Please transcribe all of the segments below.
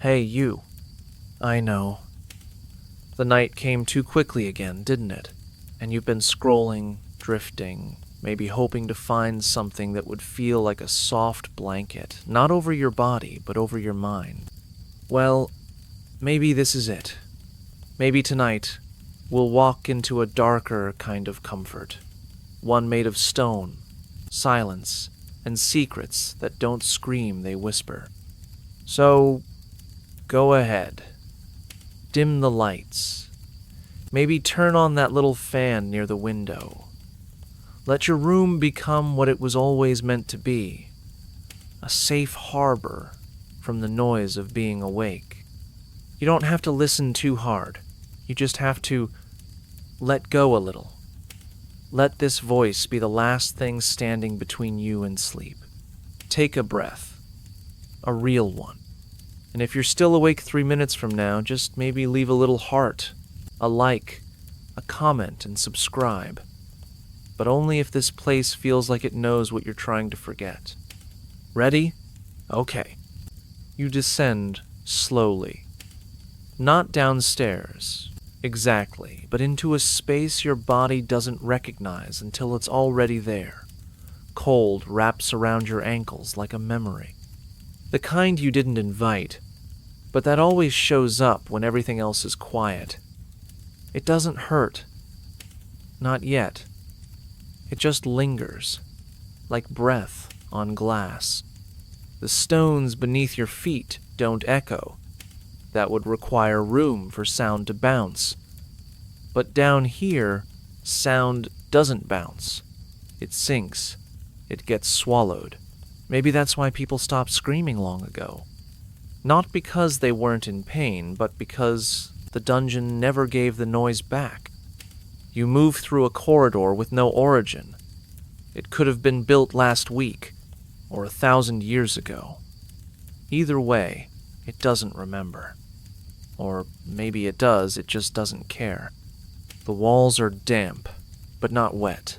Hey, you. I know. The night came too quickly again, didn't it? And you've been scrolling, drifting, maybe hoping to find something that would feel like a soft blanket, not over your body, but over your mind. Well, maybe this is it. Maybe tonight, we'll walk into a darker kind of comfort. One made of stone, silence, and secrets that don't scream, they whisper. So, go ahead. Dim the lights. Maybe turn on that little fan near the window. Let your room become what it was always meant to be, a safe harbor from the noise of being awake. You don't have to listen too hard. You just have to let go a little. Let this voice be the last thing standing between you and sleep. Take a breath, a real one. And if you're still awake 3 minutes from now, just maybe leave a little heart, a like, a comment, and subscribe. But only if this place feels like it knows what you're trying to forget. Ready? Okay. You descend slowly. Not downstairs, exactly, but into a space your body doesn't recognize until it's already there. Cold wraps around your ankles like a memory. The kind you didn't invite, but that always shows up when everything else is quiet. It doesn't hurt. Not yet. It just lingers, like breath on glass. The stones beneath your feet don't echo. That would require room for sound to bounce. But down here, sound doesn't bounce. It sinks. It gets swallowed. Maybe that's why people stopped screaming long ago. Not because they weren't in pain, but because the dungeon never gave the noise back. You move through a corridor with no origin. It could have been built last week, or 1,000 years ago. Either way, it doesn't remember. Or maybe it does, it just doesn't care. The walls are damp, but not wet.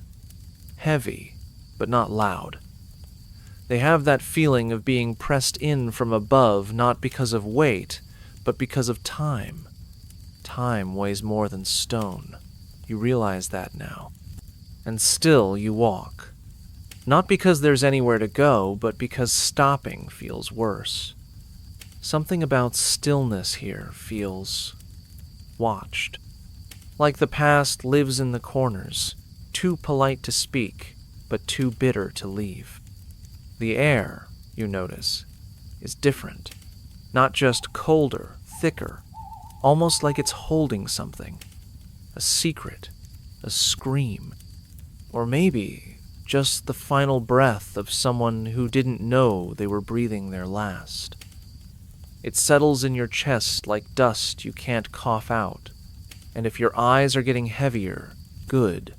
Heavy, but not loud. They have that feeling of being pressed in from above, not because of weight, but because of time. Time weighs more than stone. You realize that now. And still you walk. Not because there's anywhere to go, but because stopping feels worse. Something about stillness here feels watched. Like the past lives in the corners, too polite to speak, but too bitter to leave. The air, you notice, is different. Not just colder, thicker, almost like it's holding something. A secret, a scream, or maybe just the final breath of someone who didn't know they were breathing their last. It settles in your chest like dust you can't cough out. And if your eyes are getting heavier, good.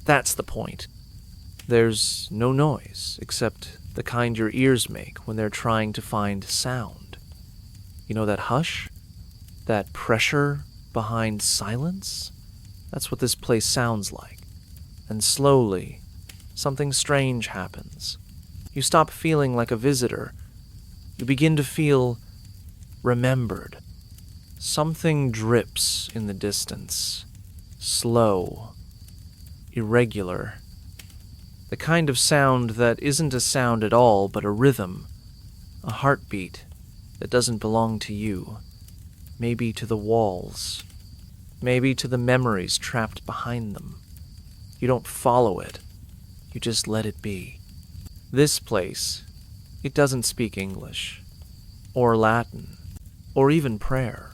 That's the point. There's no noise, except the kind your ears make when they're trying to find sound. You know that hush? That pressure behind silence? That's what this place sounds like. And slowly, something strange happens. You stop feeling like a visitor. You begin to feel remembered. Something drips in the distance. Slow. Irregular. The kind of sound that isn't a sound at all, but a rhythm. A heartbeat that doesn't belong to you. Maybe to the walls. Maybe to the memories trapped behind them. You don't follow it. You just let it be. This place, it doesn't speak English. Or Latin. Or even prayer.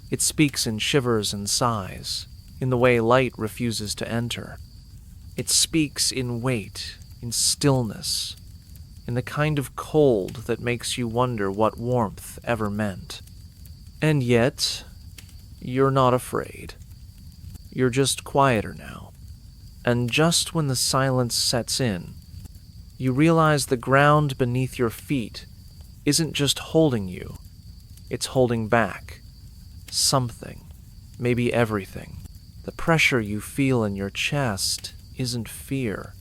It speaks in shivers and sighs, in the way light refuses to enter. It speaks in weight, in stillness, in the kind of cold that makes you wonder what warmth ever meant. And yet, you're not afraid. You're just quieter now. And just when the silence sets in, you realize the ground beneath your feet isn't just holding you, it's holding back. Something, maybe everything. The pressure you feel in your chest isn't fear.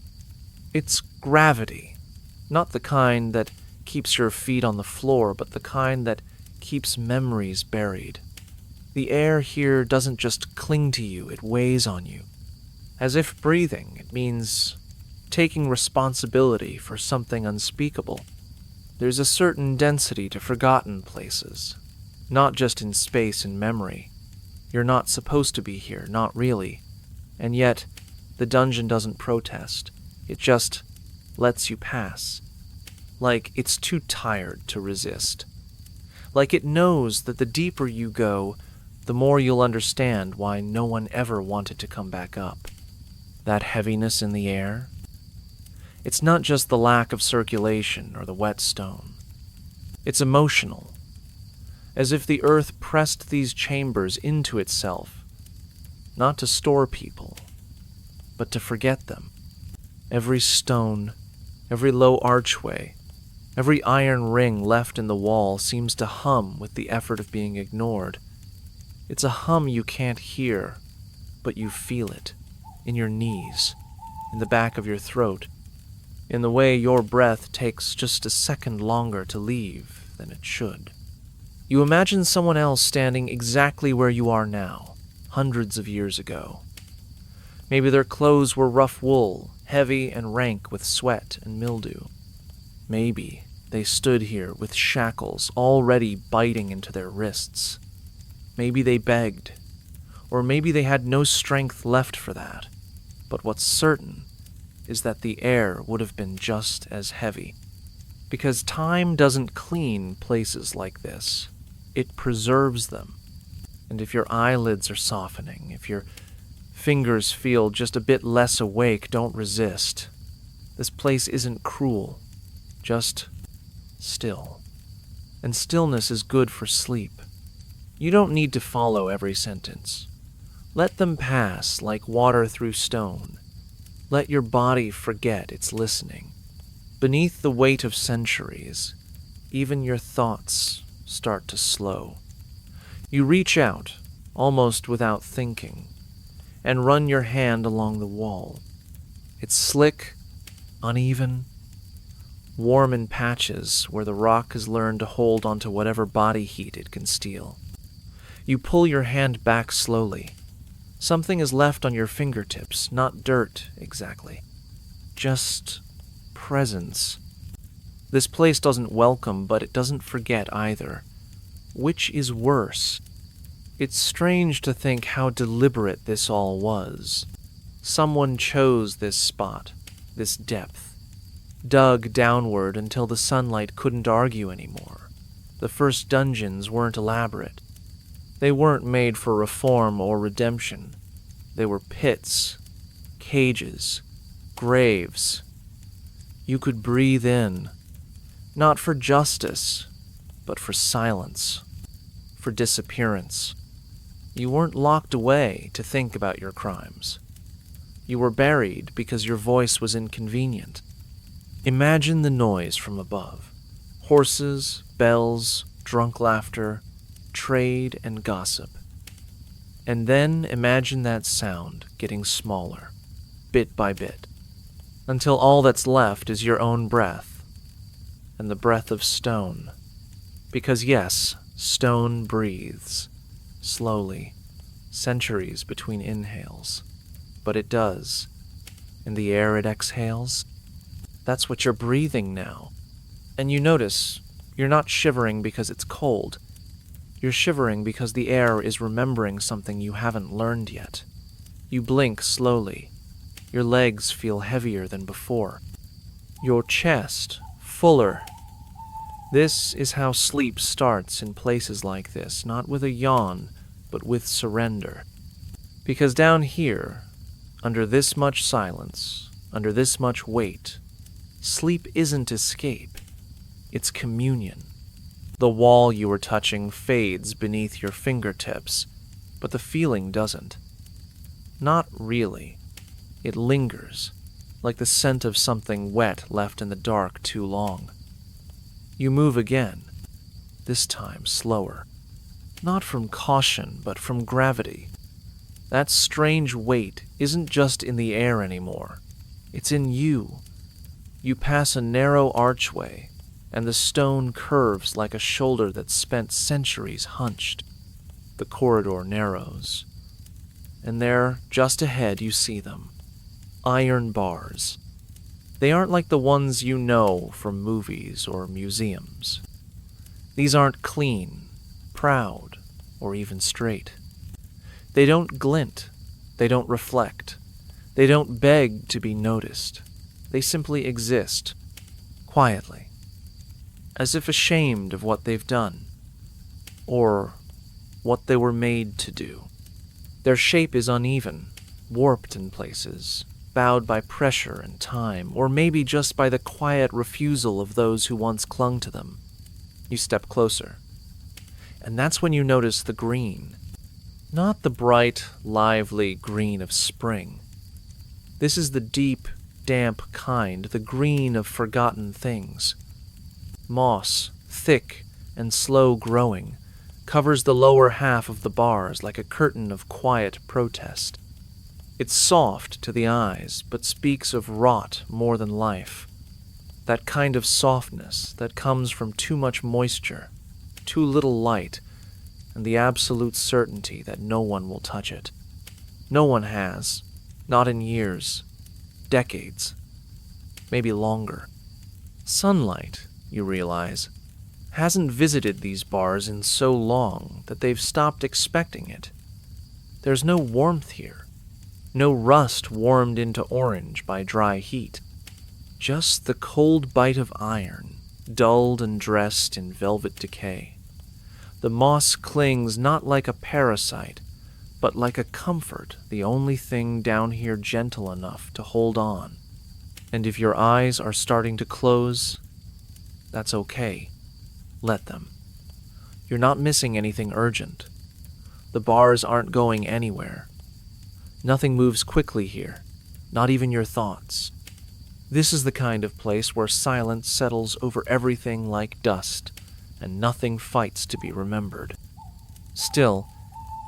It's gravity. Not the kind that keeps your feet on the floor, but the kind that keeps memories buried. The air here doesn't just cling to you, it weighs on you. As if breathing, it means taking responsibility for something unspeakable. There's a certain density to forgotten places, not just in space and memory. You're not supposed to be here, not really. And yet, the dungeon doesn't protest. It just lets you pass. Like it's too tired to resist. Like it knows that the deeper you go, the more you'll understand why no one ever wanted to come back up. That heaviness in the air, it's not just the lack of circulation or the wet stone. It's emotional, as if the earth pressed these chambers into itself, not to store people, but to forget them. Every stone, every low archway, every iron ring left in the wall seems to hum with the effort of being ignored. It's a hum you can't hear, but you feel it, in your knees, in the back of your throat, in the way your breath takes just a second longer to leave than it should. You imagine someone else standing exactly where you are now, hundreds of years ago. Maybe their clothes were rough wool, heavy and rank with sweat and mildew. Maybe they stood here with shackles already biting into their wrists. Maybe they begged, or maybe they had no strength left for that. But what's certain is that the air would have been just as heavy. Because time doesn't clean places like this. It preserves them. And if your eyelids are softening, if your fingers feel just a bit less awake, don't resist. This place isn't cruel, just still. And stillness is good for sleep. You don't need to follow every sentence. Let them pass like water through stone. Let your body forget it's listening. Beneath the weight of centuries, even your thoughts start to slow. You reach out, almost without thinking, and run your hand along the wall. It's slick, uneven, warm in patches where the rock has learned to hold onto whatever body heat it can steal. You pull your hand back slowly. Something is left on your fingertips, not dirt exactly, just presence. This place doesn't welcome, but it doesn't forget either. Which is worse? It's strange to think how deliberate this all was. Someone chose this spot, this depth, dug downward until the sunlight couldn't argue anymore. The first dungeons weren't elaborate. They weren't made for reform or redemption. They were pits, cages, graves. You could breathe in, not for justice, but for silence, for disappearance. You weren't locked away to think about your crimes. You were buried because your voice was inconvenient. Imagine the noise from above. Horses, bells, drunk laughter, trade and gossip. And then imagine that sound getting smaller, bit by bit, until all that's left is your own breath, and the breath of stone. Because yes, stone breathes, slowly, centuries between inhales. But it does, and the air it exhales, that's what you're breathing now. And you notice, you're not shivering because it's cold. You're shivering because the air is remembering something you haven't learned yet. You blink slowly. Your legs feel heavier than before. Your chest, fuller. This is how sleep starts in places like this, not with a yawn, but with surrender. Because down here, under this much silence, under this much weight, sleep isn't escape. It's communion. The wall you were touching fades beneath your fingertips, but the feeling doesn't. Not really. It lingers, like the scent of something wet left in the dark too long. You move again, this time slower. Not from caution, but from gravity. That strange weight isn't just in the air anymore. It's in you. You pass a narrow archway, and the stone curves like a shoulder that's spent centuries hunched. The corridor narrows, and there, just ahead, you see them. Iron bars. They aren't like the ones you know from movies or museums. These aren't clean, proud, or even straight. They don't glint. They don't reflect. They don't beg to be noticed. They simply exist, quietly, as if ashamed of what they've done, or what they were made to do. Their shape is uneven, warped in places, bowed by pressure and time, or maybe just by the quiet refusal of those who once clung to them. You step closer, and that's when you notice the green. Not the bright, lively green of spring. This is the deep, damp kind, the green of forgotten things. Moss, thick and slow growing, covers the lower half of the bars like a curtain of quiet protest. It's soft to the eyes, but speaks of rot more than life. That kind of softness that comes from too much moisture, too little light, and the absolute certainty that no one will touch it. No one has, not in years, decades, maybe longer. Sunlight, you realize, hasn't visited these bars in so long that they've stopped expecting it. There's no warmth here, no rust warmed into orange by dry heat. Just the cold bite of iron, dulled and dressed in velvet decay. The moss clings not like a parasite, but like a comfort, the only thing down here gentle enough to hold on. And if your eyes are starting to close, that's okay. Let them. You're not missing anything urgent. The bars aren't going anywhere. Nothing moves quickly here, not even your thoughts. This is the kind of place where silence settles over everything like dust, and nothing fights to be remembered. Still,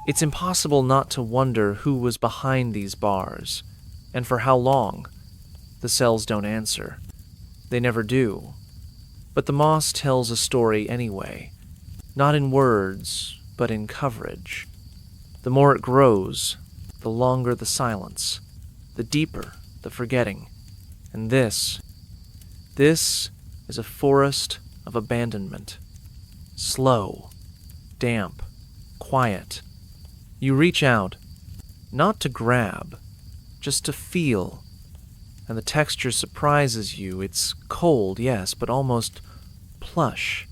it's impossible not to wonder who was behind these bars, and for how long. The cells don't answer. They never do. But the moss tells a story anyway, not in words, but in coverage. The more it grows, the longer the silence, the deeper the forgetting. And this is a forest of abandonment. Slow, damp, quiet. You reach out, not to grab, just to feel, and the texture surprises you. It's cold, yes, but almost plush.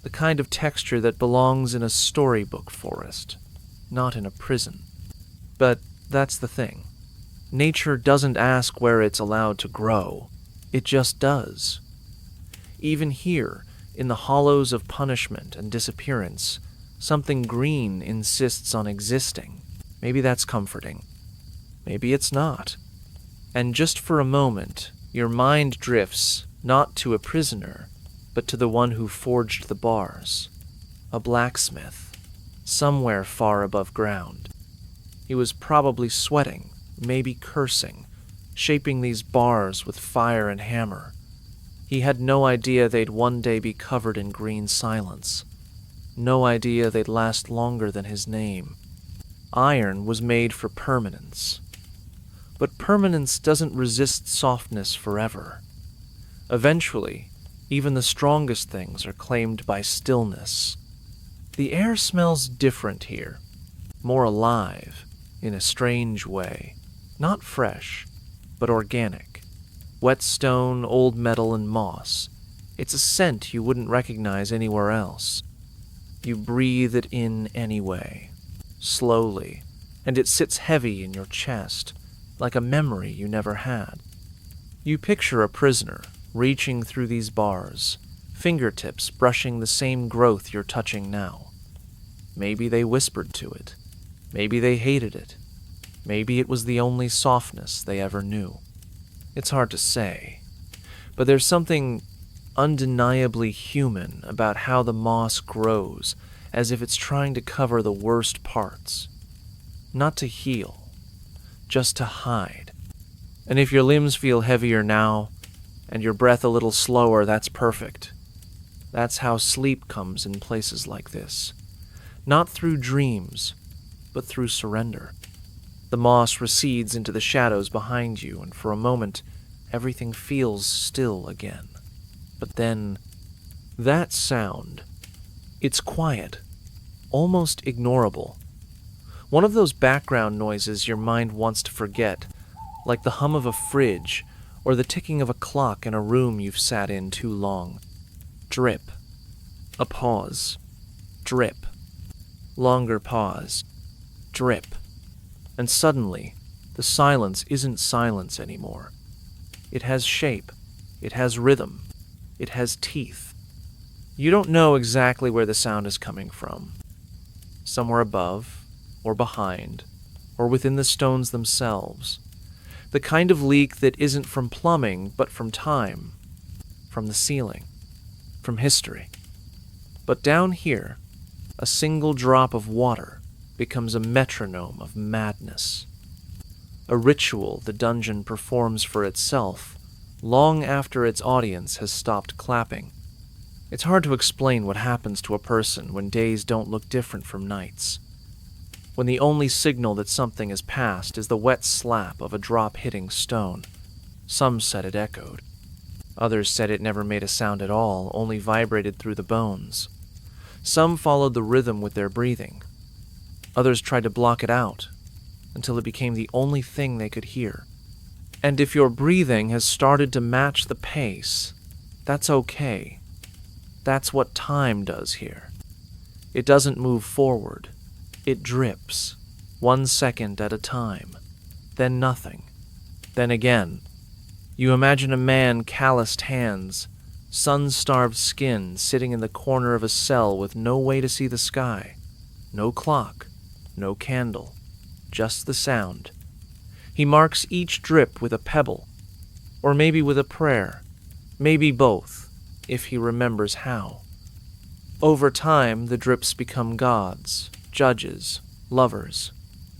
The kind of texture that belongs in a storybook forest, not in a prison. But that's the thing. Nature doesn't ask where it's allowed to grow. It just does. Even here, in the hollows of punishment and disappearance, something green insists on existing. Maybe that's comforting. Maybe it's not. And just for a moment, your mind drifts not to a prisoner, but to the one who forged the bars. A blacksmith, somewhere far above ground. He was probably sweating, maybe cursing, shaping these bars with fire and hammer. He had no idea they'd one day be covered in green silence. No idea they'd last longer than his name. Iron was made for permanence. But permanence doesn't resist softness forever. Eventually, even the strongest things are claimed by stillness. The air smells different here, more alive, in a strange way. Not fresh, but organic. Wet stone, old metal, and moss. It's a scent you wouldn't recognize anywhere else. You breathe it in anyway, slowly, and it sits heavy in your chest, like a memory you never had. You picture a prisoner reaching through these bars, fingertips brushing the same growth you're touching now. Maybe they whispered to it. Maybe they hated it. Maybe it was the only softness they ever knew. It's hard to say, but there's something undeniably human about how the moss grows, as if it's trying to cover the worst parts. Not to heal, just to hide. And if your limbs feel heavier now, and your breath a little slower, that's perfect. That's how sleep comes in places like this. Not through dreams, but through surrender. The moss recedes into the shadows behind you, and for a moment, everything feels still again. But then, that sound, it's quiet, almost ignorable. One of those background noises your mind wants to forget, like the hum of a fridge or the ticking of a clock in a room you've sat in too long. Drip. A pause. Drip. Longer pause. Drip. And suddenly, the silence isn't silence anymore. It has shape. It has rhythm. It has teeth. You don't know exactly where the sound is coming from. Somewhere above, or behind, or within the stones themselves. The kind of leak that isn't from plumbing, but from time, from the ceiling, from history. But down here, a single drop of water becomes a metronome of madness. A ritual the dungeon performs for itself, long after its audience has stopped clapping. It's hard to explain what happens to a person when days don't look different from nights. When the only signal that something has passed is the wet slap of a drop hitting stone. Some said it echoed. Others said it never made a sound at all, only vibrated through the bones. Some followed the rhythm with their breathing. Others tried to block it out, until it became the only thing they could hear. And if your breathing has started to match the pace, that's okay. That's what time does here. It doesn't move forward. It drips, 1 second at a time, then nothing, then again. You imagine a man, calloused hands, sun-starved skin, sitting in the corner of a cell with no way to see the sky, no clock, no candle, just the sound. He marks each drip with a pebble, or maybe with a prayer, maybe both, if he remembers how. Over time, the drips become gods, judges, lovers.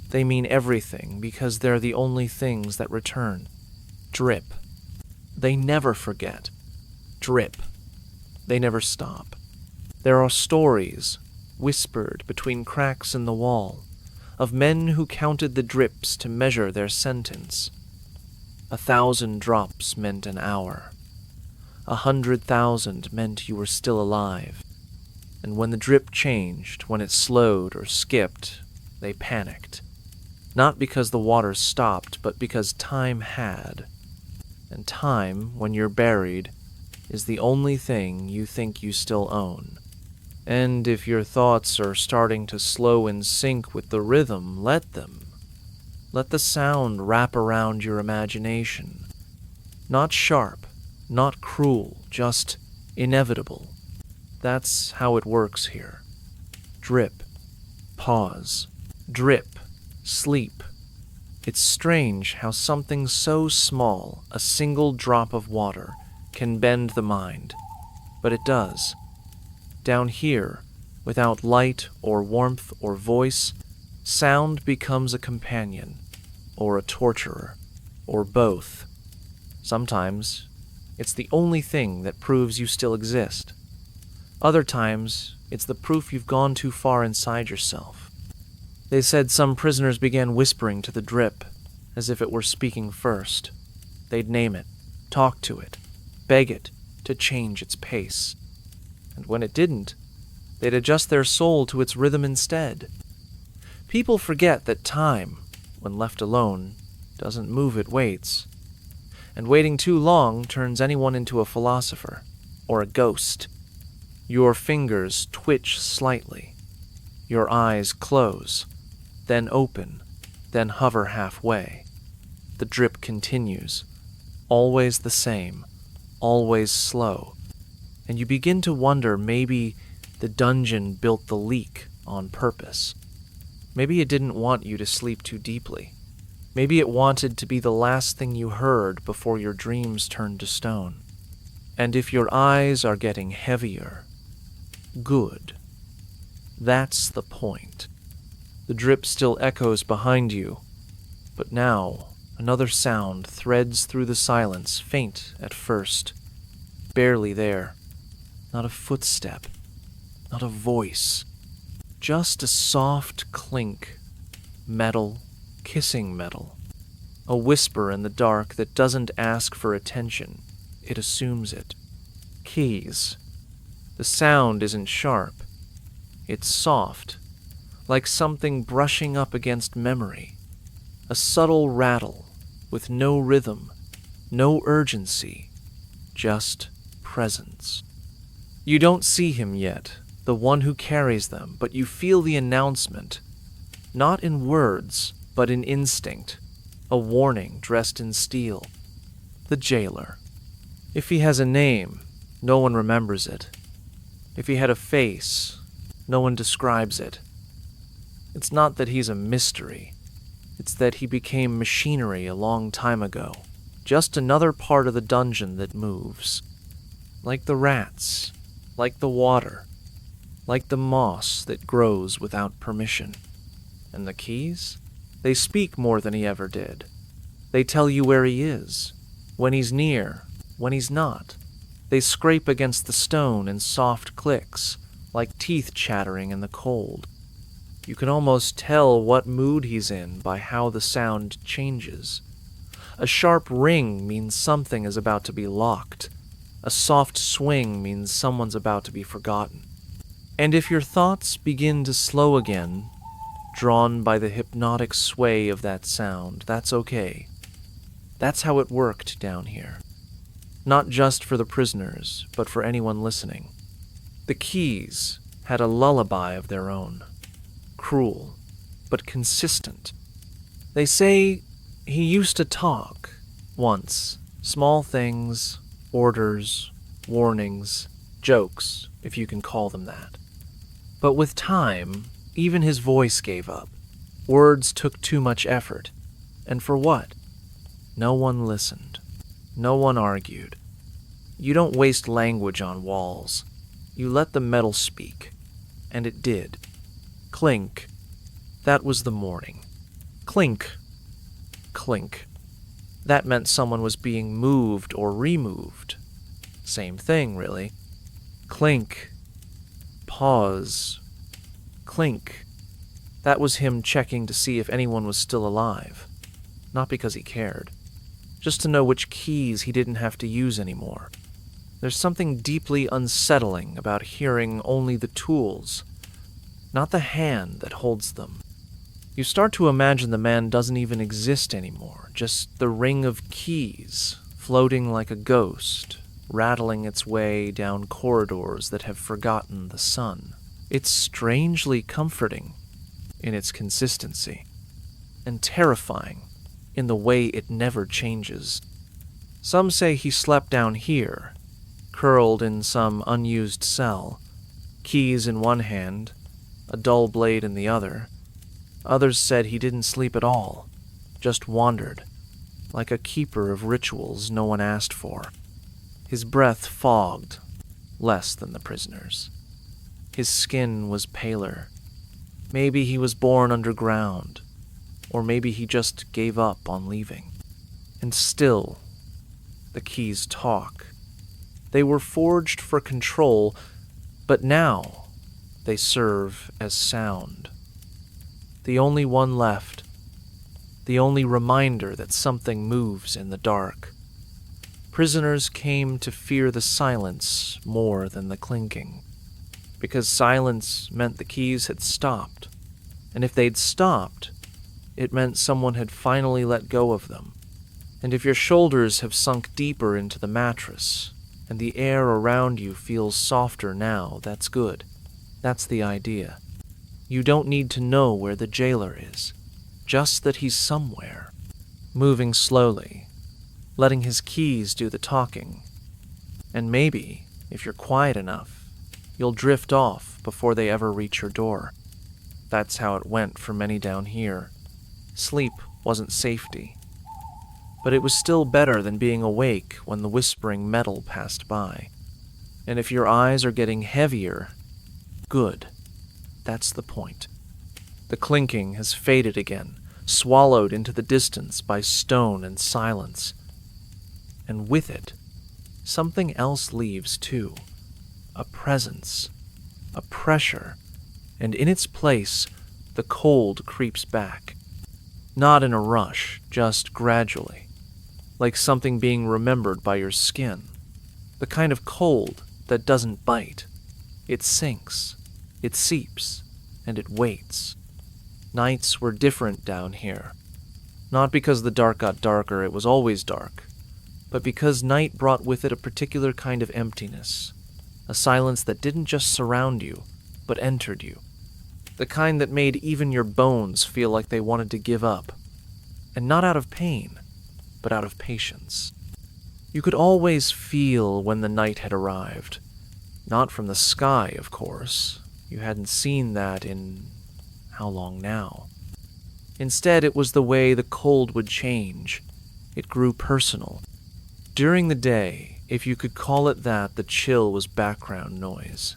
They mean everything because they're the only things that return. Drip. They never forget. Drip. They never stop. There are stories, whispered between cracks in the wall, of men who counted the drips to measure their sentence. 1,000 drops meant an hour. 100,000 meant you were still alive. And when the drip changed, when it slowed or skipped, they panicked. Not because the water stopped, but because time had. And time, when you're buried, is the only thing you think you still own. And if your thoughts are starting to slow in sync with the rhythm, let them. Let the sound wrap around your imagination. Not sharp, not cruel, just inevitable. That's how it works here. Drip, pause, drip, sleep. It's strange how something so small, a single drop of water, can bend the mind. But it does. Down here, without light or warmth or voice, sound becomes a companion, or a torturer, or both. Sometimes, it's the only thing that proves you still exist. Other times, it's the proof you've gone too far inside yourself. They said some prisoners began whispering to the drip, as if it were speaking first. They'd name it, talk to it, beg it to change its pace. And when it didn't, they'd adjust their soul to its rhythm instead. People forget that time, when left alone, doesn't move, it waits. And waiting too long turns anyone into a philosopher, or a ghost. Your fingers twitch slightly. Your eyes close, then open, then hover halfway. The drip continues, always the same, always slow. And you begin to wonder maybe the dungeon built the leak on purpose. Maybe it didn't want you to sleep too deeply. Maybe it wanted to be the last thing you heard before your dreams turned to stone. And if your eyes are getting heavier, good. That's the point. The drip still echoes behind you, but now another sound threads through the silence, faint at first, barely there. not a footstep, not a voice, just a soft clink, metal kissing metal, a whisper in the dark that doesn't ask for attention, it assumes it. Keys. The sound isn't sharp, it's soft, like something brushing up against memory, a subtle rattle with no rhythm, no urgency, just presence. You don't see him yet, the one who carries them, but you feel the announcement, not in words, but in instinct, a warning dressed in steel. The jailer. If he has a name, no one remembers it. If he had a face, no one describes it. It's not that he's a mystery. It's that he became machinery a long time ago. Just another part of the dungeon that moves. Like the rats, like the water, like the moss that grows without permission. And the keys? They speak more than he ever did. They tell you where he is, when he's near, when he's not. They scrape against the stone in soft clicks, like teeth chattering in the cold. You can almost tell what mood he's in by how the sound changes. A sharp ring means something is about to be locked. A soft swing means someone's about to be forgotten. And if your thoughts begin to slow again, drawn by the hypnotic sway of that sound, that's okay. That's how it worked down here. Not just for the prisoners, but for anyone listening. The keys had a lullaby of their own. Cruel, but consistent. They say he used to talk, once. Small things, orders, warnings, jokes, if you can call them that. But with time, even his voice gave up. Words took too much effort. And for what? No one listened. No one argued. You don't waste language on walls. You let the metal speak. And it did. Clink. That was the morning. Clink. Clink. That meant someone was being moved or removed. Same thing, really. Clink. Pause. Clink. That was him checking to see if anyone was still alive. Not because he cared. Just to know which keys he didn't have to use anymore. There's something deeply unsettling about hearing only the tools, not the hand that holds them. You start to imagine the man doesn't even exist anymore, just the ring of keys, floating like a ghost, rattling its way down corridors that have forgotten the sun. It's strangely comforting in its consistency, and terrifying in the way it never changes. Some say he slept down here, curled in some unused cell, keys in one hand, a dull blade in the other. Others said he didn't sleep at all, just wandered, like a keeper of rituals no one asked for. His breath fogged, less than the prisoners'. His skin was paler. Maybe he was born underground, or maybe he just gave up on leaving. And still, the keys talk. They were forged for control, but now they serve as sound. The only one left. The only reminder that something moves in the dark. Prisoners came to fear the silence more than the clinking, because silence meant the keys had stopped, and if they'd stopped, it meant someone had finally let go of them. And if your shoulders have sunk deeper into the mattress, and the air around you feels softer now, that's good. That's the idea. You don't need to know where the jailer is, just that he's somewhere, moving slowly, letting his keys do the talking. And maybe, if you're quiet enough, you'll drift off before they ever reach your door. That's how it went for many down here. Sleep wasn't safety, but it was still better than being awake when the whispering metal passed by. And if your eyes are getting heavier, good. That's the point. The clinking has faded again, swallowed into the distance by stone and silence. And with it, something else leaves too. a presence, a pressure, and in its place, the cold creeps back. Not in a rush, just gradually, like something being remembered by your skin. The kind of cold that doesn't bite. It sinks, it seeps, and it waits. Nights were different down here. Not because the dark got darker, it was always dark, but because night brought with it a particular kind of emptiness, a silence that didn't just surround you, but entered you. The kind that made even your bones feel like they wanted to give up. And not out of pain, but out of patience. You could always feel when the night had arrived. Not from the sky, of course. You hadn't seen that in how long now? Instead, it was the way the cold would change. It grew personal. During the day, if you could call it that, the chill was background noise.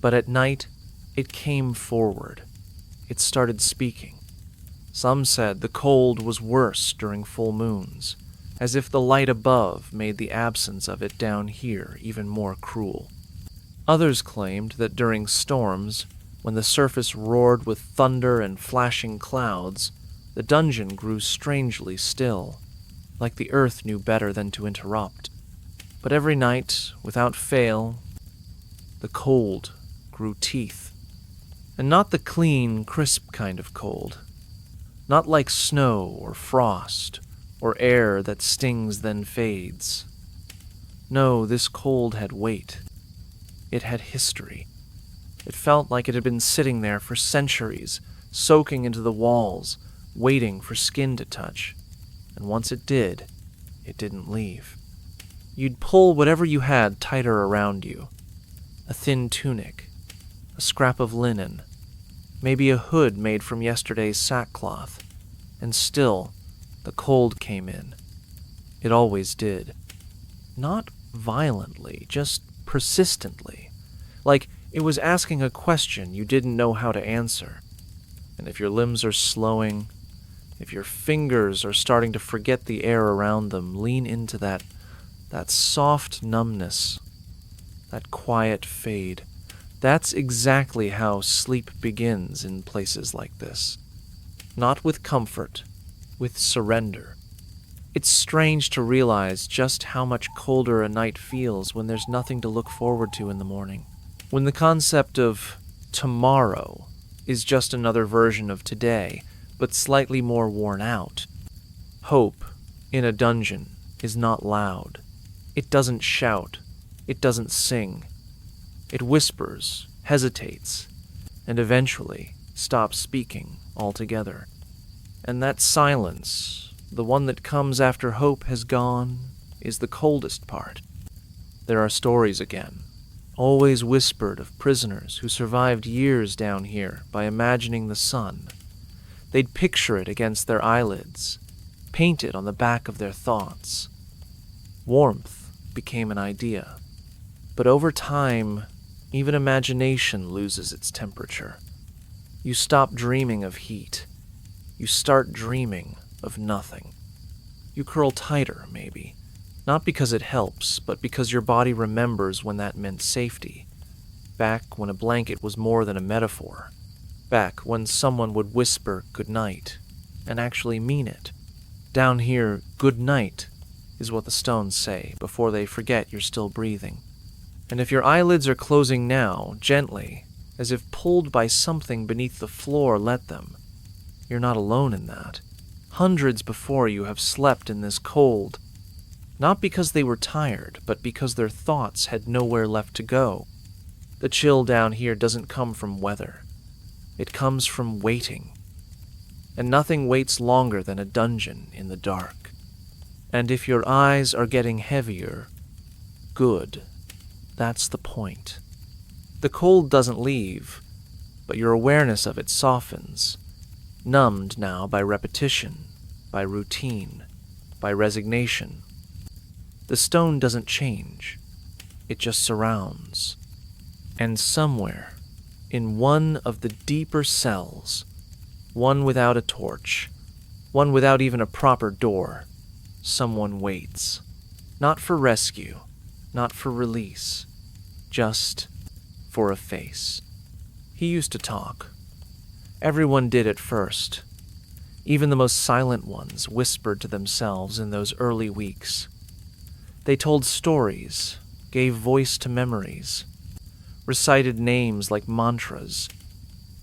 But at night, it came forward. It started speaking. Some said the cold was worse during full moons, as if the light above made the absence of it down here even more cruel. Others claimed that during storms, when the surface roared with thunder and flashing clouds, the dungeon grew strangely still, like the earth knew better than to interrupt. But every night, without fail, the cold grew teeth. And not the clean, crisp kind of cold. Not like snow or frost, or air that stings then fades. No, this cold had weight. It had history. It felt like it had been sitting there for centuries, soaking into the walls, waiting for skin to touch. And once it did, it didn't leave. You'd pull whatever you had tighter around you. A thin tunic, a scrap of linen, maybe a hood made from yesterday's sackcloth, and still, the cold came in. It always did. Not violently, just persistently, like it was asking a question you didn't know how to answer. And if your limbs are slowing, if your fingers are starting to forget the air around them, lean into that soft numbness, that quiet fade. That's exactly how sleep begins in places like this. Not with comfort, with surrender. It's strange to realize just how much colder a night feels when there's nothing to look forward to in the morning. When the concept of tomorrow is just another version of today, but slightly more worn out. Hope in a dungeon is not loud. It doesn't shout. It doesn't sing. It whispers, hesitates, and eventually stops speaking altogether. And that silence, the one that comes after hope has gone, is the coldest part. There are stories again, always whispered of prisoners who survived years down here by imagining the sun. They'd picture it against their eyelids, paint it on the back of their thoughts. Warmth became an idea. But over time, even imagination loses its temperature. You stop dreaming of heat. You start dreaming of nothing. You curl tighter, maybe. Not because it helps, but because your body remembers when that meant safety. Back when a blanket was more than a metaphor. Back when someone would whisper good night and actually mean it. Down here, good night is what the stones say before they forget you're still breathing. And if your eyelids are closing now, gently, as if pulled by something beneath the floor, let them. You're not alone in that. Hundreds before you have slept in this cold, not because they were tired, but because their thoughts had nowhere left to go. The chill down here doesn't come from weather. It comes from waiting. And nothing waits longer than a dungeon in the dark. And if your eyes are getting heavier, good. That's the point. The cold doesn't leave, but your awareness of it softens, numbed now by repetition, by routine, by resignation. The stone doesn't change. It just surrounds. And somewhere, in one of the deeper cells, one without a torch, one without even a proper door, someone waits. Not for rescue, not for release, just for a face. He used to talk. Everyone did at first. Even the most silent ones whispered to themselves in those early weeks. They told stories, gave voice to memories, recited names like mantras.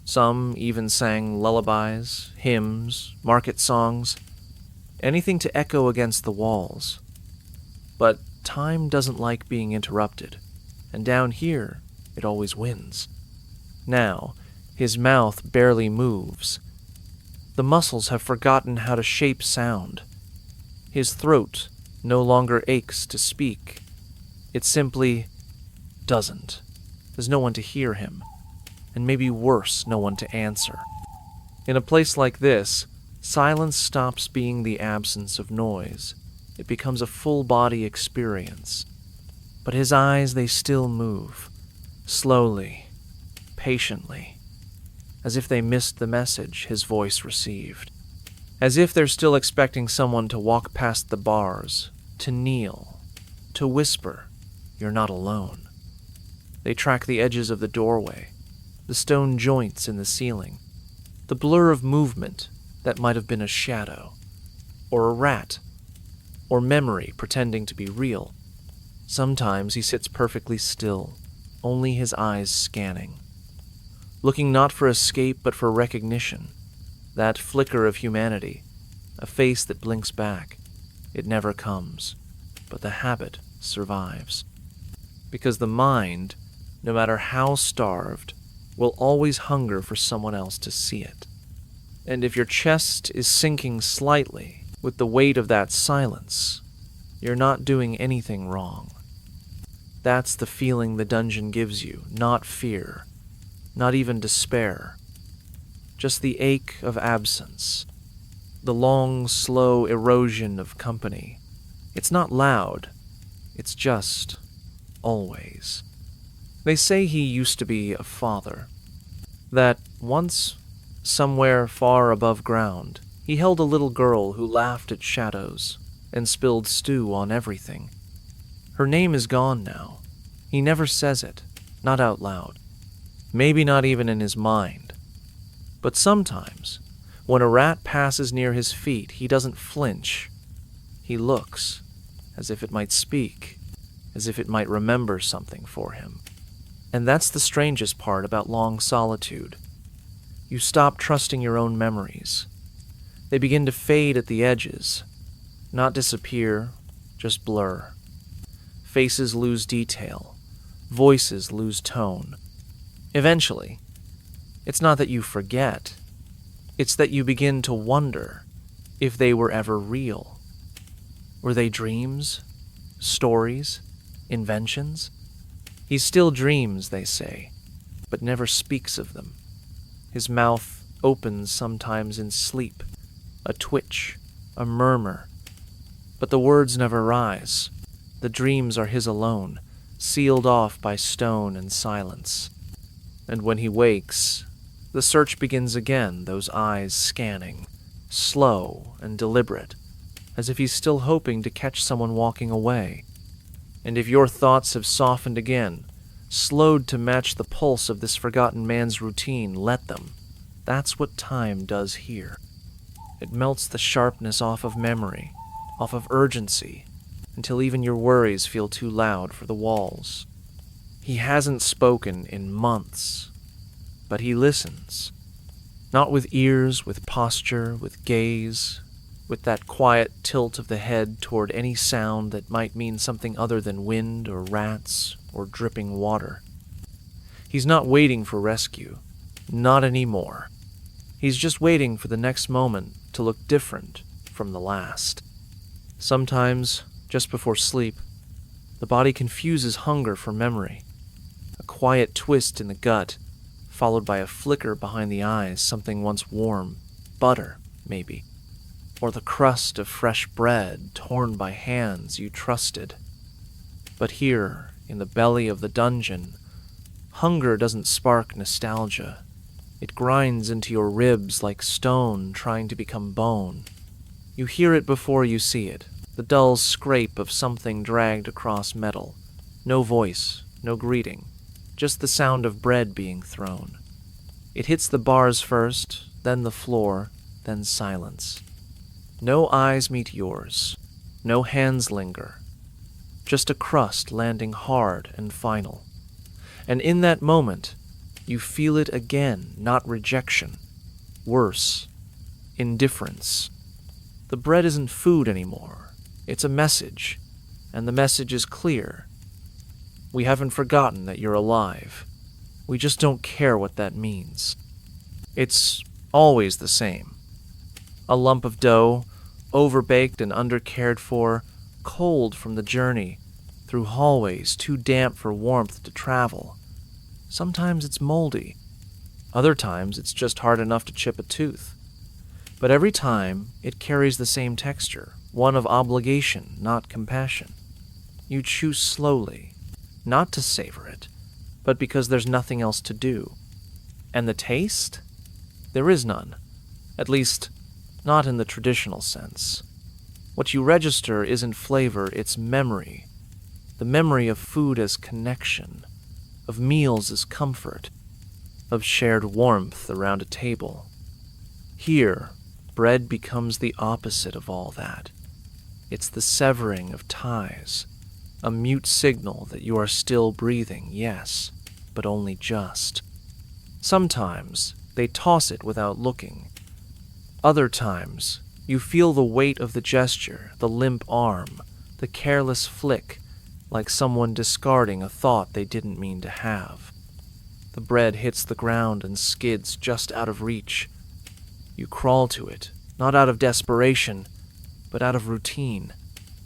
Some even sang lullabies, hymns, market songs, anything to echo against the walls. But time doesn't like being interrupted, and down here, it always wins. Now, his mouth barely moves. The muscles have forgotten how to shape sound. His throat no longer aches to speak. It simply doesn't. There's no one to hear him, and maybe worse, no one to answer. In a place like this, silence stops being the absence of noise. It becomes a full-body experience. But his eyes, they still move, slowly, patiently, as if they missed the message his voice received. As if they're still expecting someone to walk past the bars, to kneel, to whisper, "You're not alone." They track the edges of the doorway, the stone joints in the ceiling, the blur of movement that might have been a shadow, or a rat, or memory pretending to be real. Sometimes he sits perfectly still, only his eyes scanning, looking not for escape but for recognition, that flicker of humanity, a face that blinks back. It never comes, but the habit survives. Because the mind, no matter how starved, will always hunger for someone else to see it. And if your chest is sinking slightly with the weight of that silence, you're not doing anything wrong. That's the feeling the dungeon gives you, not fear, not even despair. Just the ache of absence, the long, slow erosion of company. It's not loud, it's just always. They say he used to be a father, that once, somewhere far above ground, he held a little girl who laughed at shadows and spilled stew on everything. Her name is gone now. He never says it, not out loud, maybe not even in his mind. But sometimes, when a rat passes near his feet, he doesn't flinch. He looks, as if it might speak, as if it might remember something for him. And that's the strangest part about long solitude. You stop trusting your own memories. They begin to fade at the edges, not disappear, just blur. Faces lose detail. Voices lose tone. Eventually, it's not that you forget, it's that you begin to wonder if they were ever real. Were they dreams? Stories? Inventions? He still dreams, they say, but never speaks of them. His mouth opens sometimes in sleep, a twitch, a murmur, but the words never rise. The dreams are his alone, sealed off by stone and silence. And when he wakes, the search begins again, those eyes scanning, slow and deliberate, as if he's still hoping to catch someone walking away. And if your thoughts have softened again, slowed to match the pulse of this forgotten man's routine, let them. That's what time does here. It melts the sharpness off of memory, off of urgency, until even your worries feel too loud for the walls. He hasn't spoken in months, but he listens. Not with ears, with posture, with gaze, with that quiet tilt of the head toward any sound that might mean something other than wind or rats or dripping water. He's not waiting for rescue, not anymore. He's just waiting for the next moment to look different from the last. Sometimes, just before sleep, the body confuses hunger for memory. A quiet twist in the gut, followed by a flicker behind the eyes, something once warm, butter, maybe, or the crust of fresh bread torn by hands you trusted. But here, in the belly of the dungeon, hunger doesn't spark nostalgia. It grinds into your ribs like stone trying to become bone. You hear it before you see it, the dull scrape of something dragged across metal. No voice, no greeting, just the sound of bread being thrown. It hits the bars first, then the floor, then silence. No eyes meet yours, no hands linger, just a crust landing hard and final. And in that moment, you feel it again, not rejection. Worse, indifference. The bread isn't food anymore. It's a message, and the message is clear. We haven't forgotten that you're alive. We just don't care what that means. It's always the same. A lump of dough, overbaked and undercared for, cold from the journey, through hallways too damp for warmth to travel. Sometimes it's moldy. Other times it's just hard enough to chip a tooth. But every time it carries the same texture, one of obligation, not compassion. You chew slowly, not to savor it, but because there's nothing else to do. And the taste? There is none. At least, not in the traditional sense. What you register isn't flavor, it's memory. The memory of food as connection, of meals as comfort, of shared warmth around a table. Here, bread becomes the opposite of all that. It's the severing of ties, a mute signal that you are still breathing, yes, but only just. Sometimes they toss it without looking. Other times, you feel the weight of the gesture, the limp arm, the careless flick, like someone discarding a thought they didn't mean to have. The bread hits the ground and skids just out of reach. You crawl to it, not out of desperation, but out of routine.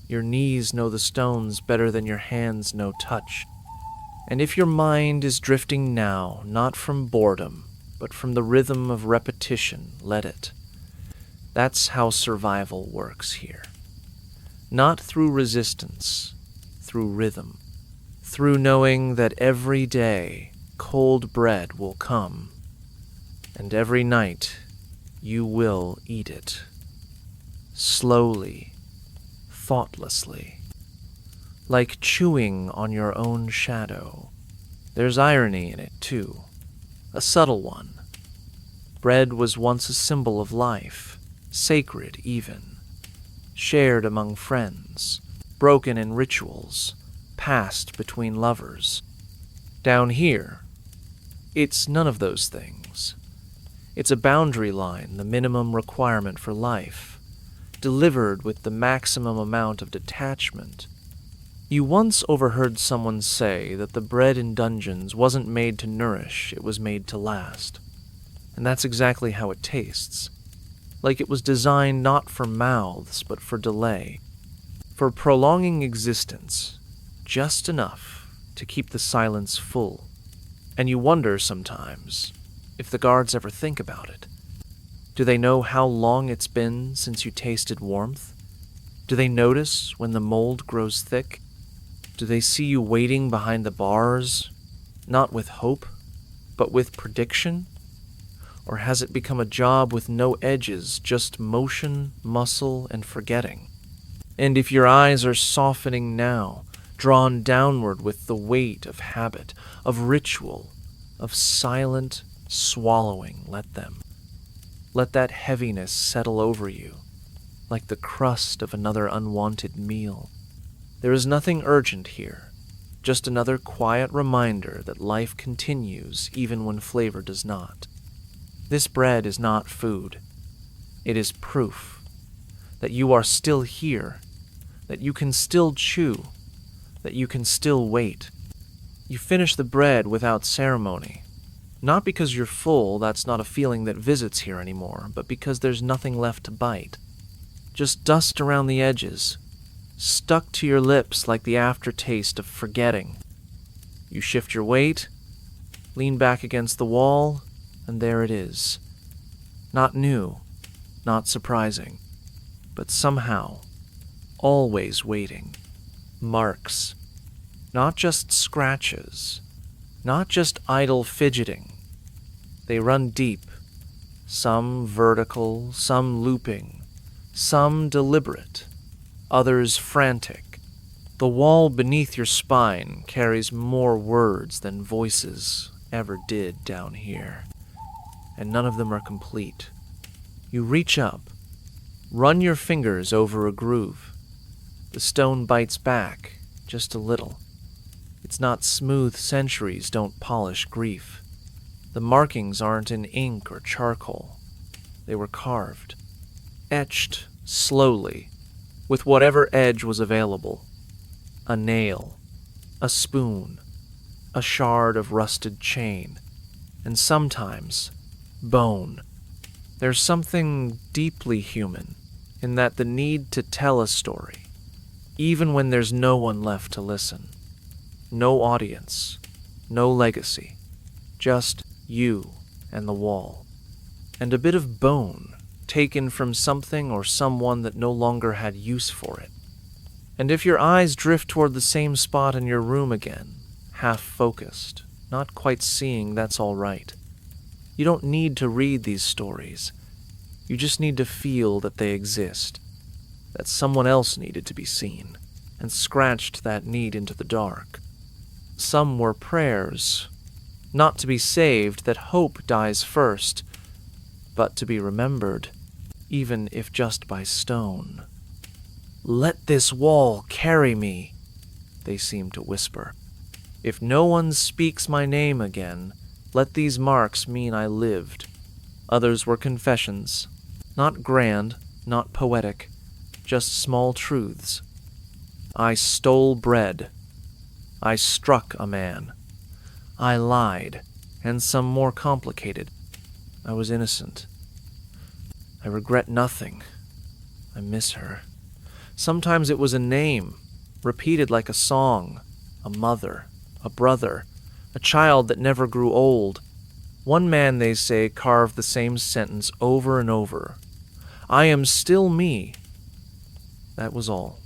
Your knees know the stones better than your hands know touch. And if your mind is drifting now, not from boredom, but from the rhythm of repetition, let it. That's how survival works here. Not through resistance, through rhythm. Through knowing that every day cold bread will come, and every night you will eat it. Slowly, thoughtlessly. Like chewing on your own shadow. There's irony in it, too. A subtle one. Bread was once a symbol of life, sacred even, shared among friends, broken in rituals, passed between lovers. Down here, it's none of those things. It's a boundary line, the minimum requirement for life, delivered with the maximum amount of detachment. You once overheard someone say that the bread in dungeons wasn't made to nourish, it was made to last. And that's exactly how it tastes. Like it was designed not for mouths, but for delay. For prolonging existence, just enough to keep the silence full. And you wonder sometimes if the guards ever think about it. Do they know how long it's been since you tasted warmth? Do they notice when the mold grows thick? Do they see you waiting behind the bars, not with hope, but with prediction? Or has it become a job with no edges, just motion, muscle, and forgetting? And if your eyes are softening now, drawn downward with the weight of habit, of ritual, of silent swallowing, let them. Let that heaviness settle over you, like the crust of another unwanted meal. There is nothing urgent here, just another quiet reminder that life continues even when flavor does not. This bread is not food. It is proof that you are still here, that you can still chew, that you can still wait. You finish the bread without ceremony, not because you're full, that's not a feeling that visits here anymore, but because there's nothing left to bite. Just dust around the edges, stuck to your lips like the aftertaste of forgetting. You shift your weight, lean back against the wall, and there it is. Not new, not surprising, but somehow always waiting. Marks, not just scratches, not just idle fidgeting. They run deep, some vertical, some looping, some deliberate, others frantic. The wall beneath your spine carries more words than voices ever did down here, and none of them are complete. You reach up, run your fingers over a groove. The stone bites back, just a little. It's not smooth, centuries don't polish grief. The markings aren't in ink or charcoal. They were carved, etched slowly, with whatever edge was available. A nail, a spoon, a shard of rusted chain, and sometimes bone. There's something deeply human in that the need to tell a story, even when there's no one left to listen. No audience, no legacy, just you and the wall. And a bit of bone taken from something or someone that no longer had use for it. And if your eyes drift toward the same spot in your room again, half-focused, not quite seeing, that's all right. You don't need to read these stories. You just need to feel that they exist, that someone else needed to be seen, and scratched that need into the dark. Some were prayers, not to be saved, that hope dies first, but to be remembered, even if just by stone. "Let this wall carry me," they seem to whisper. "If no one speaks my name again, let these marks mean I lived." Others were confessions, not grand, not poetic, just small truths. I stole bread. I struck a man. I lied, and some more complicated. I was innocent. I regret nothing. I miss her. Sometimes it was a name, repeated like a song, a mother, a brother, a child that never grew old. One man, they say, carved the same sentence over and over. I am still me. That was all.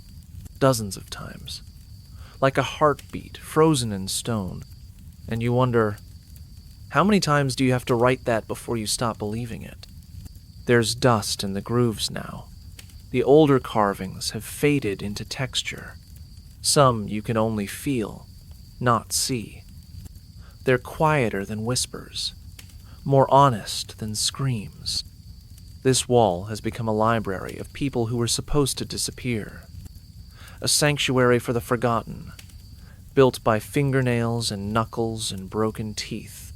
Dozens of times. Like a heartbeat, frozen in stone. And you wonder, how many times do you have to write that before you stop believing it? There's dust in the grooves now. The older carvings have faded into texture. Some you can only feel, not see. They're quieter than whispers, more honest than screams. This wall has become a library of people who were supposed to disappear. A sanctuary for the forgotten, built by fingernails and knuckles and broken teeth.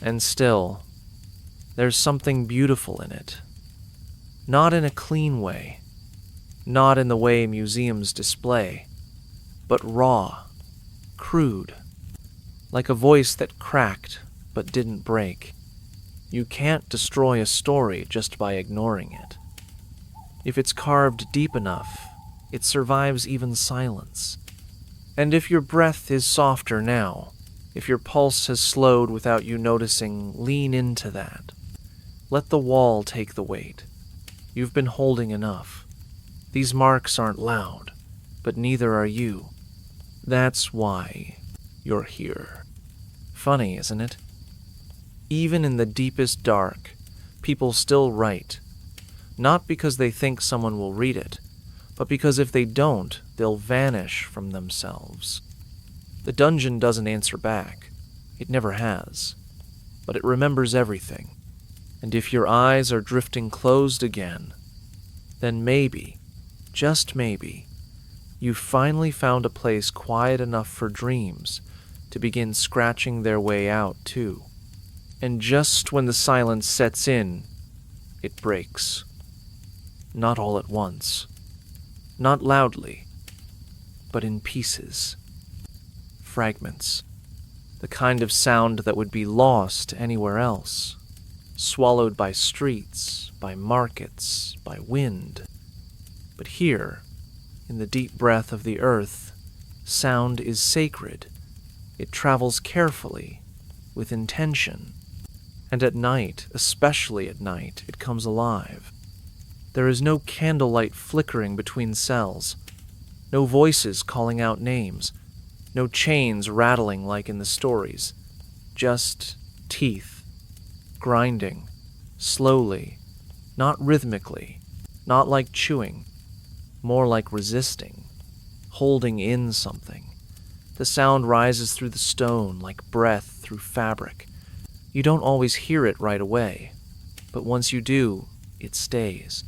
And still, there's something beautiful in it. Not in a clean way, not in the way museums display, but raw, crude, like a voice that cracked but didn't break. You can't destroy a story just by ignoring it. If it's carved deep enough, it survives even silence. And if your breath is softer now, if your pulse has slowed without you noticing, lean into that. Let the wall take the weight. You've been holding enough. These marks aren't loud, but neither are you. That's why you're here. Funny, isn't it? Even in the deepest dark, people still write. Not because they think someone will read it, but because if they don't, they'll vanish from themselves. The dungeon doesn't answer back. It never has. But it remembers everything. And if your eyes are drifting closed again, then maybe, just maybe, you've finally found a place quiet enough for dreams to begin scratching their way out, too. And just when the silence sets in, it breaks. Not all at once. Not loudly, but in pieces. Fragments. The kind of sound that would be lost anywhere else. Swallowed by streets, by markets, by wind. But here, in the deep breath of the earth, sound is sacred. It travels carefully, with intention. And at night, especially at night, it comes alive. There is no candlelight flickering between cells, no voices calling out names, no chains rattling like in the stories, just teeth. Grinding, slowly, not rhythmically, not like chewing, more like resisting, holding in something. The sound rises through the stone like breath through fabric. You don't always hear it right away, but once you do, it stays.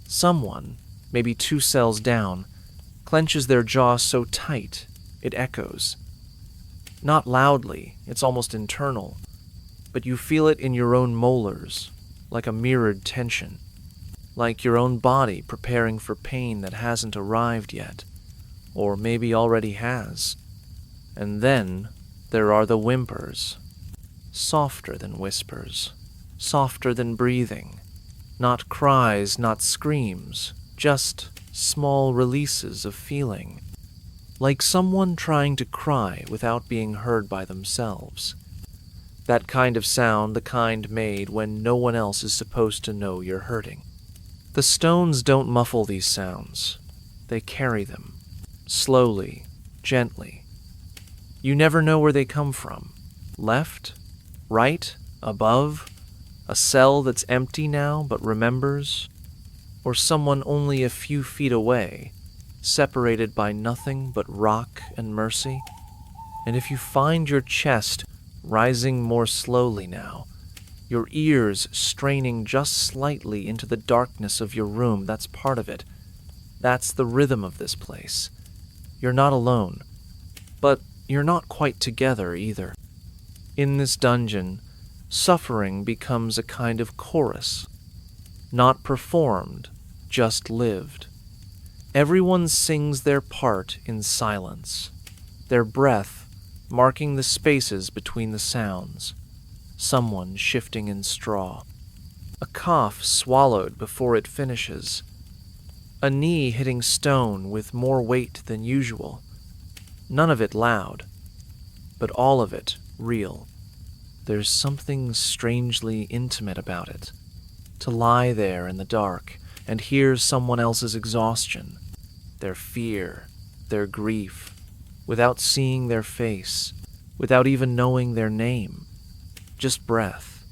Someone, maybe 2 cells down, clenches their jaw so tight it echoes. Not loudly, it's almost internal, but you feel it in your own molars, like a mirrored tension, like your own body preparing for pain that hasn't arrived yet, or maybe already has. And then there are the whimpers, softer than whispers, softer than breathing, not cries, not screams, just small releases of feeling, like someone trying to cry without being heard by themselves. That kind of sound, the kind made when no one else is supposed to know you're hurting. The stones don't muffle these sounds. They carry them, slowly, gently. You never know where they come from. Left? Right? Above? A cell that's empty now but remembers? Or someone only a few feet away, separated by nothing but rock and mercy? And if you find your chest rising more slowly now, your ears straining just slightly into the darkness of your room, that's part of it. That's the rhythm of this place. You're not alone, but you're not quite together either. In this dungeon, suffering becomes a kind of chorus, not performed, just lived. Everyone sings their part in silence, their breath marking the spaces between the sounds, someone shifting in straw, a cough swallowed before it finishes, a knee hitting stone with more weight than usual, none of it loud, but all of it real. There's something strangely intimate about it, to lie there in the dark and hear someone else's exhaustion, their fear, their grief, without seeing their face, without even knowing their name. Just breath.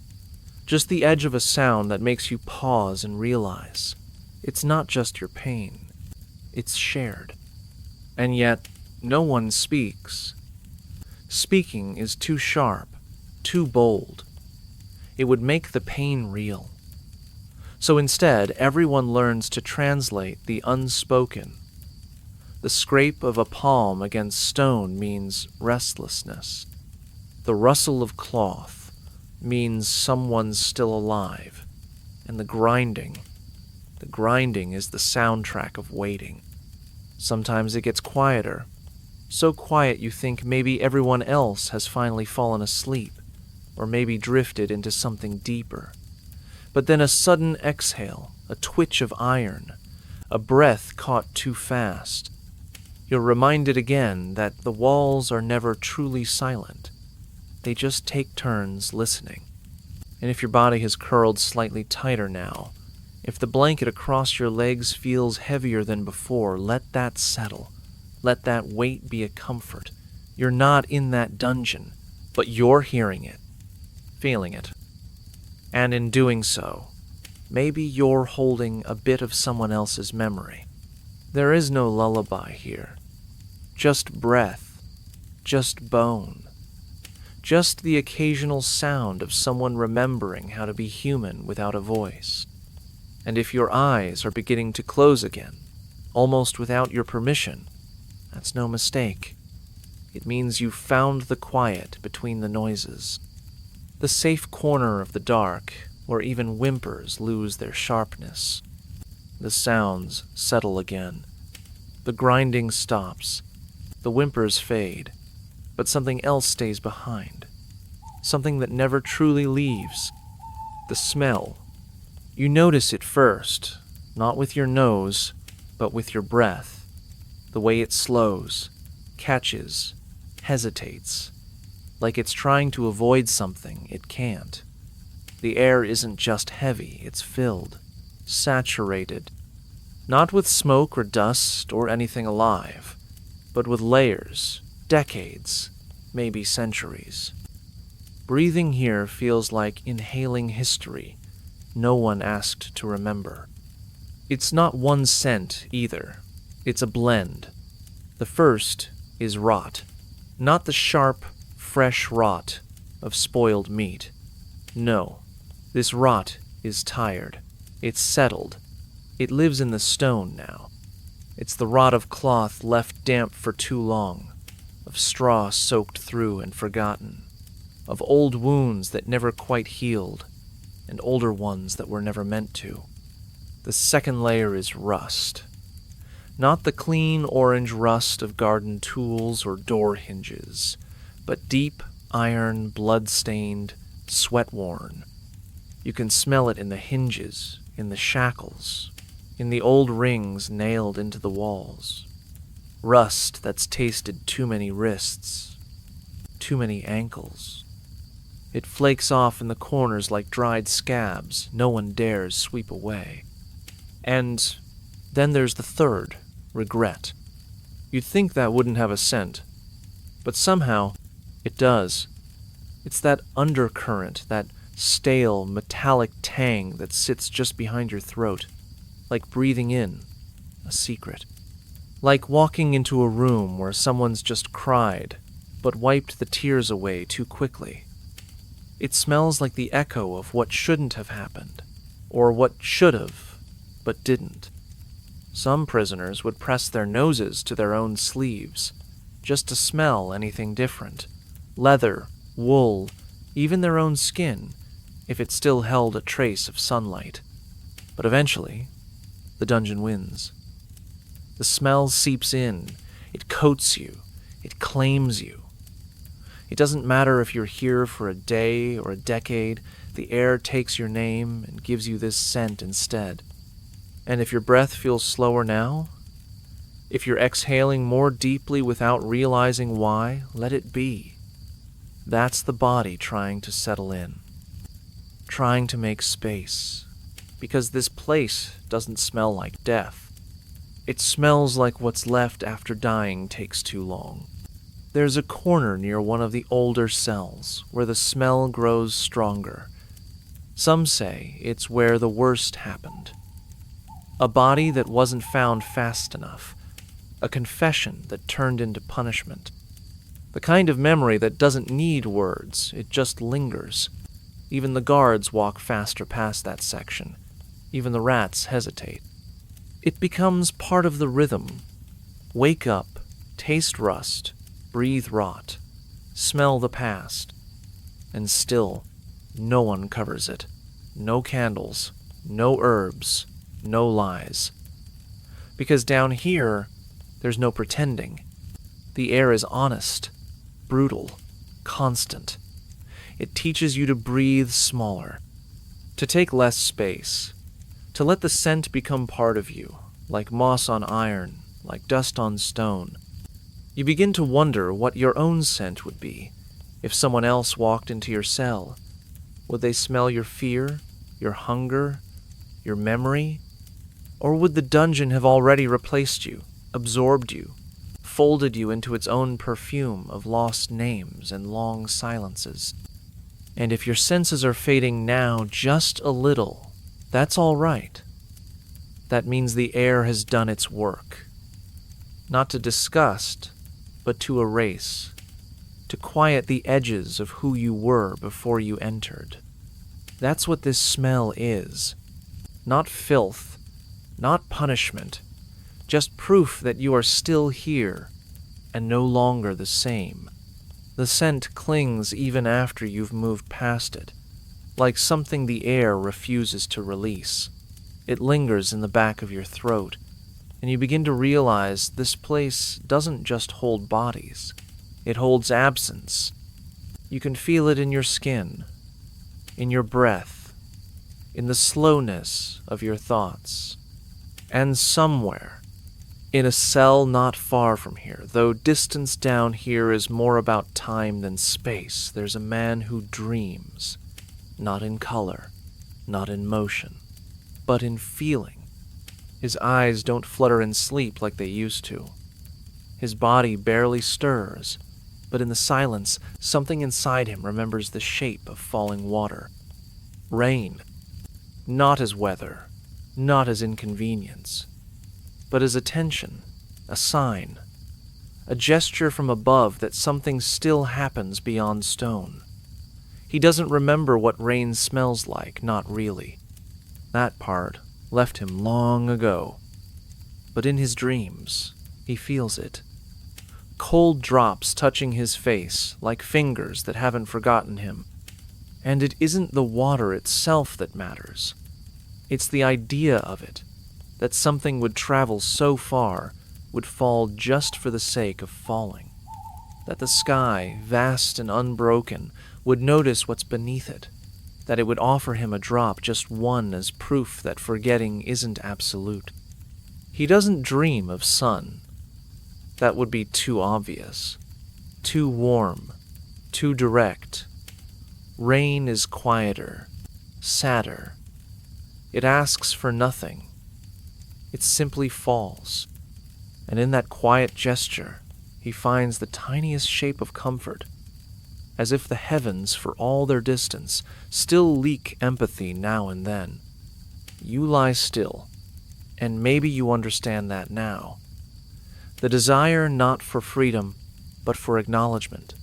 Just the edge of a sound that makes you pause and realize it's not just your pain, it's shared. And yet, no one speaks. Speaking is too sharp, too bold. It would make the pain real. So instead, everyone learns to translate the unspoken. The scrape of a palm against stone means restlessness. The rustle of cloth means someone's still alive. And the grinding is the soundtrack of waiting. Sometimes it gets quieter, so quiet you think maybe everyone else has finally fallen asleep, or maybe drifted into something deeper. But then a sudden exhale, a twitch of iron, a breath caught too fast. You're reminded again that the walls are never truly silent. They just take turns listening. And if your body has curled slightly tighter now, if the blanket across your legs feels heavier than before, let that settle. Let that weight be a comfort. You're not in that dungeon, but you're hearing it, feeling it. And in doing so, maybe you're holding a bit of someone else's memory. There is no lullaby here. Just breath, just bone, just the occasional sound of someone remembering how to be human without a voice. And if your eyes are beginning to close again, almost without your permission, that's no mistake. It means you've found the quiet between the noises, the safe corner of the dark where even whimpers lose their sharpness. The sounds settle again. The grinding stops. The whimpers fade, but something else stays behind. Something that never truly leaves. The smell. You notice it first, not with your nose, but with your breath. The way it slows, catches, hesitates, like it's trying to avoid something it can't. The air isn't just heavy, it's filled, saturated, not with smoke or dust or anything alive, but with layers, decades, maybe centuries. Breathing here feels like inhaling history no one asked to remember. It's not one scent either. It's a blend. The first is rot. Not the sharp, fresh rot of spoiled meat. No, this rot is tired. It's settled. It lives in the stone now. It's the rot of cloth left damp for too long, of straw soaked through and forgotten, of old wounds that never quite healed, and older ones that were never meant to. The second layer is rust. Not the clean orange rust of garden tools or door hinges, but deep, iron, blood-stained, sweat-worn. You can smell it in the hinges, in the shackles, in the old rings nailed into the walls. Rust that's tasted too many wrists, too many ankles. It flakes off in the corners like dried scabs no one dares sweep away. And then there's the third, regret. You'd think that wouldn't have a scent, but somehow it does. It's that undercurrent, that stale, metallic tang that sits just behind your throat, like breathing in a secret. Like walking into a room where someone's just cried, but wiped the tears away too quickly. It smells like the echo of what shouldn't have happened, or what should have, but didn't. Some prisoners would press their noses to their own sleeves, just to smell anything different. Leather, wool, even their own skin, if it still held a trace of sunlight. But eventually, the dungeon wins. The smell seeps in, it coats you, it claims you. It doesn't matter if you're here for a day or a decade, the air takes your name and gives you this scent instead. And if your breath feels slower now, if you're exhaling more deeply without realizing why, let it be. That's the body trying to settle in, trying to make space, because this place doesn't smell like death. It smells like what's left after dying takes too long. There's a corner near one of the older cells where the smell grows stronger. Some say it's where the worst happened. A body that wasn't found fast enough. A confession that turned into punishment. The kind of memory that doesn't need words, it just lingers. Even the guards walk faster past that section. Even the rats hesitate. It becomes part of the rhythm. Wake up, taste rust, breathe rot, smell the past. And still, no one covers it. No candles, no herbs, no lies. Because down here, there's no pretending. The air is honest, brutal, constant. It teaches you to breathe smaller, to take less space, to let the scent become part of you, like moss on iron, like dust on stone. You begin to wonder what your own scent would be if someone else walked into your cell. Would they smell your fear, your hunger, your memory? Or would the dungeon have already replaced you, absorbed you, folded you into its own perfume of lost names and long silences? And if your senses are fading now just a little, that's all right. That means the air has done its work. Not to disgust, but to erase, to quiet the edges of who you were before you entered. That's what this smell is. Not filth, not punishment, just proof that you are still here and no longer the same. The scent clings even after you've moved past it, like something the air refuses to release. It lingers in the back of your throat, and you begin to realize this place doesn't just hold bodies. It holds absence. You can feel it in your skin, in your breath, in the slowness of your thoughts. And somewhere, in a cell not far from here, though distance down here is more about time than space, there's a man who dreams, not in color, not in motion, but in feeling. His eyes don't flutter in sleep like they used to. His body barely stirs, but in the silence, something inside him remembers the shape of falling water. Rain, not as weather, not as inconvenience, but as attention, a sign, a gesture from above that something still happens beyond stone. He doesn't remember what rain smells like, not really. That part left him long ago. But in his dreams, he feels it. Cold drops touching his face like fingers that haven't forgotten him. And it isn't the water itself that matters. It's the idea of it, that something would travel so far, would fall just for the sake of falling. That the sky, vast and unbroken, would notice what's beneath it. That it would offer him a drop, just one, as proof that forgetting isn't absolute. He doesn't dream of sun. That would be too obvious, too warm, too direct. Rain is quieter, sadder. It asks for nothing. It simply falls. And in that quiet gesture, he finds the tiniest shape of comfort, as if the heavens, for all their distance, still leak empathy now and then. You lie still, and maybe you understand that now. The desire not for freedom, but for acknowledgement.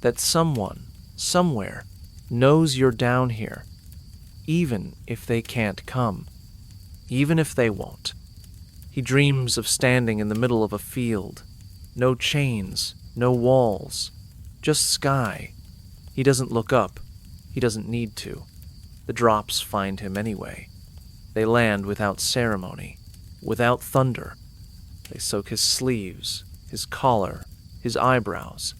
That someone, somewhere, knows you're down here, even if they can't come, even if they won't. He dreams of standing in the middle of a field. No chains, no walls, just sky. He doesn't look up. He doesn't need to. The drops find him anyway. They land without ceremony, without thunder. They soak his sleeves, his collar, his eyebrows,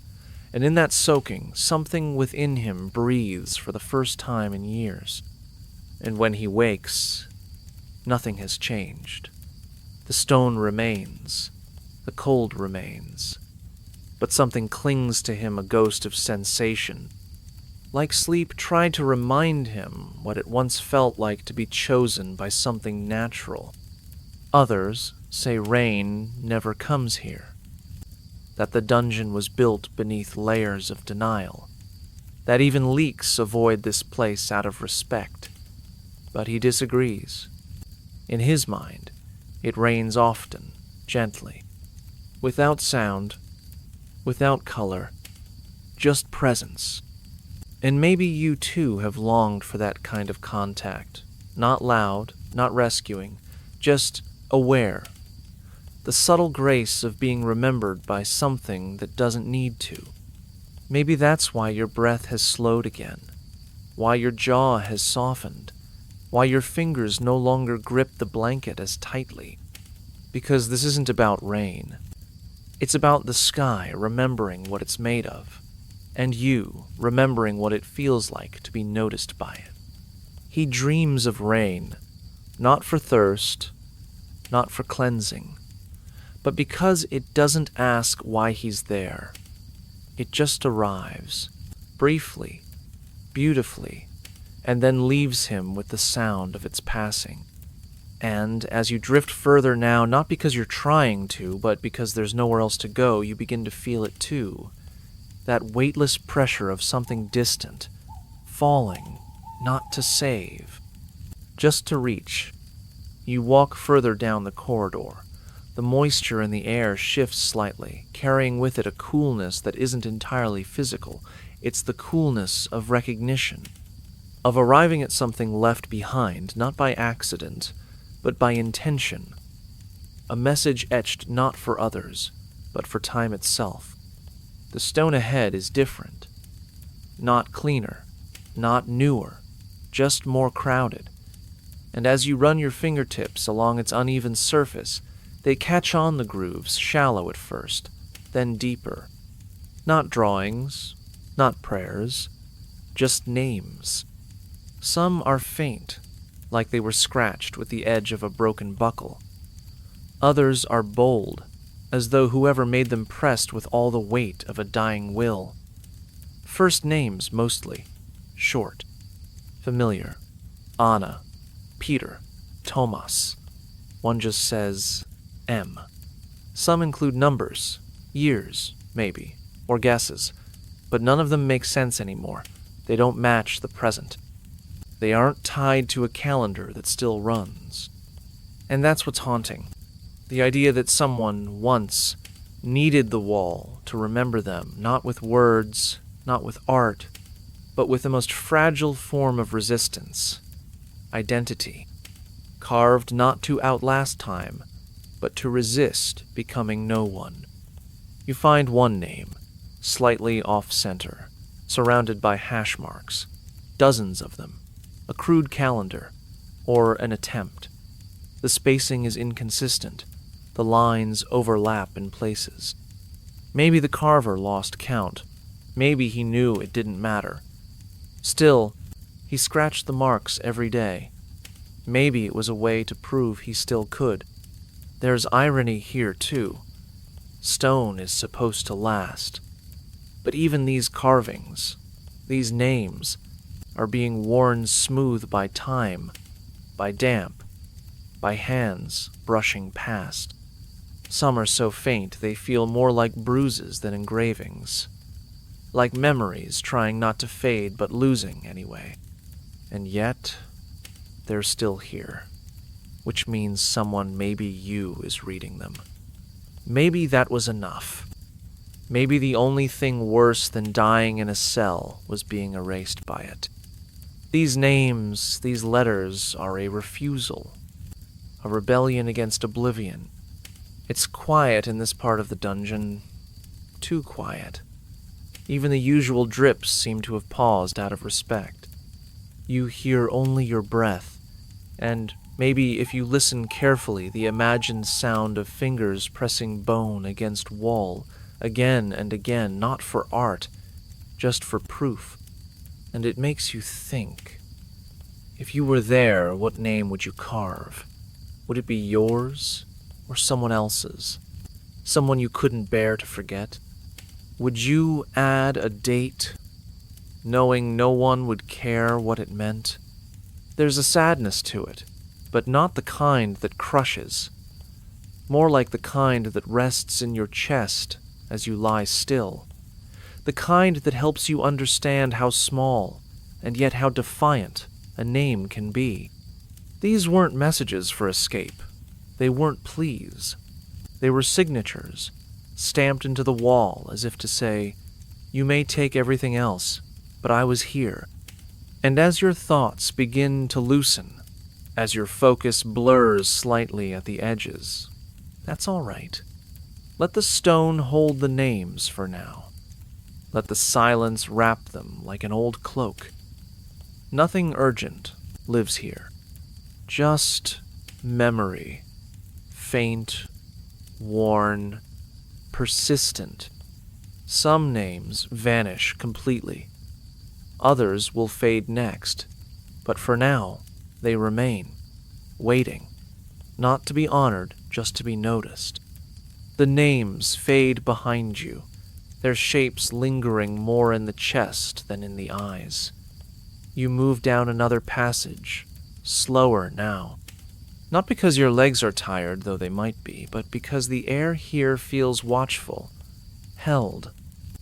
and in that soaking, something within him breathes for the first time in years. And when he wakes, nothing has changed. The stone remains, the cold remains, but something clings to him, a ghost of sensation. Like sleep tried to remind him what it once felt like to be chosen by something natural. Others say rain never comes here, that the dungeon was built beneath layers of denial, that even leaks avoid this place out of respect. But he disagrees. In his mind, it rains often, gently, without sound, without color, just presence. And maybe you too have longed for that kind of contact, not loud, not rescuing, just aware. The subtle grace of being remembered by something that doesn't need to. Maybe that's why your breath has slowed again, why your jaw has softened, why your fingers no longer grip the blanket as tightly. Because this isn't about rain. It's about the sky remembering what it's made of, and you remembering what it feels like to be noticed by it. He dreams of rain, not for thirst, not for cleansing, but because it doesn't ask why he's there. It just arrives, briefly, beautifully, and then leaves him with the sound of its passing. And as you drift further now, not because you're trying to, but because there's nowhere else to go, you begin to feel it too. That weightless pressure of something distant, falling, not to save, just to reach. You walk further down the corridor. The moisture in the air shifts slightly, carrying with it a coolness that isn't entirely physical. It's the coolness of recognition, of arriving at something left behind, not by accident, but by intention. A message etched not for others, but for time itself. The stone ahead is different. Not cleaner, not newer, just more crowded. And as you run your fingertips along its uneven surface, they catch on the grooves, shallow at first, then deeper. Not drawings, not prayers, just names. Some are faint, like they were scratched with the edge of a broken buckle. Others are bold, as though whoever made them pressed with all the weight of a dying will. First names, mostly. Short. Familiar. Anna. Peter. Thomas. One just says M. Some include numbers, years, maybe, or guesses, but none of them make sense anymore. They don't match the present. They aren't tied to a calendar that still runs. And that's what's haunting. The idea that someone, once, kneaded the wall to remember them, not with words, not with art, but with the most fragile form of resistance, identity, carved not to outlast time, but to resist becoming no one. You find one name, slightly off-center, surrounded by hash marks, dozens of them, a crude calendar, or an attempt. The spacing is inconsistent. The lines overlap in places. Maybe the carver lost count. Maybe he knew it didn't matter. Still, he scratched the marks every day. Maybe it was a way to prove he still could. There's irony here, too. Stone is supposed to last. But even these carvings, these names, are being worn smooth by time, by damp, by hands brushing past. Some are so faint they feel more like bruises than engravings, like memories trying not to fade but losing anyway. And yet, they're still here, which means someone, maybe you, is reading them. Maybe that was enough. Maybe the only thing worse than dying in a cell was being erased by it. These names, these letters, are a refusal, a rebellion against oblivion. It's quiet in this part of the dungeon, too quiet. Even the usual drips seem to have paused out of respect. You hear only your breath, and maybe if you listen carefully, the imagined sound of fingers pressing bone against wall, again and again, not for art, just for proof. And it makes you think. If you were there, what name would you carve? Would it be yours or someone else's? Someone you couldn't bear to forget? Would you add a date, knowing no one would care what it meant? There's a sadness to it, but not the kind that crushes. More like the kind that rests in your chest as you lie still. The kind that helps you understand how small, and yet how defiant, a name can be. These weren't messages for escape. They weren't pleas. They were signatures, stamped into the wall as if to say, "You may take everything else, but I was here." And as your thoughts begin to loosen, as your focus blurs slightly at the edges, that's all right. Let the stone hold the names for now. Let the silence wrap them like an old cloak. Nothing urgent lives here. Just memory. Faint, worn, persistent. Some names vanish completely. Others will fade next. But for now, they remain, waiting. Not to be honored, just to be noticed. The names fade behind you, their shapes lingering more in the chest than in the eyes. You move down another passage, slower now. Not because your legs are tired, though they might be, but because the air here feels watchful, held,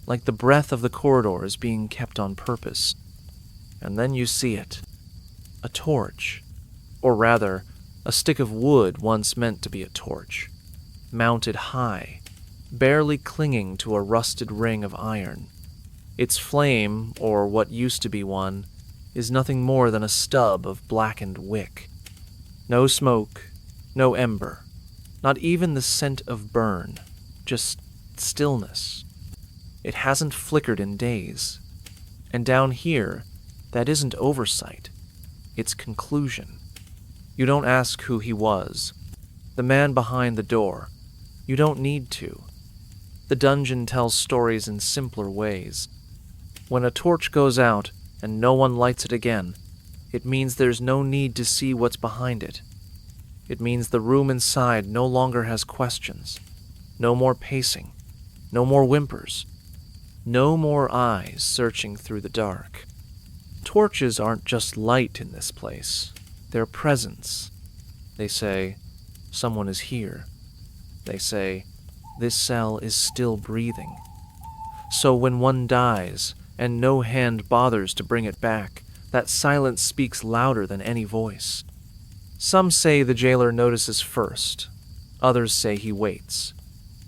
like the breath of the corridor is being kept on purpose. And then you see it. A torch. Or rather, a stick of wood once meant to be a torch. Mounted high, barely clinging to a rusted ring of iron. Its flame, or what used to be one, is nothing more than a stub of blackened wick. No smoke, no ember, not even the scent of burn, just stillness. It hasn't flickered in days. And down here, that isn't oversight. It's conclusion. You don't ask who he was. The man behind the door. You don't need to. The dungeon tells stories in simpler ways. When a torch goes out and no one lights it again, it means there's no need to see what's behind it. It means the room inside no longer has questions. No more pacing. No more whimpers. No more eyes searching through the dark. Torches aren't just light in this place. They're presence. They say, someone is here. They say, this cell is still breathing. So when one dies, and no hand bothers to bring it back, that silence speaks louder than any voice. Some say the jailer notices first. Others say he waits.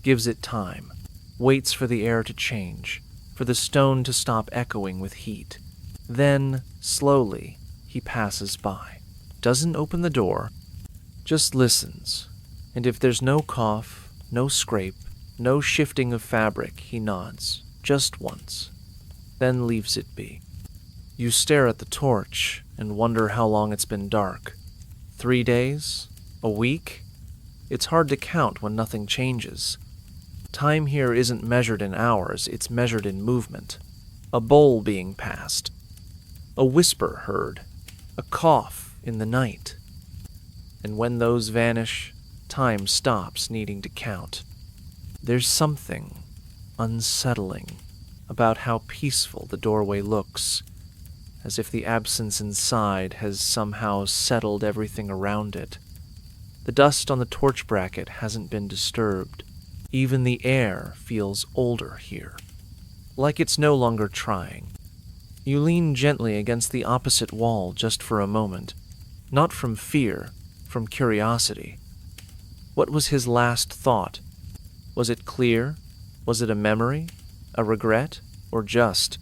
gives it time, waits for the air to change, for the stone to stop echoing with heat. Then, slowly, he passes by, doesn't open the door, just listens, and if there's no cough, no scrape, no shifting of fabric, he nods, just once, then leaves it be. You stare at the torch and wonder how long it's been dark. 3 days? A week? It's hard to count when nothing changes. Time here isn't measured in hours, it's measured in movement. A bowl being passed. A whisper heard. A cough in the night. And when those vanish, time stops needing to count. There's something unsettling about how peaceful the doorway looks, as if the absence inside has somehow settled everything around it. The dust on the torch bracket hasn't been disturbed. Even the air feels older here, like it's no longer trying. You lean gently against the opposite wall just for a moment, not from fear, from curiosity. What was his last thought? Was it clear? Was it a memory? A regret? Or just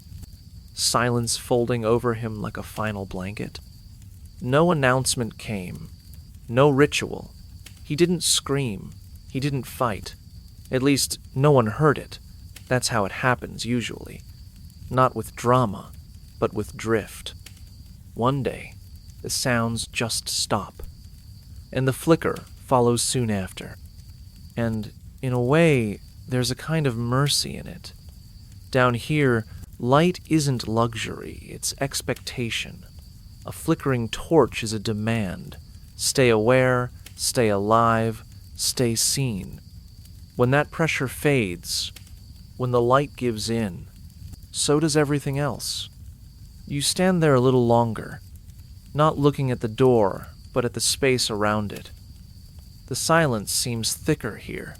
silence folding over him like a final blanket? No announcement came. No ritual. He didn't scream. He didn't fight. At least, no one heard it. That's how it happens, usually. Not with drama, but with drift. One day, the sounds just stop. And the flicker follows soon after. And, in a way, there's a kind of mercy in it. Down here, light isn't luxury, it's expectation. A flickering torch is a demand. Stay aware, stay alive, stay seen. When that pressure fades, when the light gives in, so does everything else. You stand there a little longer, not looking at the door, but at the space around it. The silence seems thicker here,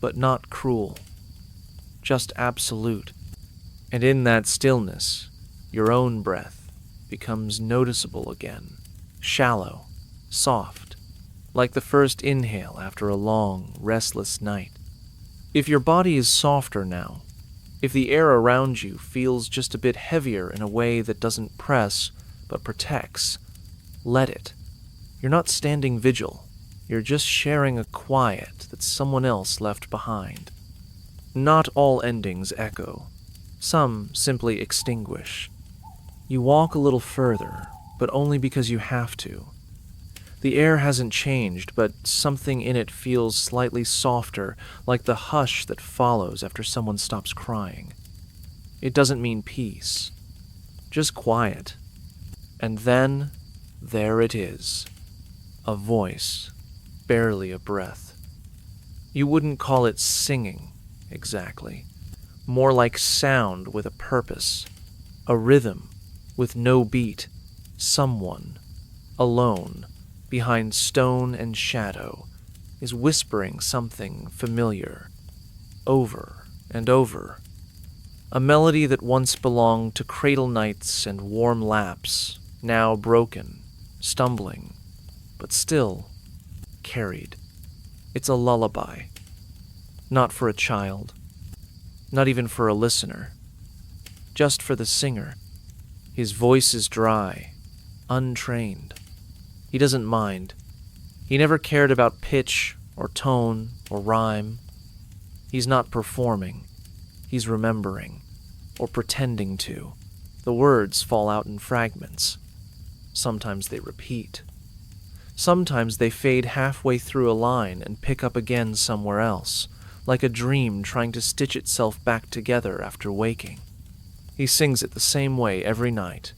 but not cruel, just absolute. And in that stillness, your own breath becomes noticeable again, shallow, soft, like the first inhale after a long, restless night. If your body is softer now, if the air around you feels just a bit heavier in a way that doesn't press, but protects, let it. You're not standing vigil. You're just sharing a quiet that someone else left behind. Not all endings echo. Some simply extinguish. You walk a little further, but only because you have to. The air hasn't changed, but something in it feels slightly softer, like the hush that follows after someone stops crying. It doesn't mean peace, just quiet. And then, there it is. A voice, barely a breath. You wouldn't call it singing, exactly. More like sound with a purpose. A rhythm, with no beat. Someone, alone, behind stone and shadow, is whispering something familiar, over and over. A melody that once belonged to cradle nights and warm laps, now broken, stumbling, but still carried. It's a lullaby. Not for a child. Not even for a listener. Just for the singer. His voice is dry, untrained. He doesn't mind. He never cared about pitch or tone or rhyme. He's not performing. He's remembering, or pretending to. The words fall out in fragments. Sometimes they repeat. Sometimes they fade halfway through a line and pick up again somewhere else, like a dream trying to stitch itself back together after waking. He sings it the same way every night.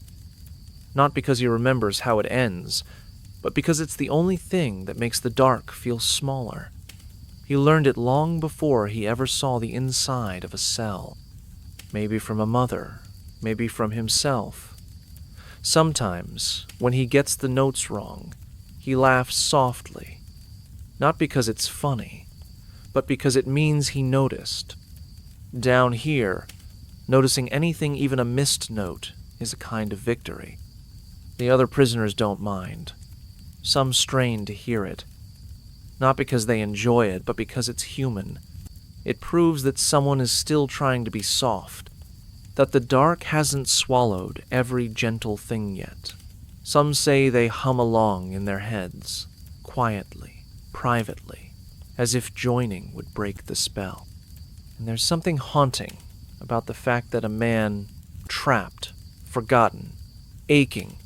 Not because he remembers how it ends, but because it's the only thing that makes the dark feel smaller. He learned it long before he ever saw the inside of a cell. Maybe from a mother, maybe from himself. Sometimes, when he gets the notes wrong, he laughs softly. Not because it's funny, but because it means he noticed. Down here, noticing anything, even a missed note, is a kind of victory. The other prisoners don't mind. Some strain to hear it. Not because they enjoy it, but because it's human. It proves that someone is still trying to be soft, that the dark hasn't swallowed every gentle thing yet. Some say they hum along in their heads, quietly, privately, as if joining would break the spell. And there's something haunting about the fact that a man, trapped, forgotten, aching,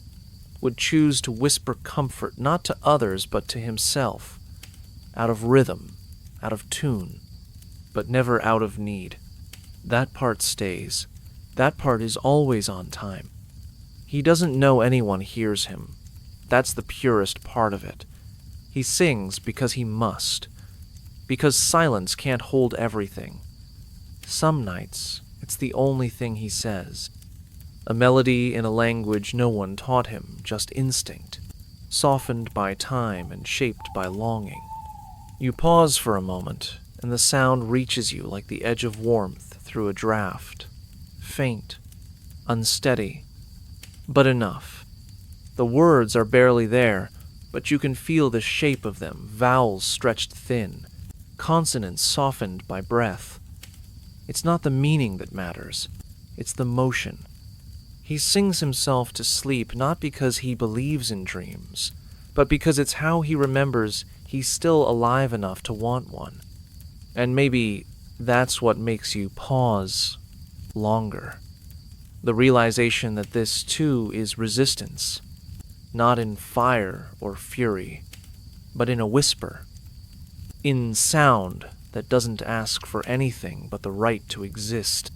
would choose to whisper comfort not to others but to himself, out of rhythm, out of tune, but never out of need. That part stays. That part is always on time. He doesn't know anyone hears him. That's the purest part of it. He sings because he must, because silence can't hold everything. Some nights, it's the only thing he says. A melody in a language no one taught him, just instinct, softened by time and shaped by longing. You pause for a moment, and the sound reaches you like the edge of warmth through a draft. Faint, unsteady, but enough. The words are barely there, but you can feel the shape of them, vowels stretched thin, consonants softened by breath. It's not the meaning that matters, it's the motion. He sings himself to sleep not because he believes in dreams, but because it's how he remembers he's still alive enough to want one. And maybe that's what makes you pause longer. The realization that this, too, is resistance, not in fire or fury, but in a whisper, in sound that doesn't ask for anything but the right to exist.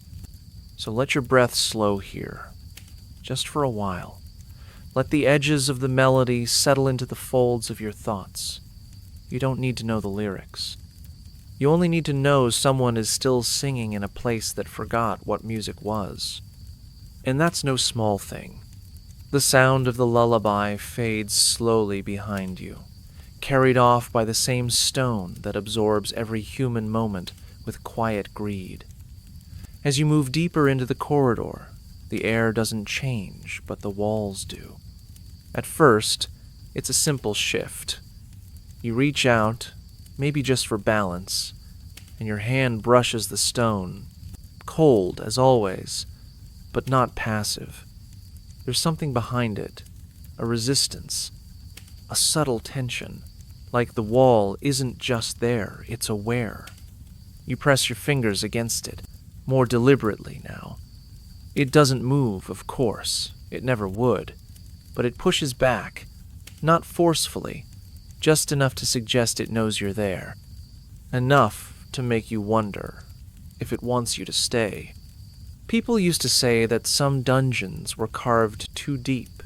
So let your breath slow here, just for a while. Let the edges of the melody settle into the folds of your thoughts. You don't need to know the lyrics. You only need to know someone is still singing in a place that forgot what music was. And that's no small thing. The sound of the lullaby fades slowly behind you, carried off by the same stone that absorbs every human moment with quiet greed. As you move deeper into the corridor, the air doesn't change, but the walls do. At first, it's a simple shift. You reach out, maybe just for balance, and your hand brushes the stone, cold as always, but not passive. There's something behind it, a resistance, a subtle tension, like the wall isn't just there, it's aware. You press your fingers against it, more deliberately now. It doesn't move, of course, it never would, but it pushes back, not forcefully, just enough to suggest it knows you're there, enough to make you wonder if it wants you to stay. People used to say that some dungeons were carved too deep,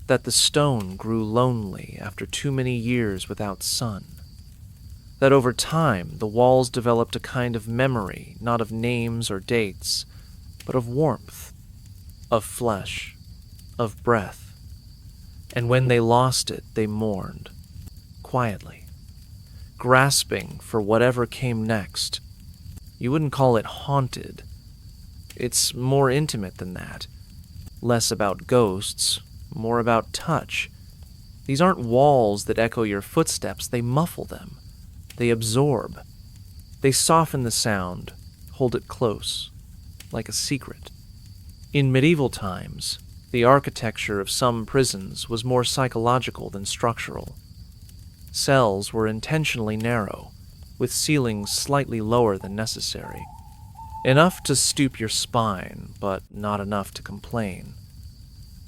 that the stone grew lonely after too many years without sun, that over time the walls developed a kind of memory, not of names or dates, but of warmth, of flesh, of breath. And when they lost it, they mourned, quietly, grasping for whatever came next. You wouldn't call it haunted. It's more intimate than that. Less about ghosts, more about touch. These aren't walls that echo your footsteps, they muffle them. They absorb. They soften the sound, hold it close, like a secret. In medieval times, the architecture of some prisons was more psychological than structural. Cells were intentionally narrow, with ceilings slightly lower than necessary. Enough to stoop your spine, but not enough to complain.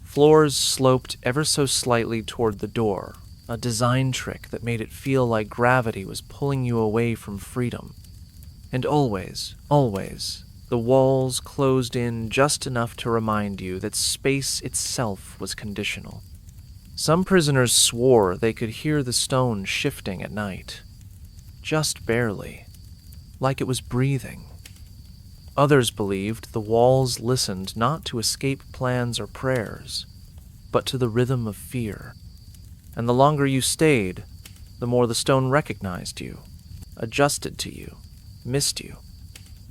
Floors sloped ever so slightly toward the door, a design trick that made it feel like gravity was pulling you away from freedom. And always, always, the walls closed in just enough to remind you that space itself was conditional. Some prisoners swore they could hear the stone shifting at night. Just barely, like it was breathing. Others believed the walls listened not to escape plans or prayers, but to the rhythm of fear. And the longer you stayed, the more the stone recognized you, adjusted to you, missed you.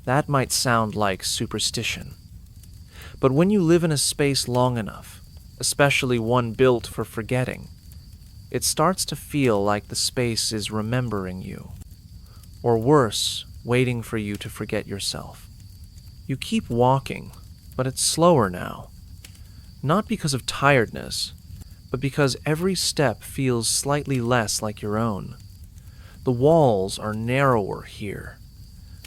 That might sound like superstition. But when you live in a space long enough, especially one built for forgetting, it starts to feel like the space is remembering you. Or worse, waiting for you to forget yourself. You keep walking, but it's slower now. Not because of tiredness, but because every step feels slightly less like your own. The walls are narrower here.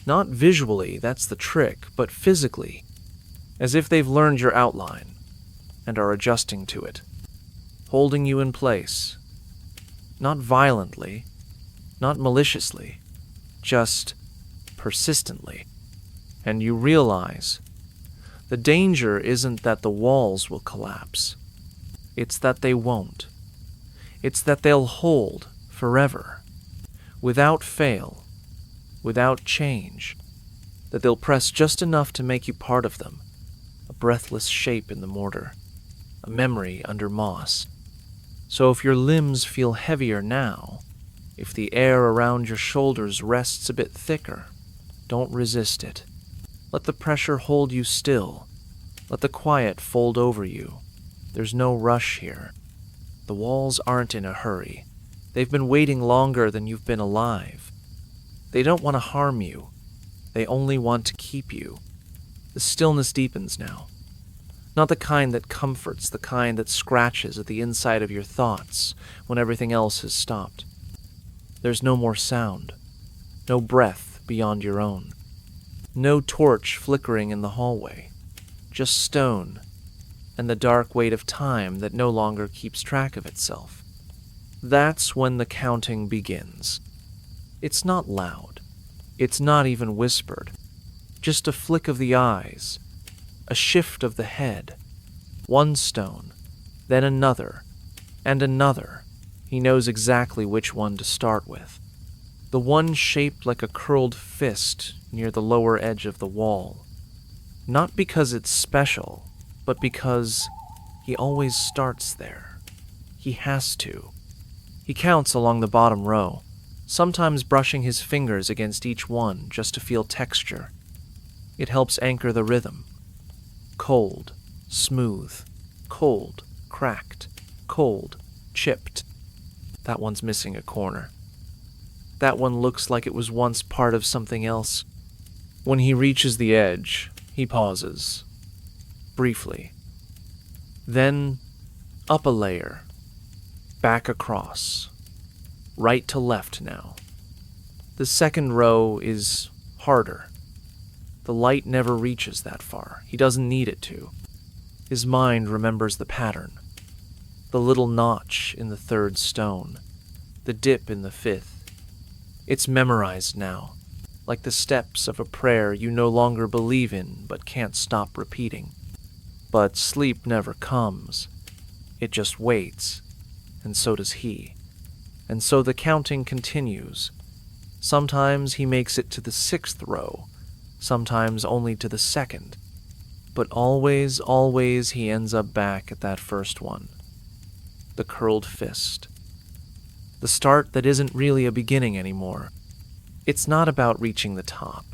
Not visually, that's the trick, but physically, as if they've learned your outline and are adjusting to it, holding you in place. Not violently, not maliciously, just persistently. And you realize the danger isn't that the walls will collapse. It's that they won't. It's that they'll hold forever, without fail, without change, that they'll press just enough to make you part of them, a breathless shape in the mortar, a memory under moss. So if your limbs feel heavier now, if the air around your shoulders rests a bit thicker, don't resist it. Let the pressure hold you still. Let the quiet fold over you. There's no rush here. The walls aren't in a hurry. They've been waiting longer than you've been alive. They don't want to harm you. They only want to keep you. The stillness deepens now. Not the kind that comforts, the kind that scratches at the inside of your thoughts when everything else has stopped. There's no more sound. No breath beyond your own. No torch flickering in the hallway. Just stone and the dark weight of time that no longer keeps track of itself. That's when the counting begins. It's not loud. It's not even whispered. Just a flick of the eyes, a shift of the head. One stone, then another, and another. He knows exactly which one to start with. The one shaped like a curled fist near the lower edge of the wall. Not because it's special, but because he always starts there. He has to. He counts along the bottom row, sometimes brushing his fingers against each one just to feel texture. It helps anchor the rhythm. Cold, smooth, cold, cracked, cold, chipped. That one's missing a corner. That one looks like it was once part of something else. When he reaches the edge, he pauses. Briefly. Then, up a layer. Back across. Right to left now. The second row is harder. The light never reaches that far. He doesn't need it to. His mind remembers the pattern. The little notch in the third stone. The dip in the fifth. It's memorized now, like the steps of a prayer you no longer believe in but can't stop repeating. But sleep never comes. It just waits, and so does he. And so the counting continues. Sometimes he makes it to the sixth row, sometimes only to the second. But always, always he ends up back at that first one. The curled fist. The start that isn't really a beginning anymore. It's not about reaching the top.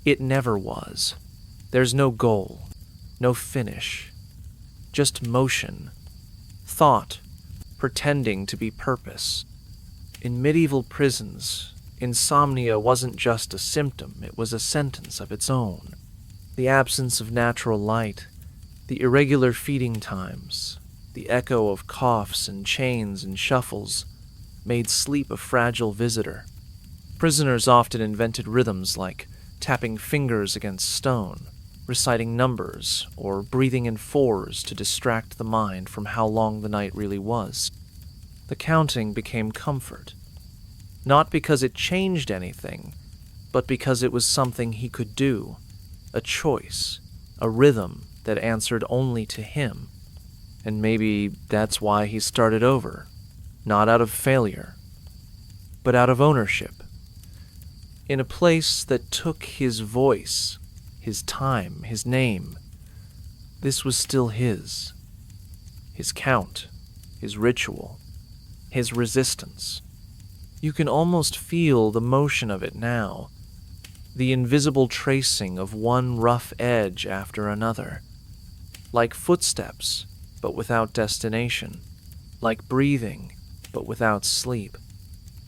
It never was. There's no goal, no finish. Just motion, thought, pretending to be purpose. In medieval prisons, insomnia wasn't just a symptom, it was a sentence of its own. The absence of natural light, the irregular feeding times, the echo of coughs and chains and shuffles made sleep a fragile visitor. Prisoners often invented rhythms like tapping fingers against stone, reciting numbers, or breathing in fours to distract the mind from how long the night really was. The counting became comfort, not because it changed anything, but because it was something he could do, a choice, a rhythm that answered only to him. And maybe that's why he started over, not out of failure, but out of ownership. In a place that took his voice, his time, his name. This was still his. His count, his ritual, his resistance. You can almost feel the motion of it now, the invisible tracing of one rough edge after another, like footsteps, but without destination, like breathing, but without sleep.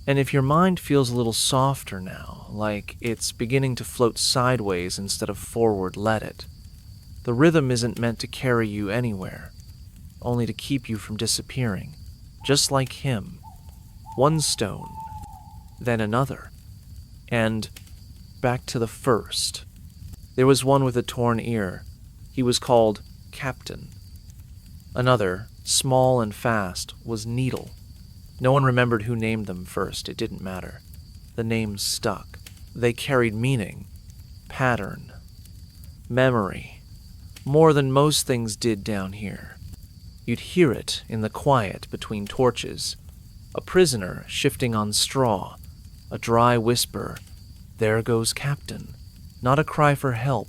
And if your mind feels a little softer now, like it's beginning to float sideways instead of forward, let it. The rhythm isn't meant to carry you anywhere, only to keep you from disappearing, just like him. One stone, then another, and back to the first. There was one with a torn ear. He was called Captain. Another, small and fast, was Needle. No one remembered who named them first. It didn't matter. The names stuck. They carried meaning, pattern, memory, more than most things did down here. You'd hear it in the quiet between torches. A prisoner shifting on straw, a dry whisper, "There goes Captain." Not a cry for help,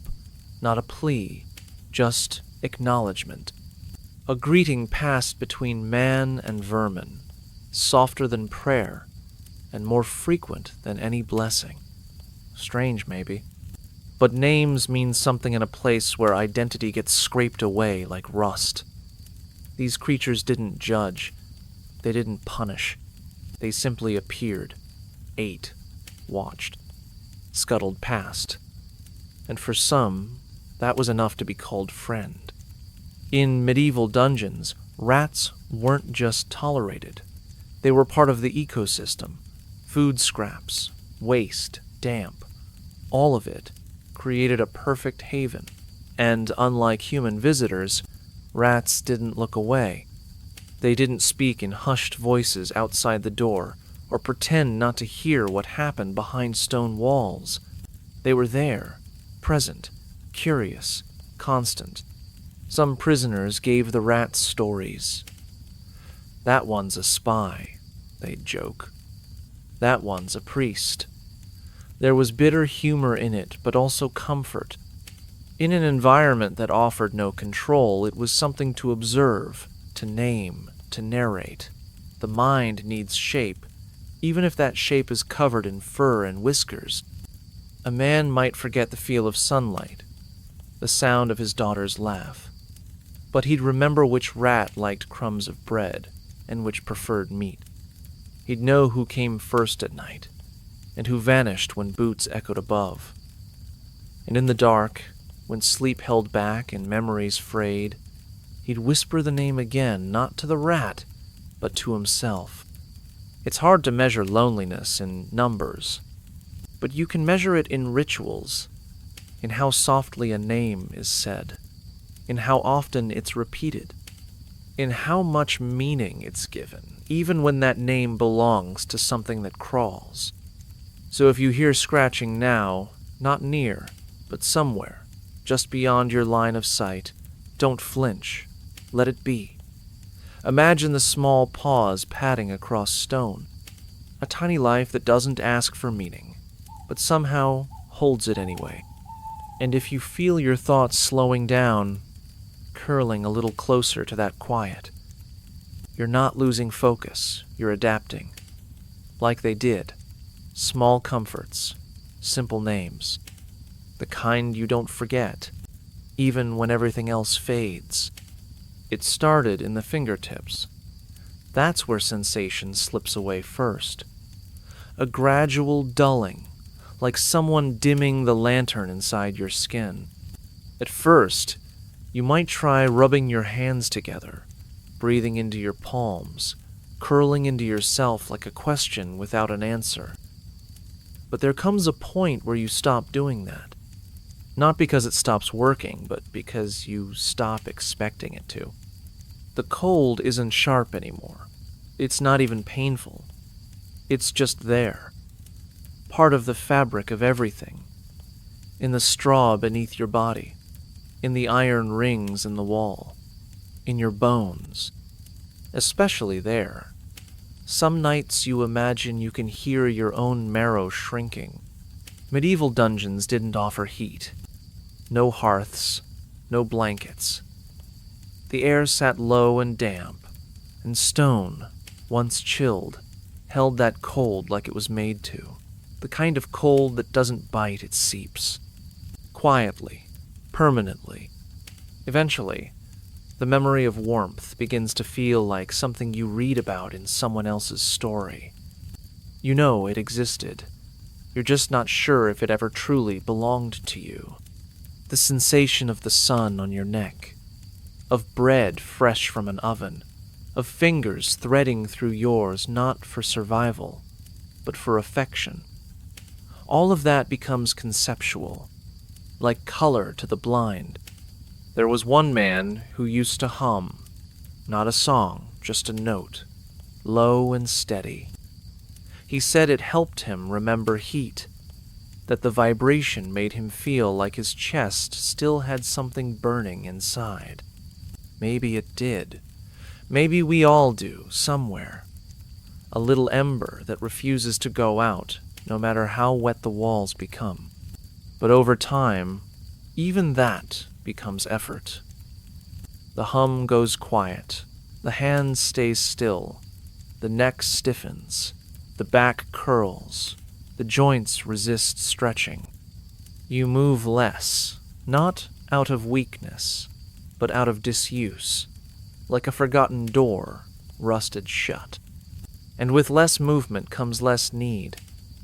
not a plea, just acknowledgement. A greeting passed between man and vermin, softer than prayer, and more frequent than any blessing. Strange, maybe. But names mean something in a place where identity gets scraped away like rust. These creatures didn't judge. They didn't punish. They simply appeared, ate, watched, scuttled past. And for some, that was enough to be called friend. In medieval dungeons, rats weren't just tolerated. They were part of the ecosystem. Food scraps, waste, damp, all of it created a perfect haven. And unlike human visitors, rats didn't look away. They didn't speak in hushed voices outside the door or pretend not to hear what happened behind stone walls. They were there, present, curious, constant. Some prisoners gave the rats stories. "That one's a spy," they'd joke. "That one's a priest." There was bitter humor in it, but also comfort. In an environment that offered no control, it was something to observe, to name, to narrate. The mind needs shape, even if that shape is covered in fur and whiskers. A man might forget the feel of sunlight, the sound of his daughter's laugh, but he'd remember which rat liked crumbs of bread and which preferred meat. He'd know who came first at night, and who vanished when boots echoed above. And in the dark, when sleep held back and memories frayed, he'd whisper the name again, not to the rat, but to himself. It's hard to measure loneliness in numbers, but you can measure it in rituals, in how softly a name is said, in how often it's repeated, in how much meaning it's given, even when that name belongs to something that crawls. So if you hear scratching now, not near, but somewhere, just beyond your line of sight, don't flinch. Let it be. Imagine the small paws padding across stone. A tiny life that doesn't ask for meaning, but somehow holds it anyway. And if you feel your thoughts slowing down, curling a little closer to that quiet, you're not losing focus, you're adapting. Like they did. Small comforts, simple names. The kind you don't forget, even when everything else fades. It started in the fingertips. That's where sensation slips away first. A gradual dulling, like someone dimming the lantern inside your skin. At first, you might try rubbing your hands together, breathing into your palms, curling into yourself like a question without an answer. But there comes a point where you stop doing that. Not because it stops working, but because you stop expecting it to. The cold isn't sharp anymore. It's not even painful. It's just there. Part of the fabric of everything. In the straw beneath your body. In the iron rings in the wall. In your bones. Especially there. Some nights you imagine you can hear your own marrow shrinking. Medieval dungeons didn't offer heat. No hearths, no blankets. The air sat low and damp, and stone, once chilled, held that cold like it was made to. The kind of cold that doesn't bite, it seeps. Quietly, permanently. Eventually, the memory of warmth begins to feel like something you read about in someone else's story. You know it existed. You're just not sure if it ever truly belonged to you. The sensation of the sun on your neck, of bread fresh from an oven, of fingers threading through yours not for survival, but for affection. All of that becomes conceptual, like color to the blind. There was one man who used to hum, not a song, just a note, low and steady. He said it helped him remember heat, that the vibration made him feel like his chest still had something burning inside. Maybe it did. Maybe we all do, somewhere. A little ember that refuses to go out, no matter how wet the walls become. But over time, even that becomes effort. The hum goes quiet, the hand stays still, the neck stiffens, the back curls, the joints resist stretching. You move less, not out of weakness, but out of disuse, like a forgotten door rusted shut. And with less movement comes less need.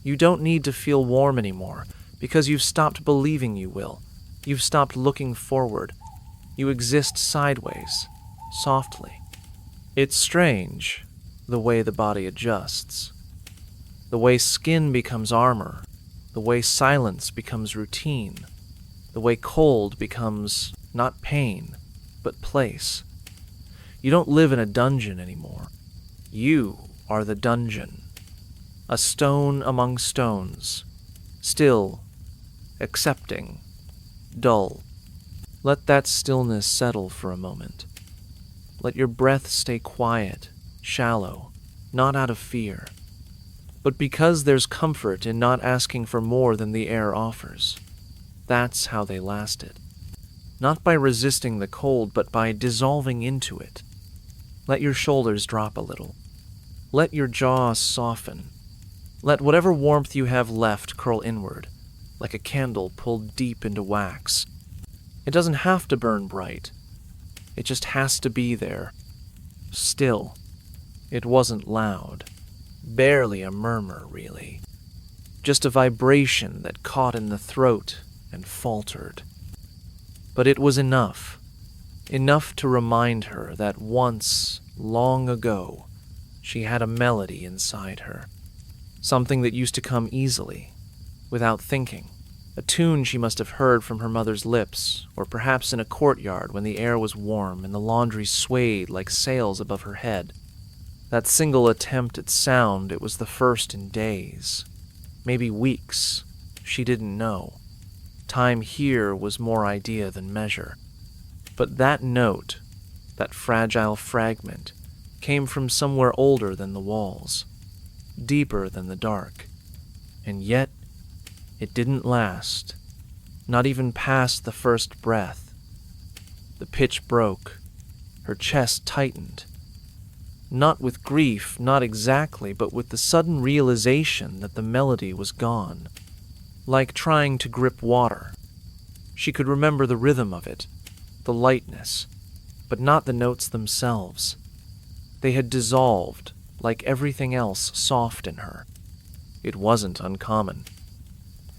You don't need to feel warm anymore, because you've stopped believing you will. You've stopped looking forward. You exist sideways, softly. It's strange, the way the body adjusts. The way skin becomes armor. The way silence becomes routine. The way cold becomes not pain, but place. You don't live in a dungeon anymore. You are the dungeon. A stone among stones. Still, accepting, dull. Let that stillness settle for a moment. Let your breath stay quiet, shallow, not out of fear, but because there's comfort in not asking for more than the air offers. That's how they lasted. Not by resisting the cold, but by dissolving into it. Let your shoulders drop a little. Let your jaw soften. Let whatever warmth you have left curl inward, like a candle pulled deep into wax. It doesn't have to burn bright. It just has to be there. Still. It wasn't loud. Barely a murmur, really. Just a vibration that caught in the throat and faltered. But it was enough. Enough to remind her that once, long ago, she had a melody inside her. Something that used to come easily, without thinking. A tune she must have heard from her mother's lips, or perhaps in a courtyard when the air was warm and the laundry swayed like sails above her head. That single attempt at sound, it was the first in days. Maybe weeks. She didn't know. Time here was more idea than measure. But that note, that fragile fragment, came from somewhere older than the walls, deeper than the dark. And yet, it didn't last, not even past the first breath. The pitch broke. Her chest tightened. Not with grief, not exactly, but with the sudden realization that the melody was gone. Like trying to grip water. She could remember the rhythm of it, the lightness, but not the notes themselves. They had dissolved, like everything else soft in her. It wasn't uncommon.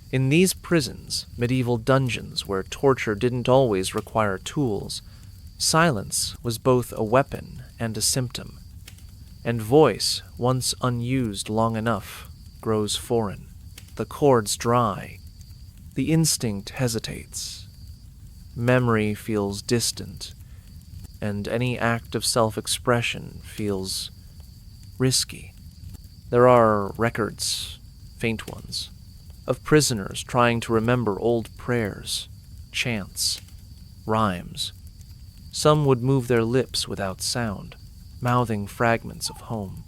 In these prisons, medieval dungeons where torture didn't always require tools, silence was both a weapon and a symptom. And voice, once unused long enough, grows foreign. The chords dry. The instinct hesitates. Memory feels distant, and any act of self-expression feels risky. There are records, faint ones, of prisoners trying to remember old prayers, chants, rhymes. Some would move their lips without sound, mouthing fragments of home.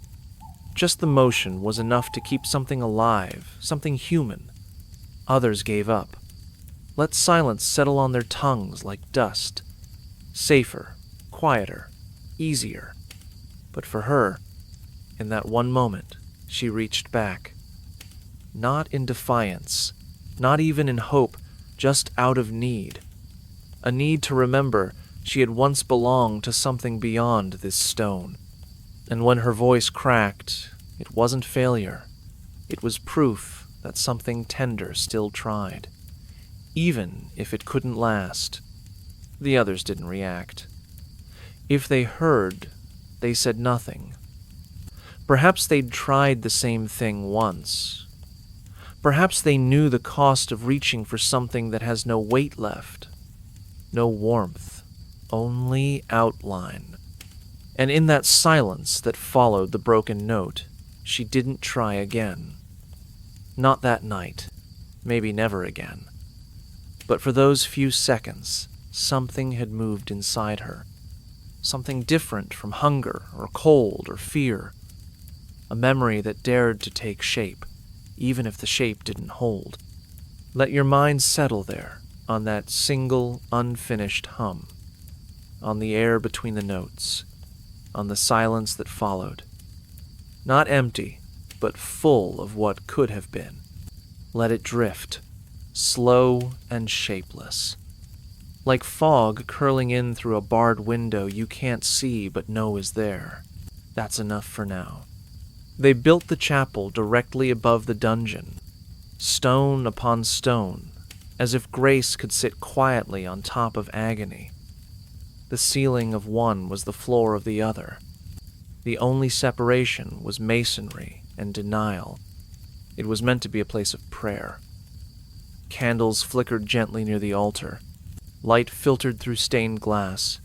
Just the motion was enough to keep something alive, something human. Others gave up. Let silence settle on their tongues like dust. Safer, quieter, easier. But for her, in that one moment, she reached back. Not in defiance, not even in hope, just out of need. A need to remember she had once belonged to something beyond this stone. And when her voice cracked, it wasn't failure. It was proof that something tender still tried, even if it couldn't last. The others didn't react. If they heard, they said nothing. Perhaps they'd tried the same thing once. Perhaps they knew the cost of reaching for something that has no weight left, no warmth, only outline. And in that silence that followed the broken note, she didn't try again. Not that night, maybe never again. But for those few seconds, something had moved inside her. Something different from hunger or cold or fear. A memory that dared to take shape, even if the shape didn't hold. Let your mind settle there, on that single, unfinished hum. On the air between the notes. On the silence that followed. Not empty, but full of what could have been. Let it drift, slow and shapeless. Like fog curling in through a barred window you can't see but know is there. That's enough for now. They built the chapel directly above the dungeon, stone upon stone, as if grace could sit quietly on top of agony. The ceiling of one was the floor of the other. The only separation was masonry and denial. It was meant to be a place of prayer. Candles flickered gently near the altar. Light filtered through stained glass,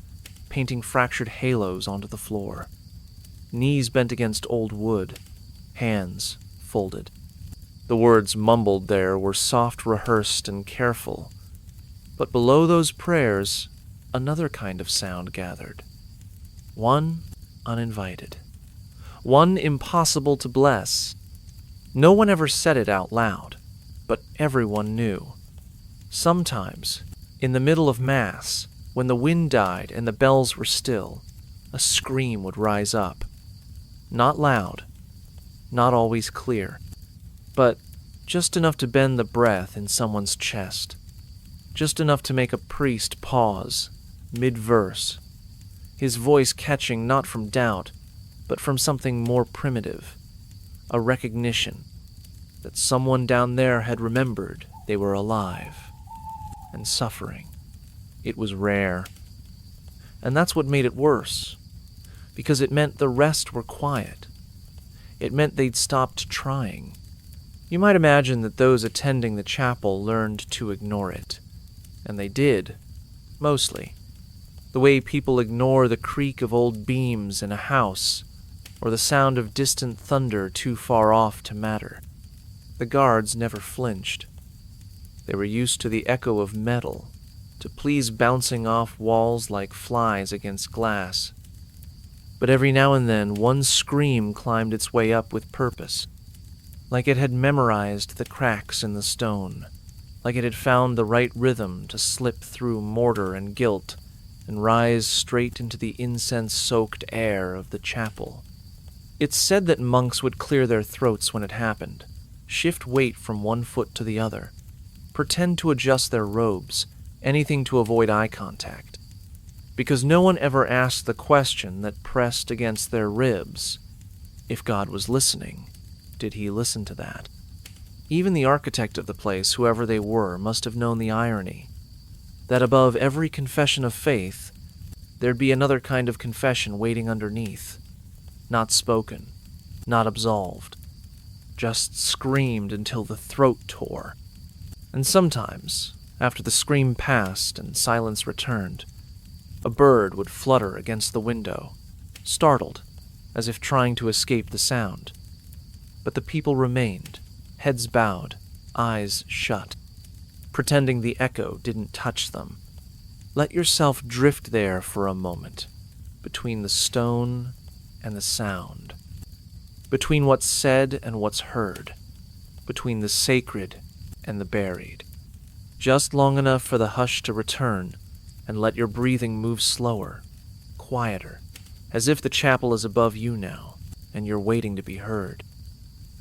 painting fractured halos onto the floor. Knees bent against old wood, hands folded. The words mumbled there were soft, rehearsed, and careful. But below those prayers, another kind of sound gathered. One uninvited. One impossible to bless. No one ever said it out loud, but everyone knew. Sometimes, in the middle of Mass, when the wind died and the bells were still, a scream would rise up. Not loud, not always clear, but just enough to bend the breath in someone's chest. Just enough to make a priest pause, mid-verse, his voice catching not from doubt, but from something more primitive, a recognition that someone down there had remembered they were alive and suffering. It was rare. And that's what made it worse, because it meant the rest were quiet. It meant they'd stopped trying. You might imagine that those attending the chapel learned to ignore it. And they did, mostly. The way people ignore the creak of old beams in a house, or the sound of distant thunder too far off to matter. The guards never flinched. They were used to the echo of metal, to please bouncing off walls like flies against glass. But every now and then one scream climbed its way up with purpose, like it had memorized the cracks in the stone, like it had found the right rhythm to slip through mortar and gilt and rise straight into the incense-soaked air of the chapel. It's said that monks would clear their throats when it happened, shift weight from one foot to the other, pretend to adjust their robes, anything to avoid eye contact. Because no one ever asked the question that pressed against their ribs. If God was listening, did he listen to that? Even the architect of the place, whoever they were, must have known the irony, that above every confession of faith, there'd be another kind of confession waiting underneath, not spoken, not absolved, just screamed until the throat tore. And sometimes, after the scream passed and silence returned, a bird would flutter against the window, startled, as if trying to escape the sound. But the people remained, heads bowed, eyes shut, pretending the echo didn't touch them. Let yourself drift there for a moment, between the stone and the sound, between what's said and what's heard, between the sacred and the buried. Just long enough for the hush to return, and let your breathing move slower, quieter, as if the chapel is above you now, and you're waiting to be heard.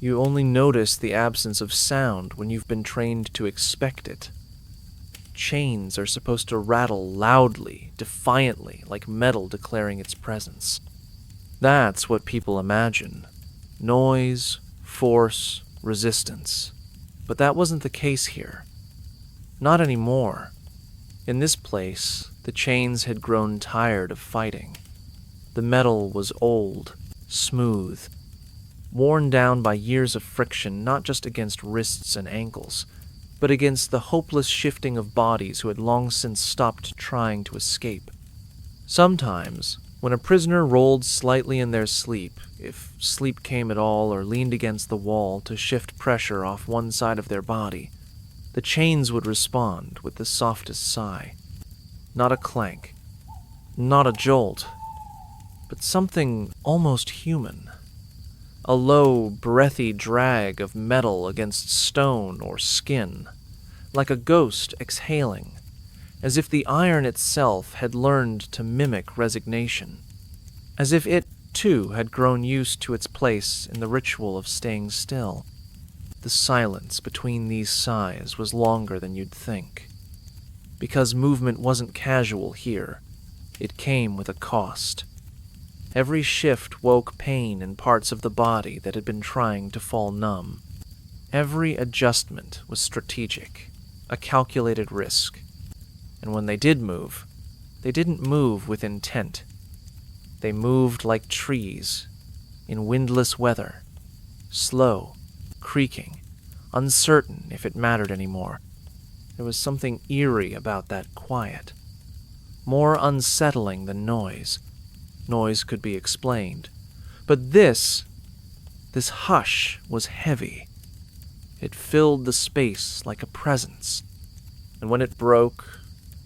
You only notice the absence of sound when you've been trained to expect it. Chains are supposed to rattle loudly, defiantly, like metal declaring its presence. That's what people imagine. Noise, force, resistance. But that wasn't the case here. Not anymore. In this place, the chains had grown tired of fighting. The metal was old, smooth, worn down by years of friction, not just against wrists and ankles, but against the hopeless shifting of bodies who had long since stopped trying to escape. Sometimes, when a prisoner rolled slightly in their sleep, if sleep came at all, or leaned against the wall to shift pressure off one side of their body, the chains would respond with the softest sigh. Not a clank, not a jolt, but something almost human. A low, breathy drag of metal against stone or skin, like a ghost exhaling, as if the iron itself had learned to mimic resignation, as if it, too, had grown used to its place in the ritual of staying still. The silence between these sighs was longer than you'd think. Because movement wasn't casual here, it came with a cost. Every shift woke pain in parts of the body that had been trying to fall numb. Every adjustment was strategic, a calculated risk. And when they did move, they didn't move with intent. They moved like trees, in windless weather, slow, creaking, uncertain if it mattered anymore. There was something eerie about that quiet, more unsettling than noise. Noise could be explained, but this hush was heavy. It filled the space like a presence, and when it broke,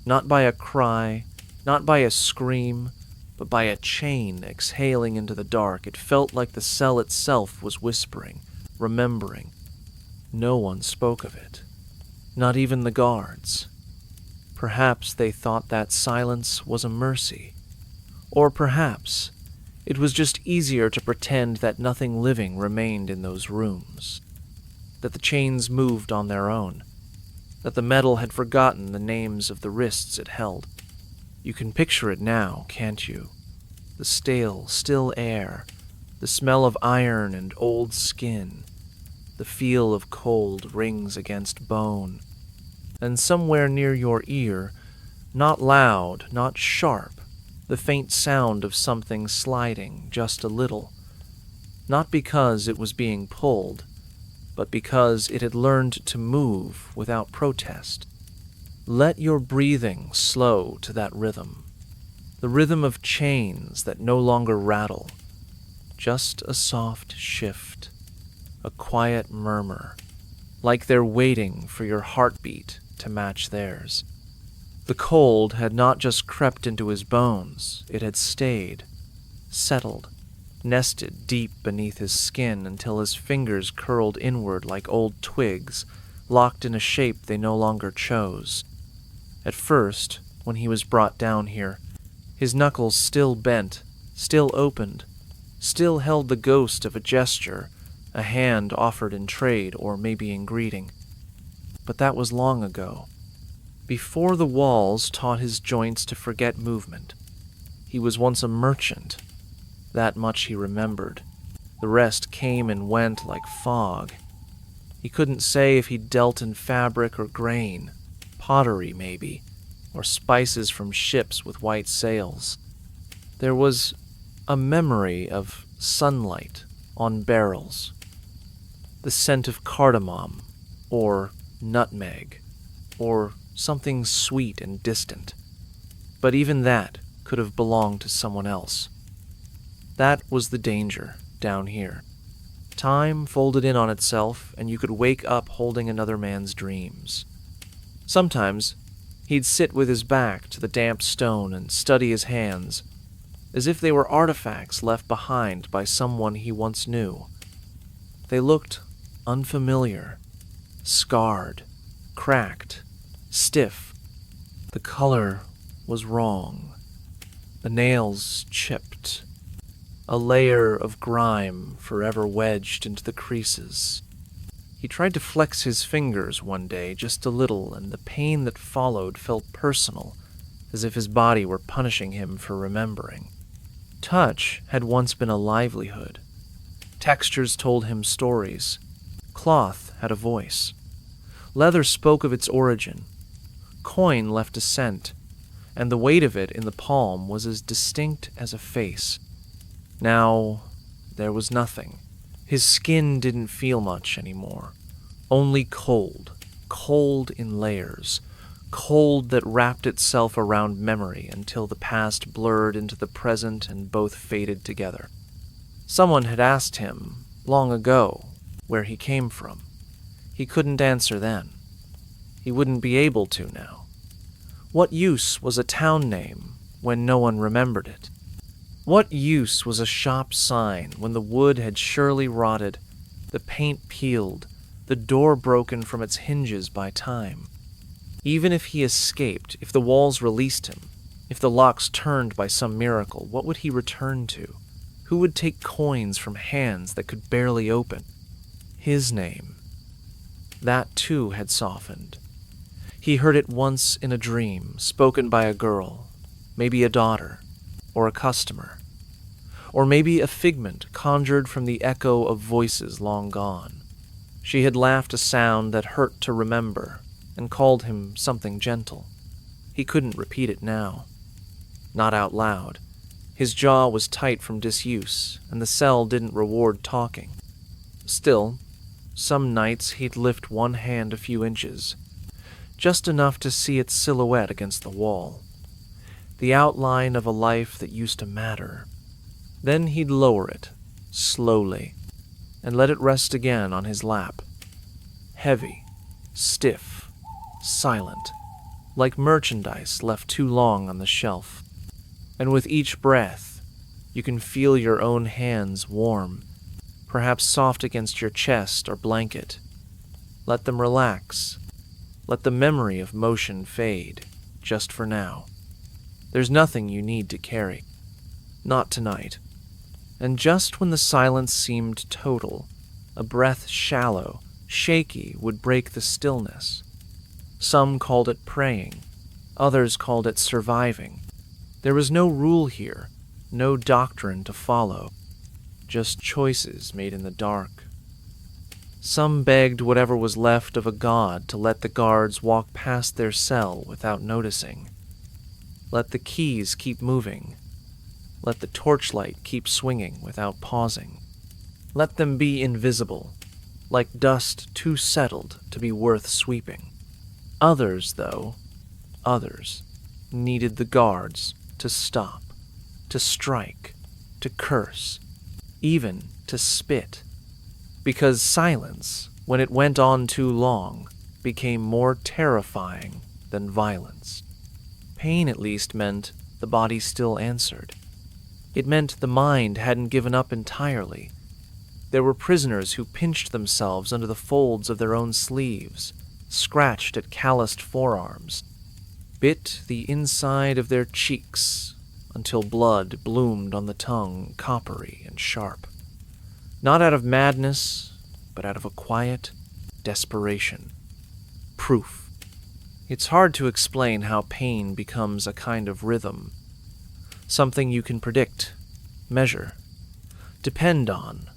not by a cry, not by a scream, but by a chain exhaling into the dark, it felt like the cell itself was whispering, remembering. No one spoke of it, not even the guards. Perhaps they thought that silence was a mercy, or perhaps it was just easier to pretend that nothing living remained in those rooms, that the chains moved on their own, that the metal had forgotten the names of the wrists it held. You can picture it now, can't you? The stale, still air, the smell of iron and old skin, the feel of cold rings against bone, and somewhere near your ear, not loud, not sharp, the faint sound of something sliding just a little, not because it was being pulled, but because it had learned to move without protest. Let your breathing slow to that rhythm, the rhythm of chains that no longer rattle, just a soft shift, a quiet murmur, like they're waiting for your heartbeat to match theirs. The cold had not just crept into his bones, it had stayed, settled, nested deep beneath his skin until his fingers curled inward like old twigs, locked in a shape they no longer chose. At first, when he was brought down here, his knuckles still bent, still opened, still held the ghost of a gesture, a hand offered in trade or maybe in greeting. But that was long ago. Before the walls taught his joints to forget movement. He was once a merchant. That much he remembered. The rest came and went like fog. He couldn't say if he dealt in fabric or grain, pottery maybe, or spices from ships with white sails. There was a memory of sunlight on barrels, the scent of cardamom, or nutmeg, or something sweet and distant. But even that could have belonged to someone else. That was the danger down here. Time folded in on itself, and you could wake up holding another man's dreams. Sometimes he'd sit with his back to the damp stone and study his hands, as if they were artifacts left behind by someone he once knew. They looked unfamiliar, scarred, cracked, stiff. The color was wrong. The nails chipped. A layer of grime forever wedged into the creases. He tried to flex his fingers one day just a little, and the pain that followed felt personal, as if his body were punishing him for remembering. Touch had once been a livelihood. Textures told him stories. cloth had a voice. Leather spoke of its origin. Coin left a scent, and the weight of it in the palm was as distinct as a face. Now, there was nothing. His skin didn't feel much anymore. Only cold, cold in layers, cold that wrapped itself around memory until the past blurred into the present and both faded together. Someone had asked him, long ago, where he came from. He couldn't answer then. He wouldn't be able to now. What use was a town name when no one remembered it? What use was a shop sign when the wood had surely rotted, the paint peeled, the door broken from its hinges by time? Even if he escaped, if the walls released him, if the locks turned by some miracle, what would he return to? Who would take coins from hands that could barely open? His name. That too had softened. He heard it once in a dream, spoken by a girl, maybe a daughter, or a customer, or maybe a figment conjured from the echo of voices long gone. She had laughed a sound that hurt to remember, and called him something gentle. He couldn't repeat it now. Not out loud. His jaw was tight from disuse, and the cell didn't reward talking. Still, some nights he'd lift one hand a few inches, just enough to see its silhouette against the wall, the outline of a life that used to matter. Then he'd lower it, slowly, and let it rest again on his lap. Heavy, stiff, silent, like merchandise left too long on the shelf. And with each breath, you can feel your own hands warm, perhaps soft against your chest or blanket. Let them relax. Let the memory of motion fade, just for now. There's nothing you need to carry. Not tonight. And just when the silence seemed total, a breath shallow, shaky, would break the stillness. Some called it praying. Others called it surviving. There was no rule here, no doctrine to follow, just choices made in the dark. Some begged whatever was left of a god to let the guards walk past their cell without noticing. Let the keys keep moving. Let the torchlight keep swinging without pausing. Let them be invisible, like dust too settled to be worth sweeping. Others, though, needed the guards to stop, to strike, to curse, even to spit. Because silence, when it went on too long, became more terrifying than violence. Pain, at least, meant the body still answered. It meant the mind hadn't given up entirely. There were prisoners who pinched themselves under the folds of their own sleeves, scratched at calloused forearms, bit the inside of their cheeks until blood bloomed on the tongue, coppery and sharp. Not out of madness, but out of a quiet desperation. Proof. It's hard to explain how pain becomes a kind of rhythm, something you can predict, measure, depend on,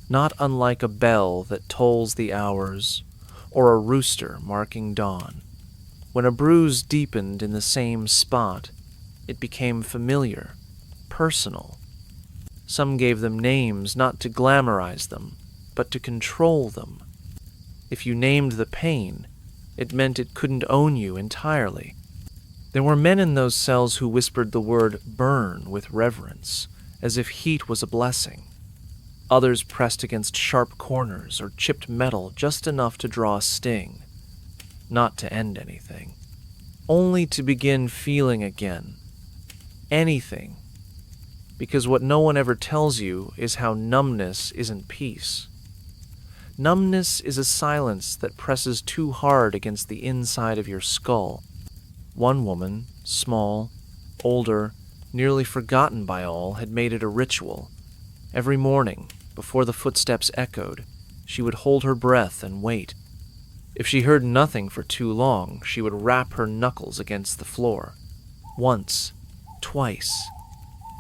not unlike a bell that tolls the hours or a rooster marking dawn. When a bruise deepened in the same spot, it became familiar, personal. Some gave them names not to glamorize them, but to control them. If you named the pain, it meant it couldn't own you entirely. There were men in those cells who whispered the word burn with reverence, as if heat was a blessing. Others pressed against sharp corners or chipped metal just enough to draw a sting. Not to end anything. Only to begin feeling again. Anything. Because what no one ever tells you is how numbness isn't peace. Numbness is a silence that presses too hard against the inside of your skull. One woman, small, older, nearly forgotten by all, had made it a ritual. Every morning, before the footsteps echoed, she would hold her breath and wait. If she heard nothing for too long, she would rap her knuckles against the floor. Once, twice,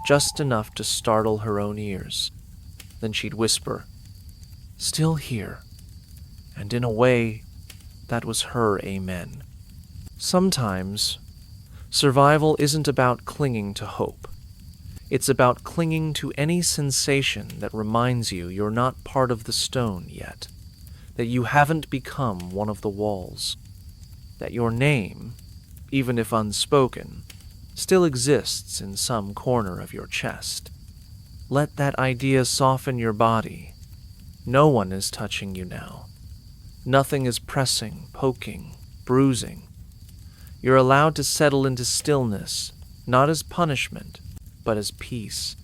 just enough to startle her own ears. Then she'd whisper, "Still here," And in a way, that was her amen. Sometimes, survival isn't about clinging to hope. It's about clinging to any sensation that reminds you you're not part of the stone yet, that you haven't become one of the walls, that your name, even if unspoken, still exists in some corner of your chest. Let that idea soften your body. No one is touching you now. Nothing is pressing, poking, bruising. You're allowed to settle into stillness, not as punishment, but as peace.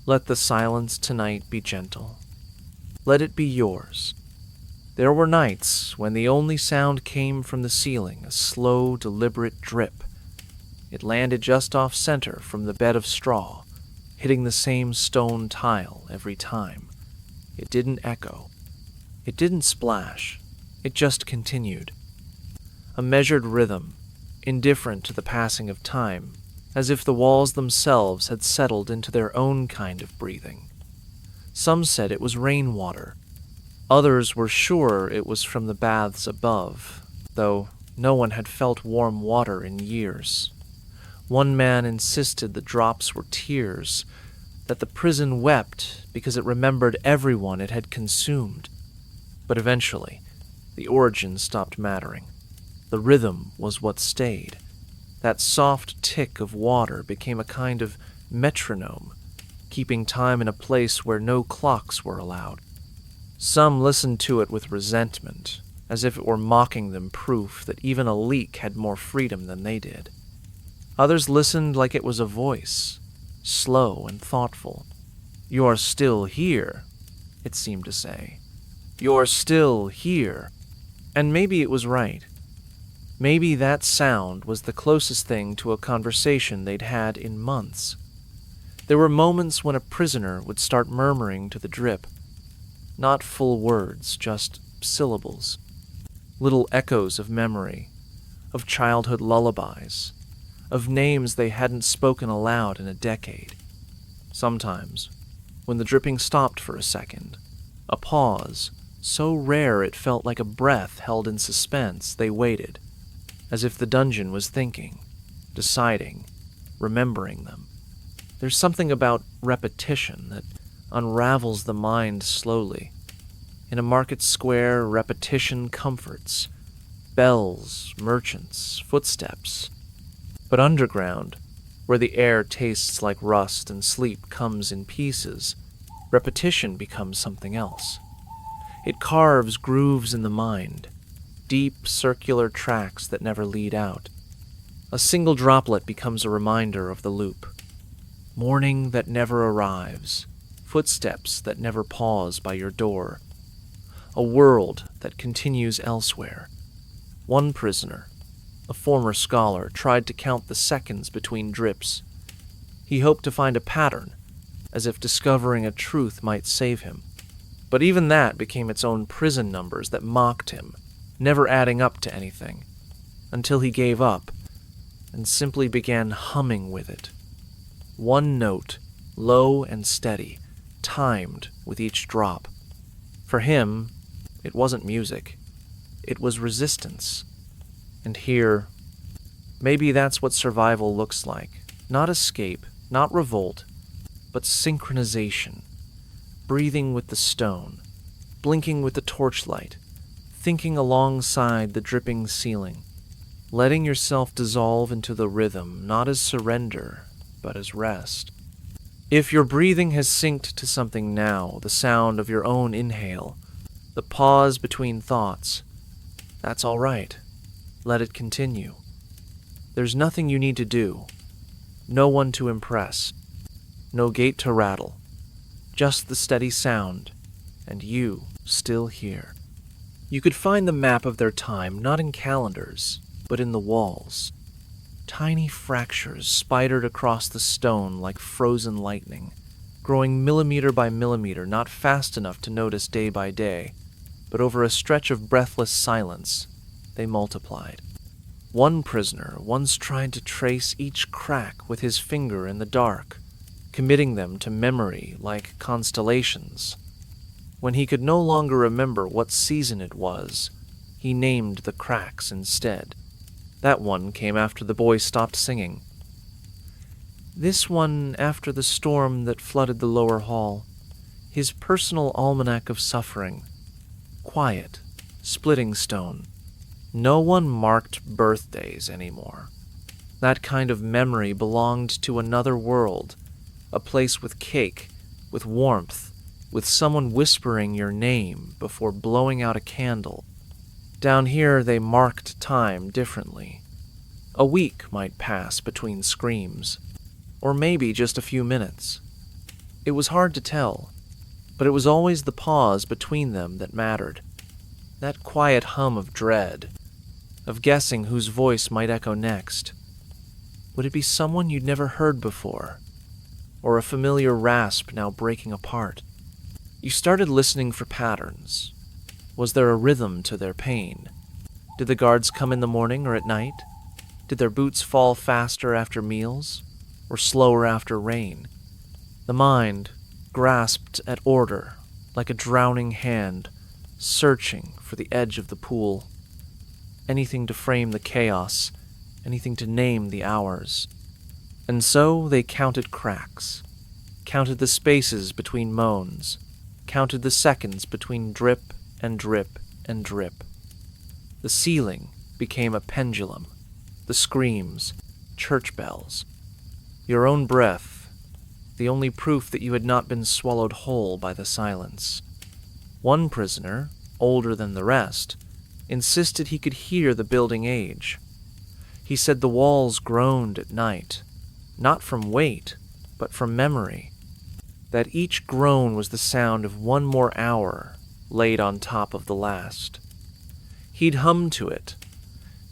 Let the silence tonight be gentle. Let it be yours. There were nights when the only sound came from the ceiling, a slow, deliberate drip. It landed just off center from the bed of straw, hitting the same stone tile every time. It didn't echo. It didn't splash. It just continued. A measured rhythm, indifferent to the passing of time, as if the walls themselves had settled into their own kind of breathing. Some said it was rainwater. Others were sure it was from the baths above, though no one had felt warm water in years. One man insisted the drops were tears, that the prison wept because it remembered everyone it had consumed. But eventually, the origin stopped mattering. The rhythm was what stayed. That soft tick of water became a kind of metronome, keeping time in a place where no clocks were allowed. Some listened to it with resentment, as if it were mocking them proof that even a leak had more freedom than they did. Others listened like it was a voice, slow and thoughtful. "You're still here," it seemed to say. "You're still here." And maybe it was right. Maybe that sound was the closest thing to a conversation they'd had in months. There were moments when a prisoner would start murmuring to the drip. Not full words, just syllables. Little echoes of memory, of childhood lullabies, of names they hadn't spoken aloud in a decade. Sometimes, when the dripping stopped for a second, a pause, so rare it felt like a breath held in suspense, they waited, as if the dungeon was thinking, deciding, remembering them. There's something about repetition that unravels the mind slowly. In a market square, repetition comforts. Bells, merchants, footsteps. But underground, where the air tastes like rust and sleep comes in pieces, repetition becomes something else. It carves grooves in the mind, deep circular tracks that never lead out. A single droplet becomes a reminder of the loop. Morning that never arrives, footsteps that never pause by your door, a world that continues elsewhere. One prisoner, a former scholar, tried to count the seconds between drips. He hoped to find a pattern, as if discovering a truth might save him. But even that became its own prison numbers that mocked him, never adding up to anything, until he gave up and simply began humming with it. One note, low and steady, timed with each drop. For him, it wasn't music. It was resistance. And here, maybe that's what survival looks like. Not escape, not revolt, but synchronization. Breathing with the stone, blinking with the torchlight, thinking alongside the dripping ceiling, letting yourself dissolve into the rhythm, not as surrender, but as rest. If your breathing has synced to something now, the sound of your own inhale, the pause between thoughts, that's all right. Let it continue. There's nothing you need to do, no one to impress, no gate to rattle, just the steady sound, and you still here. You could find the map of their time not in calendars, but in the walls. Tiny fractures spidered across the stone like frozen lightning, growing millimeter by millimeter, not fast enough to notice day by day, but over a stretch of breathless silence, they multiplied. One prisoner once tried to trace each crack with his finger in the dark, committing them to memory like constellations. When he could no longer remember what season it was, he named the cracks instead. That one came after the boy stopped singing. This one after the storm that flooded the lower hall. His personal almanac of suffering. Quiet, splitting stone. No one marked birthdays anymore. That kind of memory belonged to another world, a place with cake, with warmth, with someone whispering your name before blowing out a candle. Down here they marked time differently. A week might pass between screams, or maybe just a few minutes. It was hard to tell, but it was always the pause between them that mattered. That quiet hum of dread, of guessing whose voice might echo next. Would it be someone you'd never heard before, or a familiar rasp now breaking apart? You started listening for patterns. Was there a rhythm to their pain? Did the guards come in the morning or at night? Did their boots fall faster after meals, or slower after rain? The mind grasped at order like a drowning hand, searching for the edge of the pool. Anything to frame the chaos, anything to name the hours. And so they counted cracks, counted the spaces between moans, counted the seconds between drip and drip and drip. The ceiling became a pendulum, the screams, church bells. Your own breath, the only proof that you had not been swallowed whole by the silence. One prisoner, older than the rest, insisted he could hear the building age. He said the walls groaned at night, not from weight, but from memory, that each groan was the sound of one more hour laid on top of the last. He'd hum to it,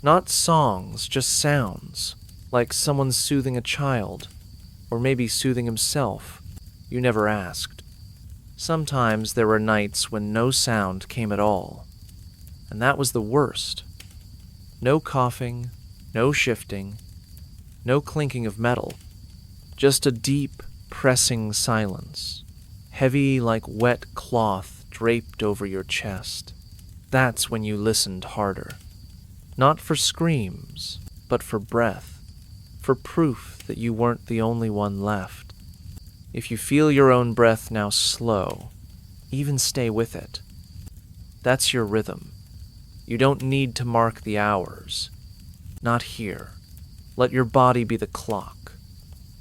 not songs, just sounds, like someone soothing a child, or maybe soothing himself. You never asked. Sometimes there were nights when no sound came at all, and that was the worst. No coughing, no shifting, no clinking of metal, just a deep, pressing silence, heavy like wet cloth draped over your chest. That's when you listened harder. Not for screams, but for breath, for proof that you weren't the only one left. If you feel your own breath now slow, even stay with it. That's your rhythm. You don't need to mark the hours. Not here. Let your body be the clock.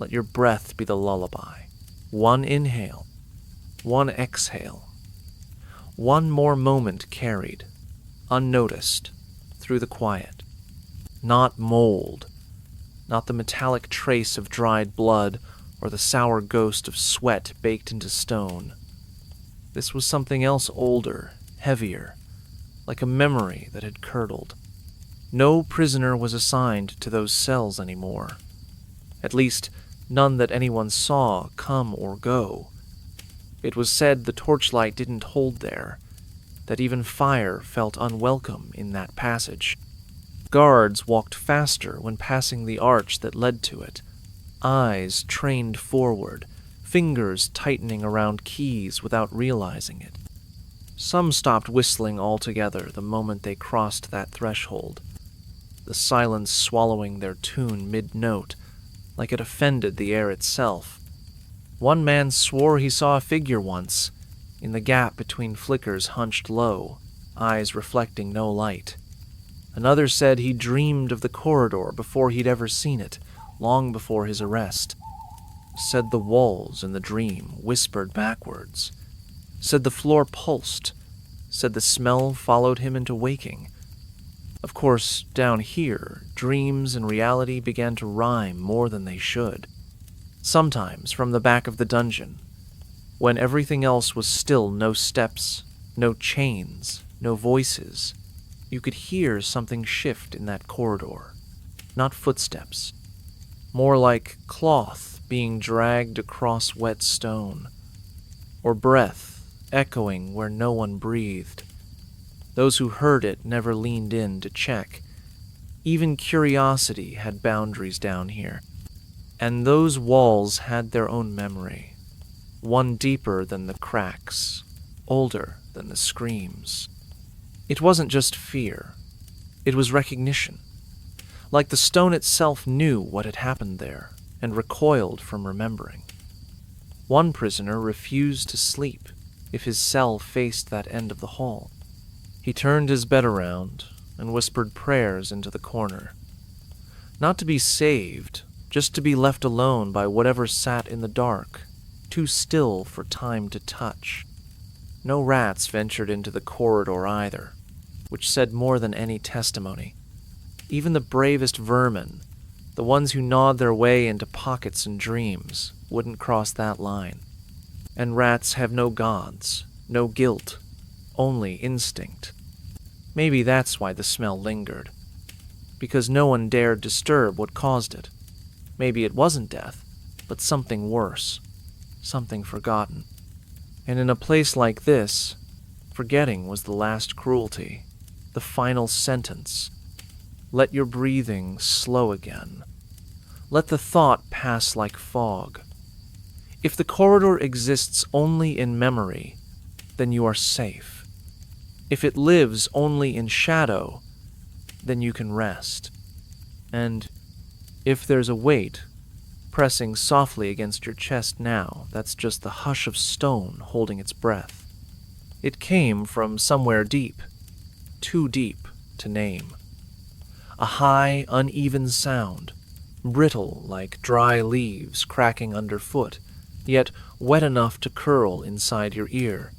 Let your breath be the lullaby. One inhale, one exhale. One more moment carried, unnoticed, through the quiet. Not mold, not the metallic trace of dried blood or the sour ghost of sweat baked into stone. This was something else older, heavier, like a memory that had curdled. No prisoner was assigned to those cells anymore. At least, none that anyone saw come or go. It was said the torchlight didn't hold there, that even fire felt unwelcome in that passage. Guards walked faster when passing the arch that led to it, eyes trained forward, fingers tightening around keys without realizing it. Some stopped whistling altogether the moment they crossed that threshold, the silence swallowing their tune mid-note, like it offended the air itself. One man swore he saw a figure once, in the gap between flickers hunched low, eyes reflecting no light. Another said he dreamed of the corridor before he'd ever seen it, long before his arrest. Said the walls in the dream whispered backwards. Said the floor pulsed. Said the smell followed him into waking. Of course, down here, dreams and reality began to rhyme more than they should. Sometimes from the back of the dungeon, when everything else was still, no steps, no chains, no voices, you could hear something shift in that corridor. Not footsteps. More like cloth being dragged across wet stone, or breath echoing where no one breathed. Those who heard it never leaned in to check. Even curiosity had boundaries down here. And those walls had their own memory, one deeper than the cracks, older than the screams. It wasn't just fear, it was recognition. Like the stone itself knew what had happened there and recoiled from remembering. One prisoner refused to sleep if his cell faced that end of the hall. He turned his bed around and whispered prayers into the corner. Not to be saved, just to be left alone by whatever sat in the dark, too still for time to touch. No rats ventured into the corridor either, which said more than any testimony. Even the bravest vermin, the ones who gnawed their way into pockets and dreams, wouldn't cross that line. And rats have no gods, no guilt, only instinct. Maybe that's why the smell lingered. Because no one dared disturb what caused it. Maybe it wasn't death, but something worse, something forgotten. And in a place like this, forgetting was the last cruelty, the final sentence. Let your breathing slow again. Let the thought pass like fog. If the corridor exists only in memory, then you are safe. If it lives only in shadow, then you can rest. And if there's a weight pressing softly against your chest now, that's just the hush of stone holding its breath. It came from somewhere deep, too deep to name. A high, uneven sound, brittle like dry leaves cracking underfoot, yet wet enough to curl inside your ear.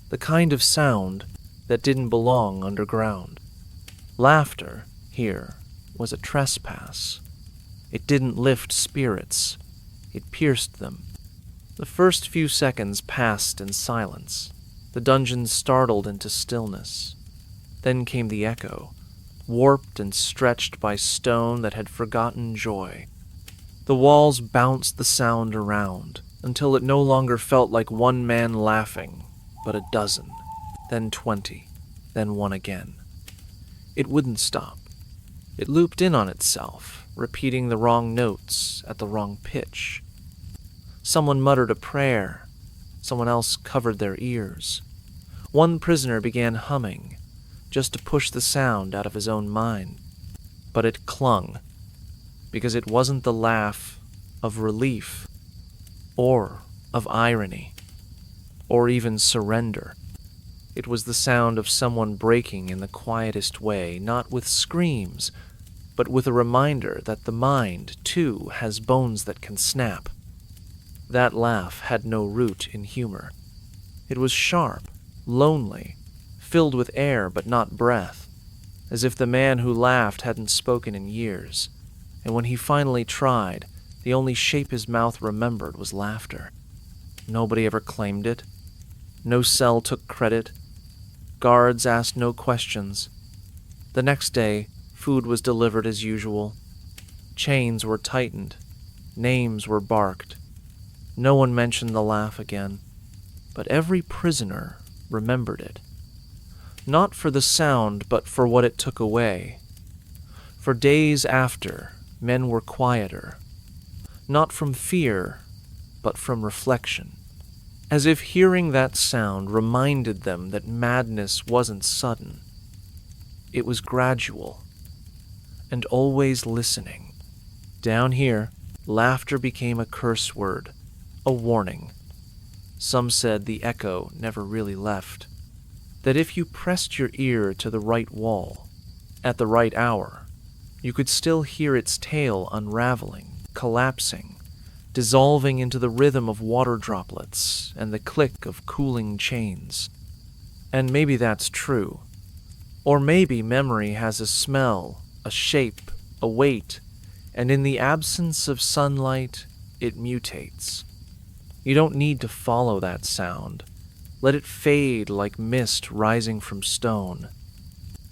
The kind of sound that didn't belong underground. Laughter, here, was a trespass. It didn't lift spirits. It pierced them. The first few seconds passed in silence. The dungeon startled into stillness. Then came the echo, warped and stretched by stone that had forgotten joy. The walls bounced the sound around, until it no longer felt like one man laughing, but a dozen, then 20, then one again. It wouldn't stop. It looped in on itself, repeating the wrong notes at the wrong pitch. Someone muttered a prayer. Someone else covered their ears. One prisoner began humming, just to push the sound out of his own mind. But it clung, because it wasn't the laugh of relief, or of irony, or even surrender. It was the sound of someone breaking in the quietest way, not with screams, but with a reminder that the mind, too, has bones that can snap. That laugh had no root in humor. It was sharp, lonely, filled with air but not breath, as if the man who laughed hadn't spoken in years, and when he finally tried, the only shape his mouth remembered was laughter. Nobody ever claimed it. No cell took credit. Guards asked no questions. The next day, food was delivered as usual. Chains were tightened. Names were barked. No one mentioned the laugh again, but every prisoner remembered it. Not for the sound, but for what it took away. For days after, men were quieter. Not from fear, but from reflection. As if hearing that sound reminded them that madness wasn't sudden. It was gradual, and always listening. Down here, laughter became a curse word, a warning. Some said the echo never really left. That if you pressed your ear to the right wall, at the right hour, you could still hear its tail unraveling, collapsing, dissolving into the rhythm of water droplets and the click of cooling chains. And maybe that's true. Or maybe memory has a smell, a shape, a weight, and in the absence of sunlight, it mutates. You don't need to follow that sound. Let it fade like mist rising from stone.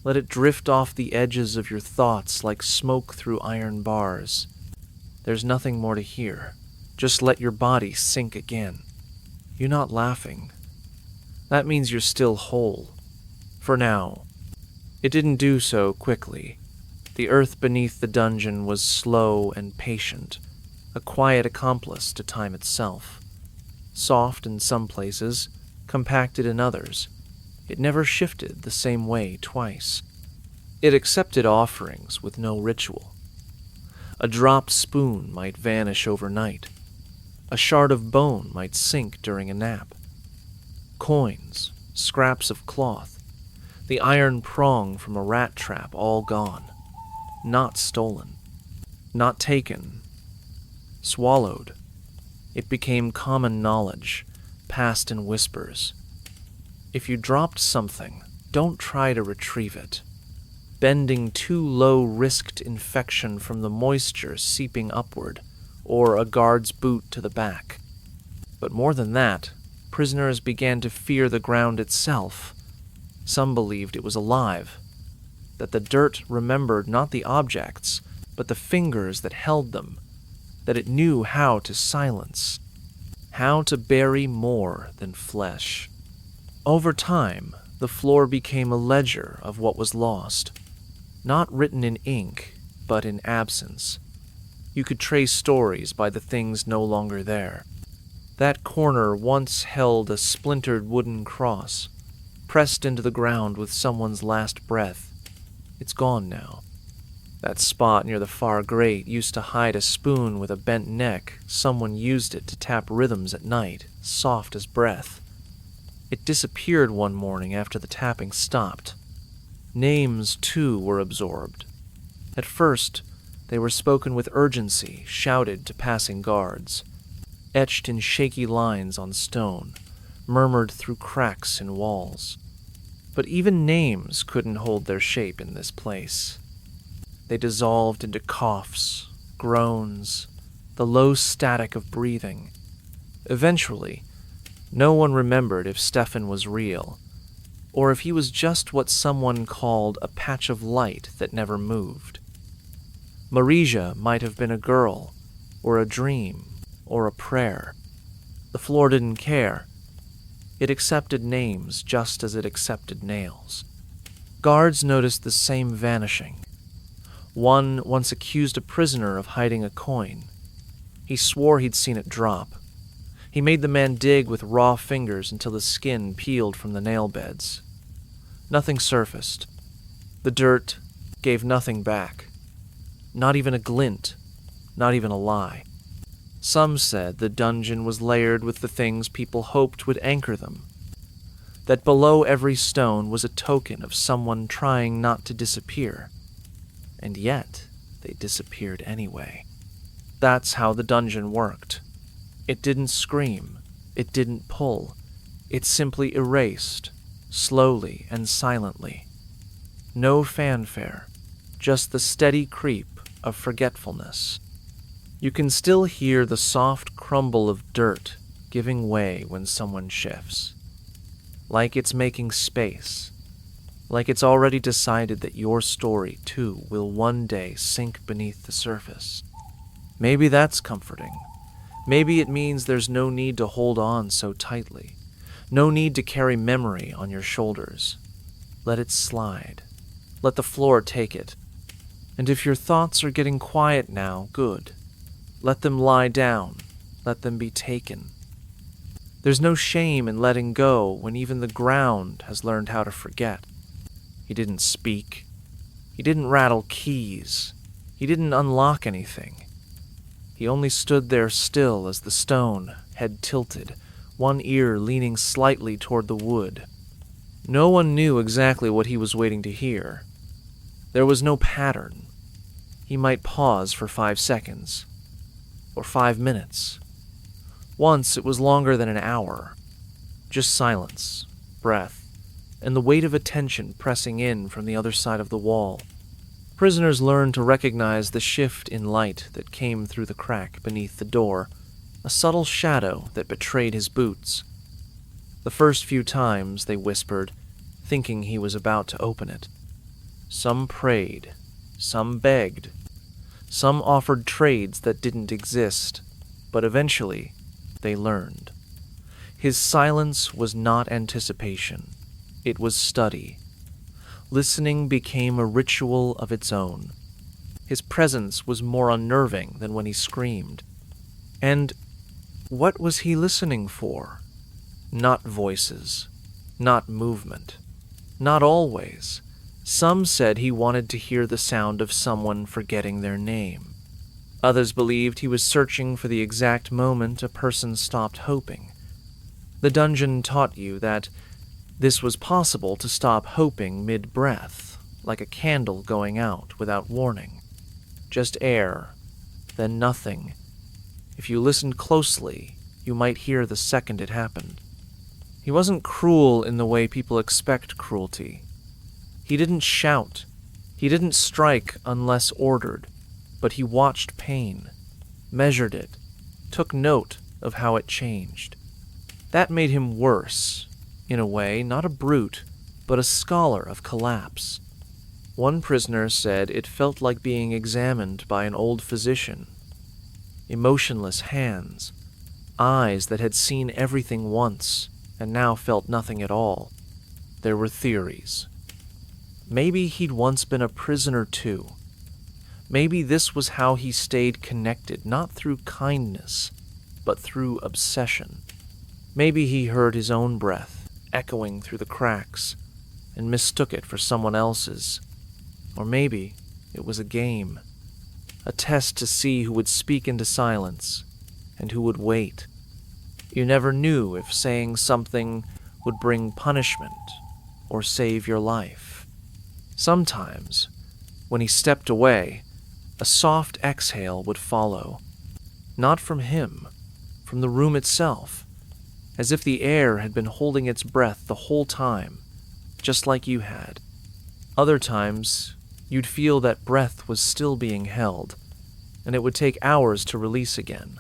Let it drift off the edges of your thoughts like smoke through iron bars. There's nothing more to hear. Just let your body sink again. You're not laughing. That means you're still whole. For now. It didn't do so quickly. The earth beneath the dungeon was slow and patient, a quiet accomplice to time itself. Soft in some places, compacted in others. It never shifted the same way twice. It accepted offerings with no ritual. A dropped spoon might vanish overnight. A shard of bone might sink during a nap. Coins, scraps of cloth, the iron prong from a rat trap, all gone. Not stolen. Not taken. Swallowed. It became common knowledge, passed in whispers. If you dropped something, don't try to retrieve it. Bending too low risked infection from the moisture seeping upward, or a guard's boot to the back. But more than that, prisoners began to fear the ground itself. Some believed it was alive, that the dirt remembered not the objects, but the fingers that held them, that it knew how to silence, how to bury more than flesh. Over time, the floor became a ledger of what was lost, not written in ink, but in absence. You could trace stories by the things no longer there. That corner once held a splintered wooden cross, pressed into the ground with someone's last breath. It's gone now. That spot near the far grate used to hide a spoon with a bent neck. Someone used it to tap rhythms at night, soft as breath. It disappeared one morning after the tapping stopped. Names, too, were absorbed. At first, they were spoken with urgency, shouted to passing guards, etched in shaky lines on stone, murmured through cracks in walls. But even names couldn't hold their shape in this place. They dissolved into coughs, groans, the low static of breathing. Eventually, no one remembered if Stefan was real, or if he was just what someone called a patch of light that never moved. Marija might have been a girl, or a dream, or a prayer. The floor didn't care. It accepted names just as it accepted nails. Guards noticed the same vanishing. One once accused a prisoner of hiding a coin. He swore he'd seen it drop. He made the man dig with raw fingers until the skin peeled from the nail beds. Nothing surfaced. The dirt gave nothing back. Not even a glint, not even a lie. Some said the dungeon was layered with the things people hoped would anchor them, that below every stone was a token of someone trying not to disappear. And yet, they disappeared anyway. That's how the dungeon worked. It didn't scream, it didn't pull, it simply erased, slowly and silently. No fanfare, just the steady creep of forgetfulness. You can still hear the soft crumble of dirt giving way when someone shifts. Like it's making space. Like it's already decided that your story, too, will one day sink beneath the surface. Maybe that's comforting. Maybe it means there's no need to hold on so tightly. No need to carry memory on your shoulders. Let it slide. Let the floor take it. And if your thoughts are getting quiet now, good. Let them lie down. Let them be taken. There's no shame in letting go when even the ground has learned how to forget. He didn't speak. He didn't rattle keys. He didn't unlock anything. He only stood there still as the stone, head tilted, one ear leaning slightly toward the wood. No one knew exactly what he was waiting to hear. There was no pattern. He might pause for 5 seconds. Or 5 minutes. Once it was longer than an hour. Just silence, breath, and the weight of attention pressing in from the other side of the wall. Prisoners learned to recognize the shift in light that came through the crack beneath the door, a subtle shadow that betrayed his boots. The first few times they whispered, thinking he was about to open it. Some prayed, some begged, some offered trades that didn't exist, but eventually they learned. His silence was not anticipation. It was study. Listening became a ritual of its own. His presence was more unnerving than when he screamed. And what was he listening for? Not voices, not movement, not always. Some said he wanted to hear the sound of someone forgetting their name. Others believed he was searching for the exact moment a person stopped hoping. The dungeon taught you that this was possible to stop hoping mid-breath, like a candle going out without warning. Just air, then nothing. If you listened closely, you might hear the second it happened. He wasn't cruel in the way people expect cruelty. He didn't shout. He didn't strike unless ordered, but he watched pain, measured it, took note of how it changed. That made him worse, in a way, not a brute, but a scholar of collapse. One prisoner said it felt like being examined by an old physician. Emotionless hands, eyes that had seen everything once and now felt nothing at all. There were theories. Maybe he'd once been a prisoner too. Maybe this was how he stayed connected, not through kindness, but through obsession. Maybe he heard his own breath echoing through the cracks and mistook it for someone else's. Or maybe it was a game, a test to see who would speak into silence and who would wait. You never knew if saying something would bring punishment or save your life. Sometimes, when he stepped away, a soft exhale would follow. Not from him, from the room itself, as if the air had been holding its breath the whole time, just like you had. Other times, you'd feel that breath was still being held, and it would take hours to release again.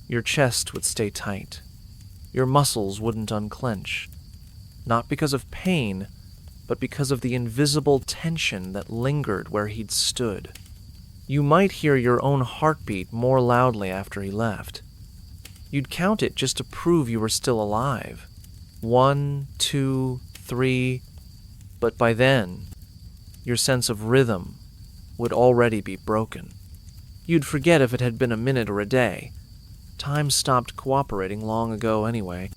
Your chest would stay tight. Your muscles wouldn't unclench. Not because of pain, but because of the invisible tension that lingered where he'd stood. You might hear your own heartbeat more loudly after he left. You'd count it just to prove you were still alive. 1, 2, 3, but by then, your sense of rhythm would already be broken. You'd forget if it had been a minute or a day. Time stopped cooperating long ago anyway.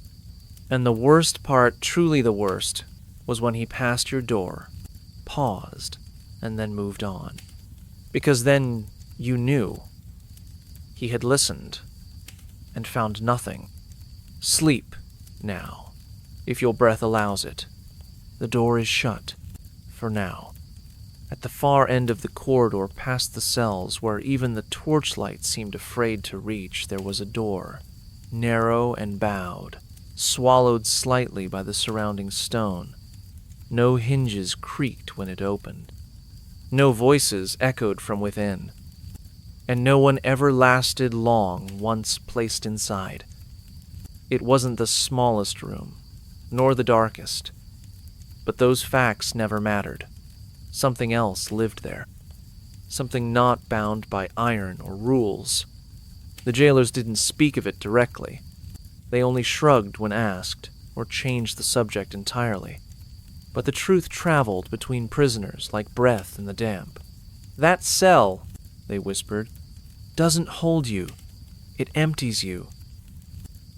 And the worst part, truly the worst, was when he passed your door, paused, and then moved on. Because then you knew. He had listened and found nothing. Sleep now, if your breath allows it. The door is shut, for now. At the far end of the corridor past the cells, where even the torchlight seemed afraid to reach, there was a door, narrow and bowed, swallowed slightly by the surrounding stone. No hinges creaked when it opened. No voices echoed from within. And no one ever lasted long once placed inside. It wasn't the smallest room, nor the darkest. But those facts never mattered. Something else lived there. Something not bound by iron or rules. The jailers didn't speak of it directly. They only shrugged when asked, or changed the subject entirely. But the truth traveled between prisoners like breath in the damp. "That cell," they whispered, "doesn't hold you. It empties you."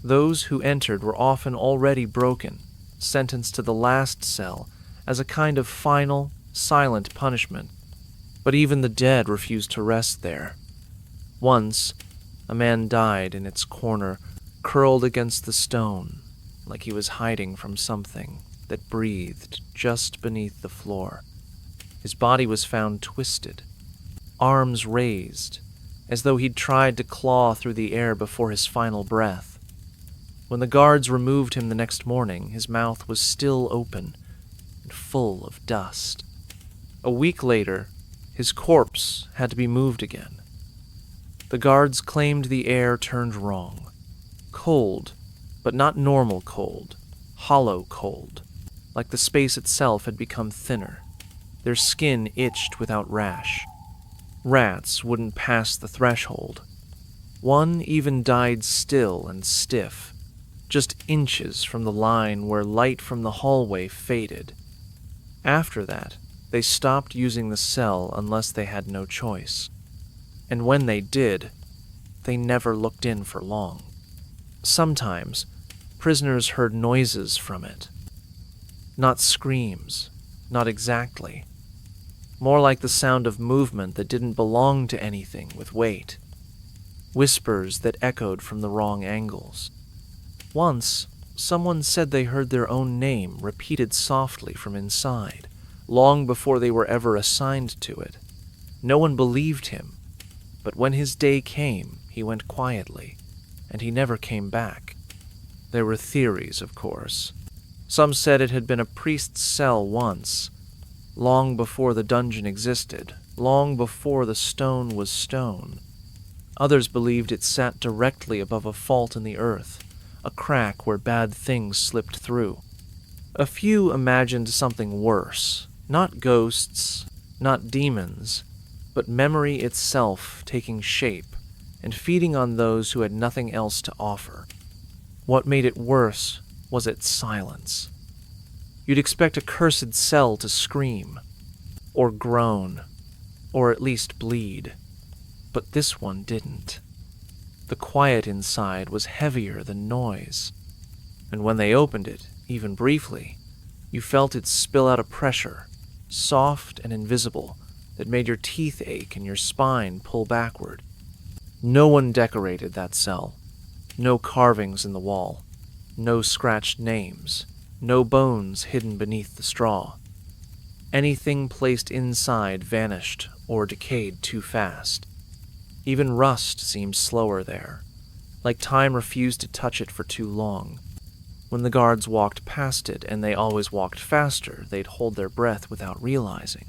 Those who entered were often already broken, sentenced to the last cell as a kind of final, silent punishment. But even the dead refused to rest there. Once, a man died in its corner, curled against the stone, like he was hiding from something that breathed just beneath the floor. His body was found twisted, arms raised, as though he'd tried to claw through the air before his final breath. When the guards removed him the next morning, his mouth was still open and full of dust. A week later, his corpse had to be moved again. The guards claimed the air turned wrong. Cold, but not normal cold, hollow cold, like the space itself had become thinner. Their skin itched without rash. Rats wouldn't pass the threshold. One even died still and stiff, just inches from the line where light from the hallway faded. After that, they stopped using the cell unless they had no choice. And when they did, they never looked in for long. Sometimes, prisoners heard noises from it. Not screams, not exactly. More like the sound of movement that didn't belong to anything with weight. Whispers that echoed from the wrong angles. Once, someone said they heard their own name repeated softly from inside, long before they were ever assigned to it. No one believed him, but when his day came, he went quietly, and he never came back. There were theories, of course. Some said it had been a priest's cell once, long before the dungeon existed, long before the stone was stone. Others believed it sat directly above a fault in the earth, a crack where bad things slipped through. A few imagined something worse, not ghosts, not demons, but memory itself taking shape and feeding on those who had nothing else to offer. What made it worse was its silence. You'd expect a cursed cell to scream, or groan, or at least bleed, but this one didn't. The quiet inside was heavier than noise, and when they opened it, even briefly, you felt it spill out a pressure, soft and invisible, that made your teeth ache and your spine pull backward. No one decorated that cell. No carvings in the wall. No scratched names. No bones hidden beneath the straw. Anything placed inside vanished or decayed too fast. Even rust seemed slower there, like time refused to touch it for too long. When the guards walked past it, and they always walked faster, they'd hold their breath without realizing.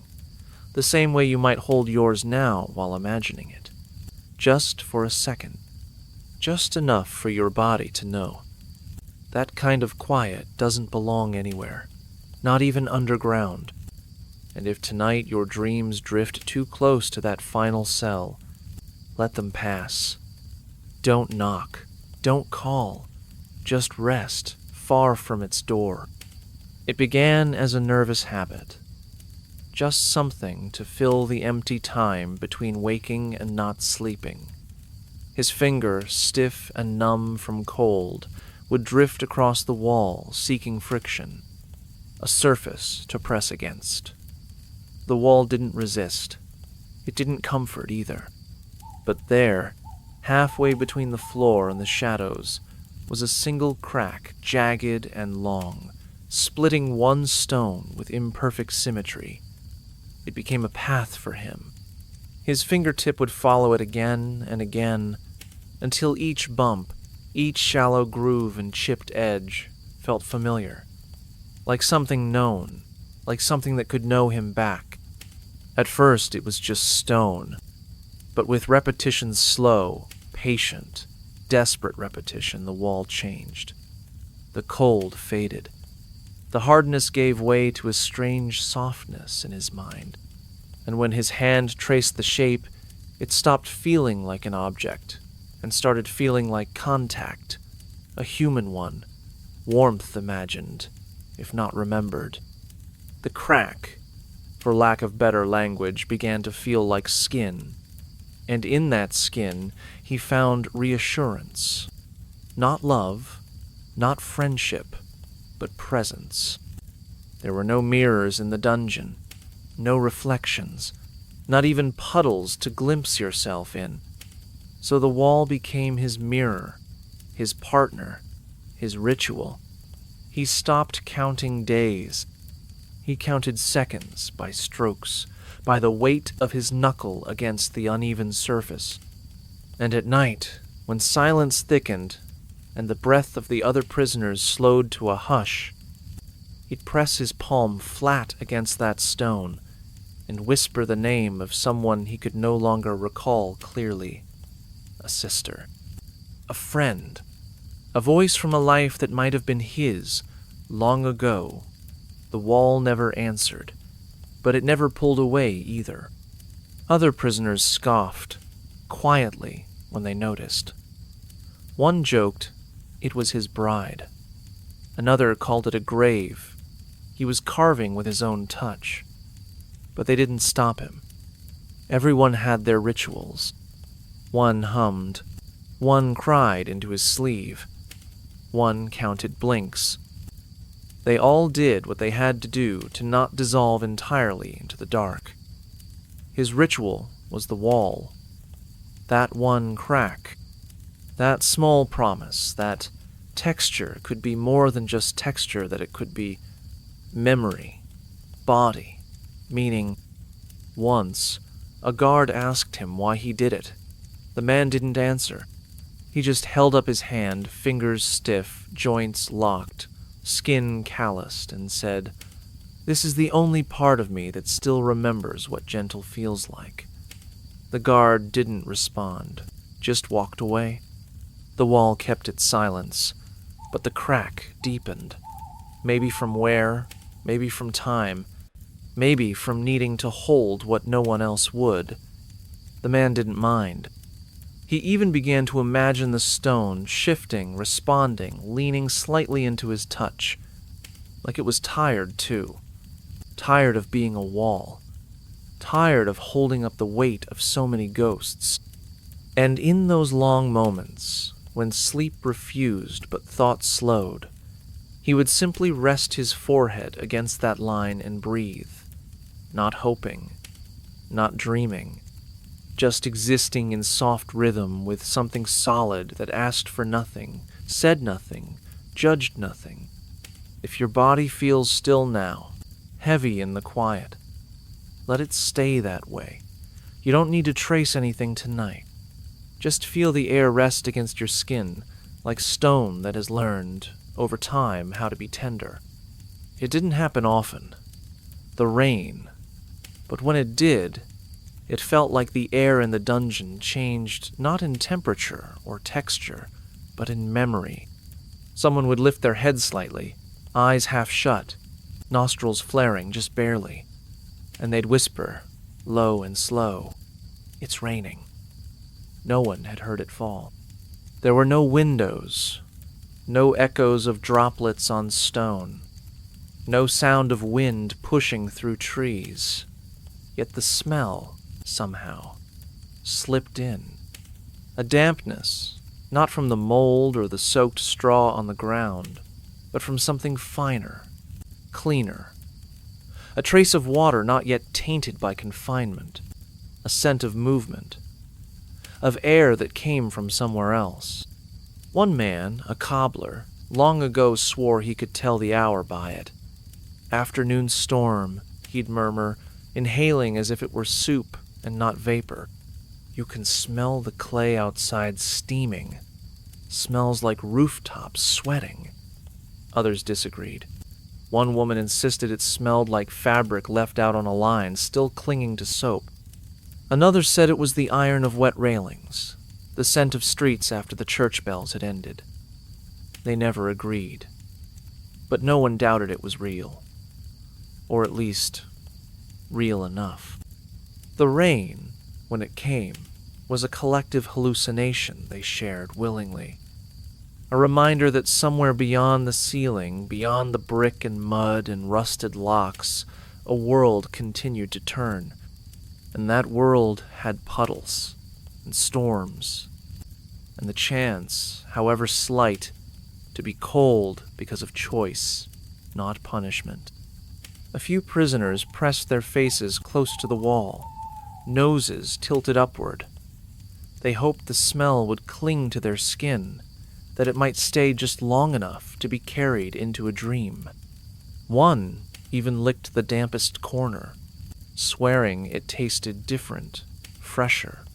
The same way you might hold yours now while imagining it. Just for a second. Just enough for your body to know. That kind of quiet doesn't belong anywhere, not even underground. And if tonight your dreams drift too close to that final cell, let them pass. Don't knock. Don't call. Just rest, far from its door. It began as a nervous habit. Just something to fill the empty time between waking and not sleeping. His finger, stiff and numb from cold, would drift across the wall, seeking friction. A surface to press against. The wall didn't resist. It didn't comfort either. But there, halfway between the floor and the shadows, was a single crack, jagged and long, splitting one stone with imperfect symmetry. It became a path for him. His fingertip would follow it again and again, until each bump, each shallow groove and chipped edge felt familiar. Like something known, like something that could know him back. At first it was just stone, but with repetition slow, patient, desperate repetition, the wall changed. The cold faded. The hardness gave way to a strange softness in his mind, and when his hand traced the shape, it stopped feeling like an object and started feeling like contact, a human one, warmth imagined, if not remembered. The crack, for lack of better language, began to feel like skin, and in that skin he found reassurance. Not love, not friendship, but presence. There were no mirrors in the dungeon, no reflections, not even puddles to glimpse yourself in. So the wall became his mirror, his partner, his ritual. He stopped counting days. He counted seconds by strokes, by the weight of his knuckle against the uneven surface. And at night, when silence thickened and the breath of the other prisoners slowed to a hush, he'd press his palm flat against that stone and whisper the name of someone he could no longer recall clearly. A sister. A friend. A voice from a life that might have been his long ago. The wall never answered, but it never pulled away either. Other prisoners scoffed, quietly, when they noticed. One joked it was his bride. Another called it a grave. He was carving with his own touch. But they didn't stop him. Everyone had their rituals. One hummed. One cried into his sleeve. One counted blinks. They all did what they had to do to not dissolve entirely into the dark. His ritual was the wall. That one crack. That small promise, that texture could be more than just texture, that it could be memory, body, meaning. Once, a guard asked him why he did it. The man didn't answer. He just held up his hand, fingers stiff, joints locked, skin calloused, and said, "This is the only part of me that still remembers what gentle feels like." The guard didn't respond, just walked away. The wall kept its silence, but the crack deepened. Maybe from wear, maybe from time, maybe from needing to hold what no one else would. The man didn't mind. He even began to imagine the stone shifting, responding, leaning slightly into his touch. Like it was tired, too. Tired of being a wall. Tired of holding up the weight of so many ghosts. And in those long moments, when sleep refused but thought slowed, he would simply rest his forehead against that line and breathe, not hoping, not dreaming, just existing in soft rhythm with something solid that asked for nothing, said nothing, judged nothing. If your body feels still now, heavy in the quiet, let it stay that way. You don't need to trace anything tonight. Just feel the air rest against your skin, like stone that has learned, over time, how to be tender. It didn't happen often. The rain. But when it did, it felt like the air in the dungeon changed not in temperature or texture, but in memory. Someone would lift their head slightly, eyes half shut, nostrils flaring just barely, and they'd whisper, low and slow, "It's raining." No one had heard it fall. There were no windows, no echoes of droplets on stone, no sound of wind pushing through trees. Yet the smell, somehow, slipped in. A dampness, not from the mold or the soaked straw on the ground, but from something finer, cleaner. A trace of water not yet tainted by confinement. A scent of movement. Of air that came from somewhere else. One man, a cobbler, long ago swore he could tell the hour by it. "Afternoon storm," he'd murmur, inhaling as if it were soup and not vapor. "You can smell the clay outside steaming. Smells like rooftops sweating." Others disagreed. One woman insisted it smelled like fabric left out on a line, still clinging to soap. Another said it was the iron of wet railings, the scent of streets after the church bells had ended. They never agreed. But no one doubted it was real. Or at least, real enough. The rain, when it came, was a collective hallucination they shared willingly. A reminder that somewhere beyond the ceiling, beyond the brick and mud and rusted locks, a world continued to turn. And that world had puddles and storms, and the chance, however slight, to be cold because of choice, not punishment. A few prisoners pressed their faces close to the wall, noses tilted upward. They hoped the smell would cling to their skin, that it might stay just long enough to be carried into a dream. One even licked the dampest corner, swearing it tasted different, fresher,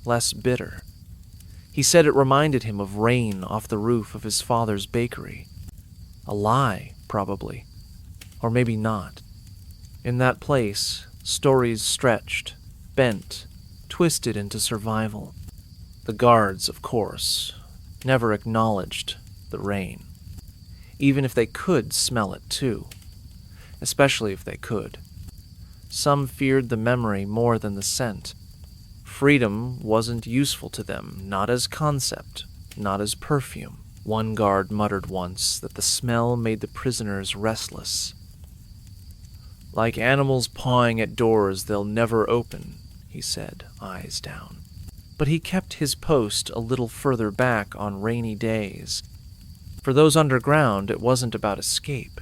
less bitter. He said it reminded him of rain off the roof of his father's bakery. A lie, probably. Or maybe not. In that place, stories stretched, bent, twisted into survival. The guards, of course, never acknowledged the rain. Even if they could smell it, too. Especially if they could. Some feared the memory more than the scent. Freedom wasn't useful to them, not as concept, not as perfume. One guard muttered once that the smell made the prisoners restless. "Like animals pawing at doors they'll never open," he said, eyes down. But he kept his post a little further back on rainy days. For those underground, it wasn't about escape.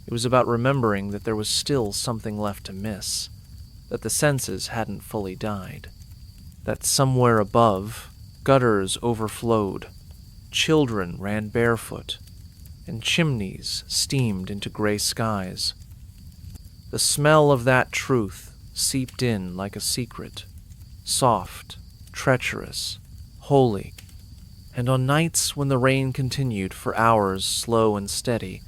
It was about remembering that there was still something left to miss, that the senses hadn't fully died, that somewhere above, gutters overflowed, children ran barefoot, and chimneys steamed into gray skies. The smell of that truth seeped in like a secret, soft, treacherous, holy, and on nights when the rain continued for hours slow and steady,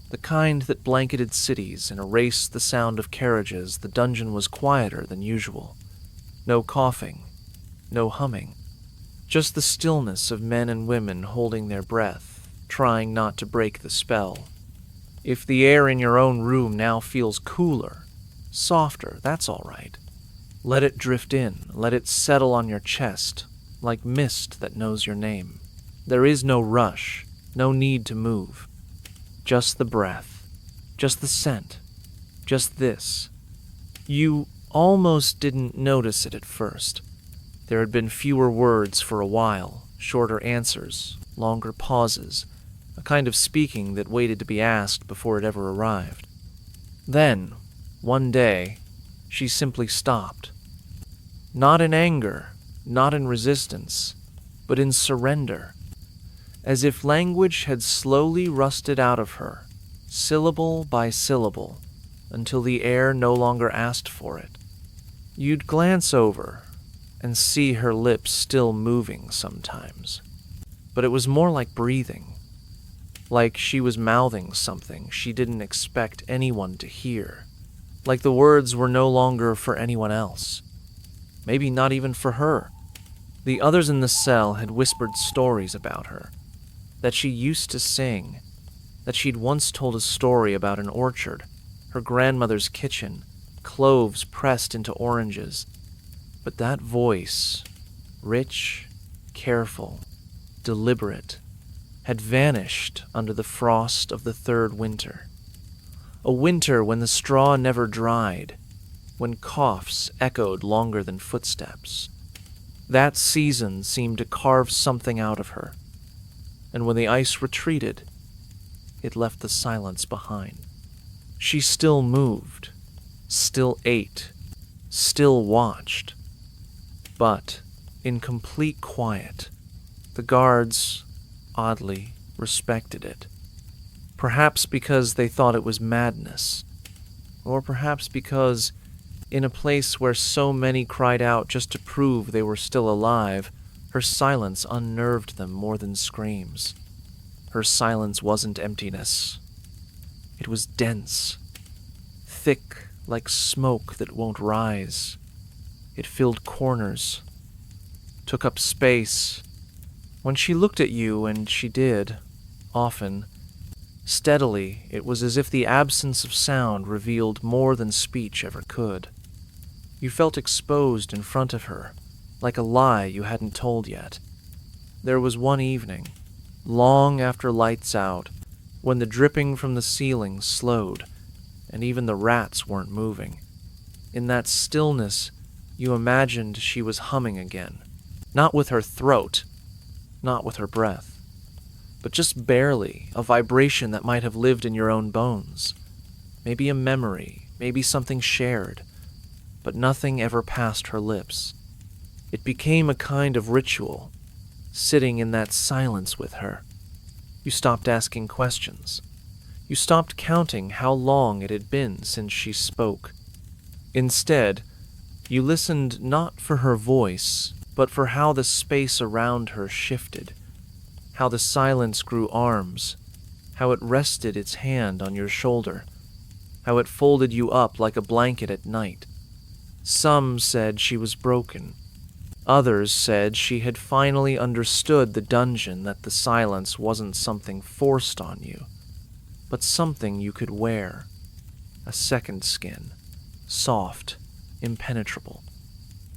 the kind that blanketed cities and erased the sound of carriages, the dungeon was quieter than usual. No coughing, no humming, just the stillness of men and women holding their breath, trying not to break the spell. If the air in your own room now feels cooler, softer, that's all right. Let it drift in, let it settle on your chest, like mist that knows your name. There is no rush, no need to move. Just the breath, just the scent, just this. You almost didn't notice it at first. There had been fewer words for a while, shorter answers, longer pauses, a kind of speaking that waited to be asked before it ever arrived. Then, one day, she simply stopped. Not in anger, not in resistance, but in surrender, as if language had slowly rusted out of her, syllable by syllable, until the air no longer asked for it. You'd glance over and see her lips still moving sometimes, but it was more like breathing, like she was mouthing something she didn't expect anyone to hear, like the words were no longer for anyone else, maybe not even for her. The others in the cell had whispered stories about her, that she used to sing, that she'd once told a story about an orchard, her grandmother's kitchen, cloves pressed into oranges. But that voice, rich, careful, deliberate, had vanished under the frost of the third winter. A winter when the straw never dried, when coughs echoed longer than footsteps. That season seemed to carve something out of her, and when the ice retreated, it left the silence behind. She still moved, still ate, still watched, but in complete quiet. The guards, oddly, respected it. Perhaps because they thought it was madness, or perhaps because, in a place where so many cried out just to prove they were still alive, her silence unnerved them more than screams. Her silence wasn't emptiness. It was dense, thick like smoke that won't rise. It filled corners, took up space. When she looked at you, and she did, often, steadily, it was as if the absence of sound revealed more than speech ever could. You felt exposed in front of her, like a lie you hadn't told yet. There was one evening, long after lights out, when the dripping from the ceiling slowed, and even the rats weren't moving. In that stillness, you imagined she was humming again, not with her throat, not with her breath, but just barely, a vibration that might have lived in your own bones. Maybe a memory, maybe something shared, but nothing ever passed her lips. It became a kind of ritual, sitting in that silence with her. You stopped asking questions. You stopped counting how long it had been since she spoke. Instead, you listened not for her voice, but for how the space around her shifted, how the silence grew arms, how it rested its hand on your shoulder, how it folded you up like a blanket at night. Some said she was broken. Others said she had finally understood the dungeon, that the silence wasn't something forced on you, but something you could wear, a second skin, soft, impenetrable.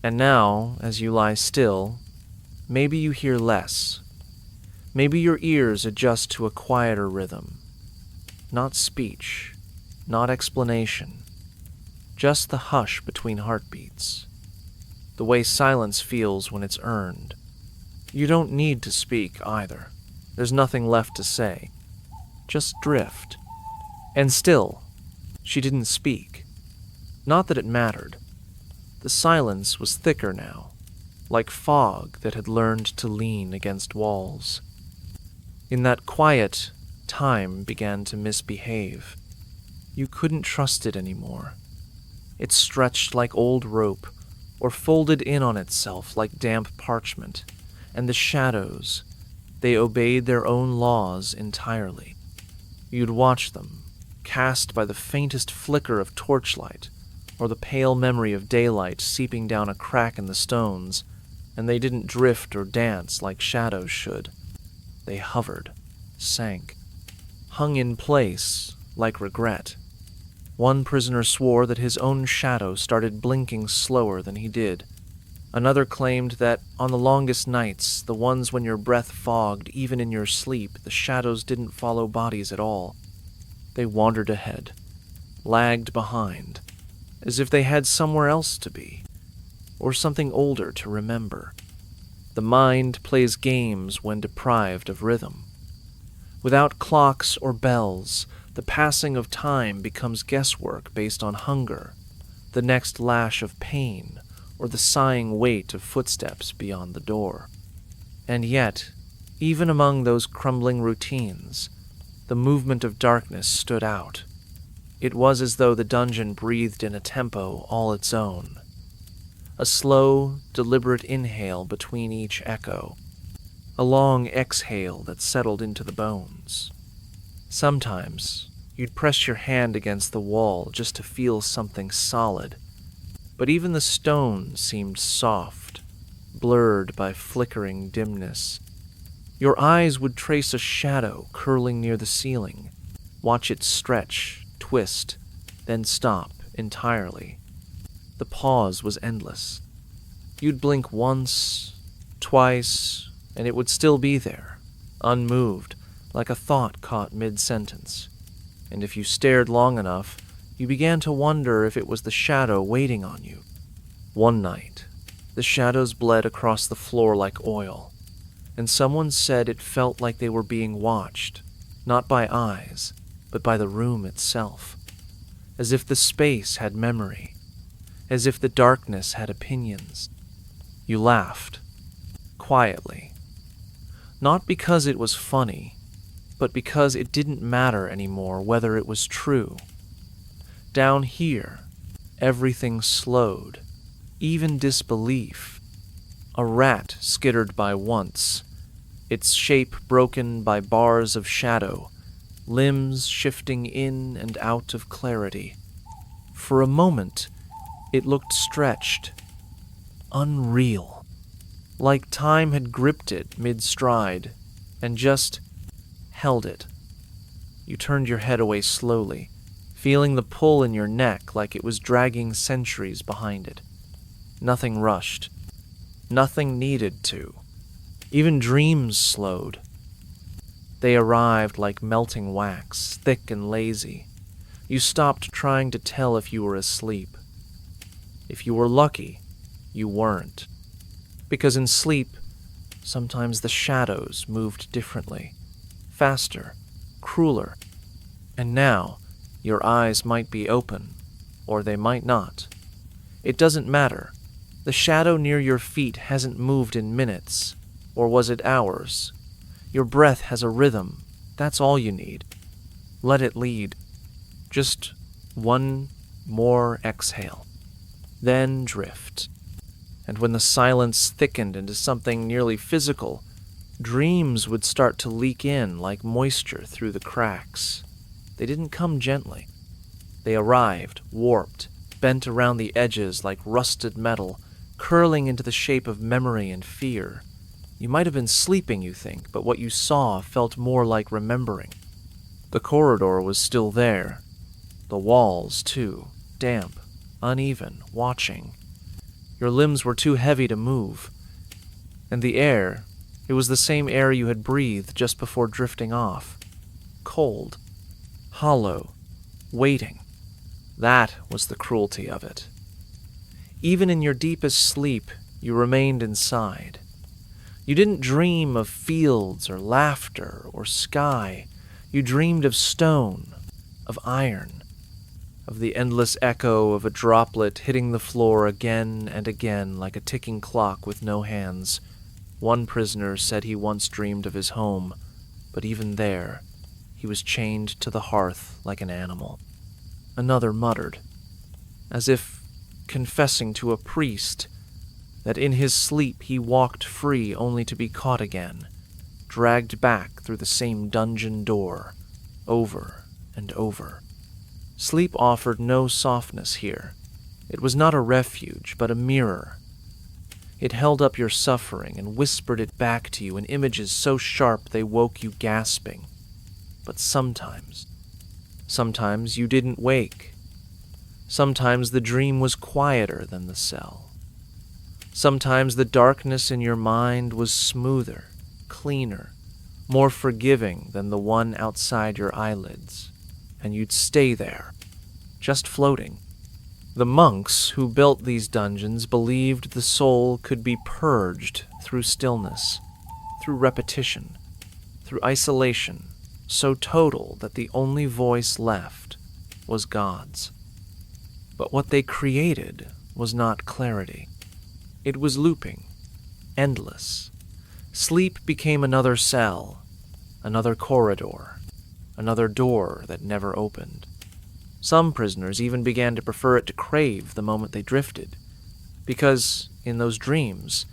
And now, as you lie still, maybe you hear less. Maybe your ears adjust to a quieter rhythm. Not speech, not explanation, just the hush between heartbeats. The way silence feels when it's earned. You don't need to speak either. There's nothing left to say. Just drift. And still, she didn't speak. Not that it mattered. The silence was thicker now, like fog that had learned to lean against walls. In that quiet, time began to misbehave. You couldn't trust it anymore. It stretched like old rope, or folded in on itself like damp parchment, and the shadows, they obeyed their own laws entirely. You'd watch them, cast by the faintest flicker of torchlight, or the pale memory of daylight seeping down a crack in the stones, and they didn't drift or dance like shadows should. They hovered, sank, hung in place like regret. One prisoner swore that his own shadow started blinking slower than he did. Another claimed that on the longest nights, the ones when your breath fogged even in your sleep, the shadows didn't follow bodies at all. They wandered ahead, lagged behind, as if they had somewhere else to be, or something older to remember. The mind plays games when deprived of rhythm. Without clocks or bells, the passing of time becomes guesswork based on hunger, the next lash of pain, or the sighing weight of footsteps beyond the door. And yet, even among those crumbling routines, the movement of darkness stood out. It was as though the dungeon breathed in a tempo all its own. A slow, deliberate inhale between each echo, a long exhale that settled into the bones. Sometimes, you'd press your hand against the wall just to feel something solid, but even the stone seemed soft, blurred by flickering dimness. Your eyes would trace a shadow curling near the ceiling, watch it stretch, twist, then stop entirely. The pause was endless. You'd blink once, twice, and it would still be there, unmoved, like a thought caught mid-sentence. And if you stared long enough, you began to wonder if it was the shadow waiting on you. One night, the shadows bled across the floor like oil, and someone said it felt like they were being watched, not by eyes, but by the room itself, as if the space had memory, as if the darkness had opinions. You laughed, quietly, not because it was funny, but because it didn't matter anymore whether it was true. Down here, everything slowed, even disbelief. A rat skittered by once, its shape broken by bars of shadow, limbs shifting in and out of clarity. For a moment, it looked stretched, unreal, like time had gripped it mid-stride and just held it. You turned your head away slowly, feeling the pull in your neck like it was dragging centuries behind it. Nothing rushed. Nothing needed to. Even dreams slowed. They arrived like melting wax, thick and lazy. You stopped trying to tell if you were asleep. If you were lucky, you weren't. Because in sleep, sometimes the shadows moved differently, faster, crueler. And now, your eyes might be open, or they might not. It doesn't matter. The shadow near your feet hasn't moved in minutes, or was it hours? Your breath has a rhythm. That's all you need. Let it lead. Just one more exhale. Then drift. And when the silence thickened into something nearly physical, dreams would start to leak in like moisture through the cracks. They didn't come gently. They arrived, warped, bent around the edges like rusted metal, curling into the shape of memory and fear. You might have been sleeping, you think, but what you saw felt more like remembering. The corridor was still there. The walls, too, damp, uneven, watching. Your limbs were too heavy to move. And the air, it was the same air you had breathed just before drifting off. Cold, hollow, waiting. That was the cruelty of it. Even in your deepest sleep, you remained inside. You didn't dream of fields or laughter or sky. You dreamed of stone, of iron, of the endless echo of a droplet hitting the floor again and again like a ticking clock with no hands. One prisoner said he once dreamed of his home, but even there, he was chained to the hearth like an animal. Another muttered, as if confessing to a priest, that in his sleep he walked free only to be caught again, dragged back through the same dungeon door, over and over. Sleep offered no softness here. It was not a refuge, but a mirror. It held up your suffering and whispered it back to you in images so sharp they woke you gasping. But sometimes you didn't wake. Sometimes the dream was quieter than the cell. Sometimes the darkness in your mind was smoother, cleaner, more forgiving than the one outside your eyelids, and you'd stay there, just floating. The monks who built these dungeons believed the soul could be purged through stillness, through repetition, through isolation, so total that the only voice left was God's. But what they created was not clarity. It was looping, endless. Sleep became another cell, another corridor, another door that never opened. Some prisoners even began to prefer it to crave the moment they drifted, because, in those dreams,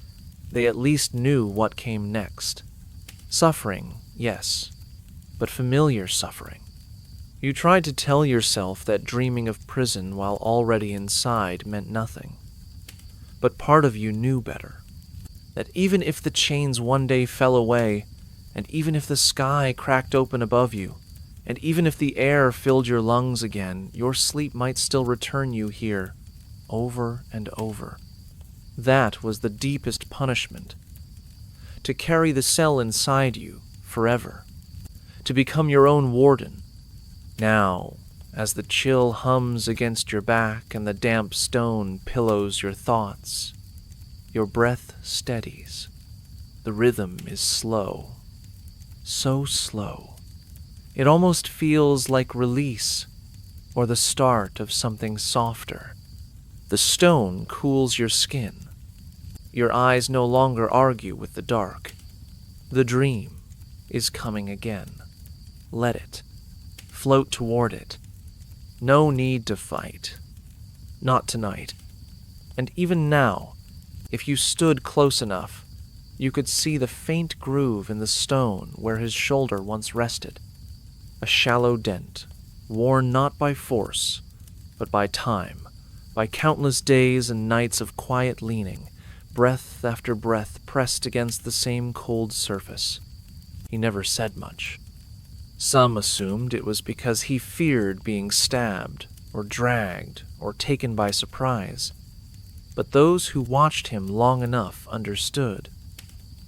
they at least knew what came next. Suffering, yes, but familiar suffering. You tried to tell yourself that dreaming of prison while already inside meant nothing. But part of you knew better. That even if the chains one day fell away, and even if the sky cracked open above you, and even if the air filled your lungs again, your sleep might still return you here, over and over. That was the deepest punishment. To carry the cell inside you forever. To become your own warden. Now, as the chill hums against your back and the damp stone pillows your thoughts, your breath steadies. The rhythm is slow. So slow. It almost feels like release, or the start of something softer. The stone cools your skin. Your eyes no longer argue with the dark. The dream is coming again. Let it. Float toward it. No need to fight. Not tonight. And even now, if you stood close enough, you could see the faint groove in the stone where his shoulder once rested. A shallow dent, worn not by force, but by time, by countless days and nights of quiet leaning, breath after breath pressed against the same cold surface. He never said much. Some assumed it was because he feared being stabbed, or dragged, or taken by surprise. But those who watched him long enough understood.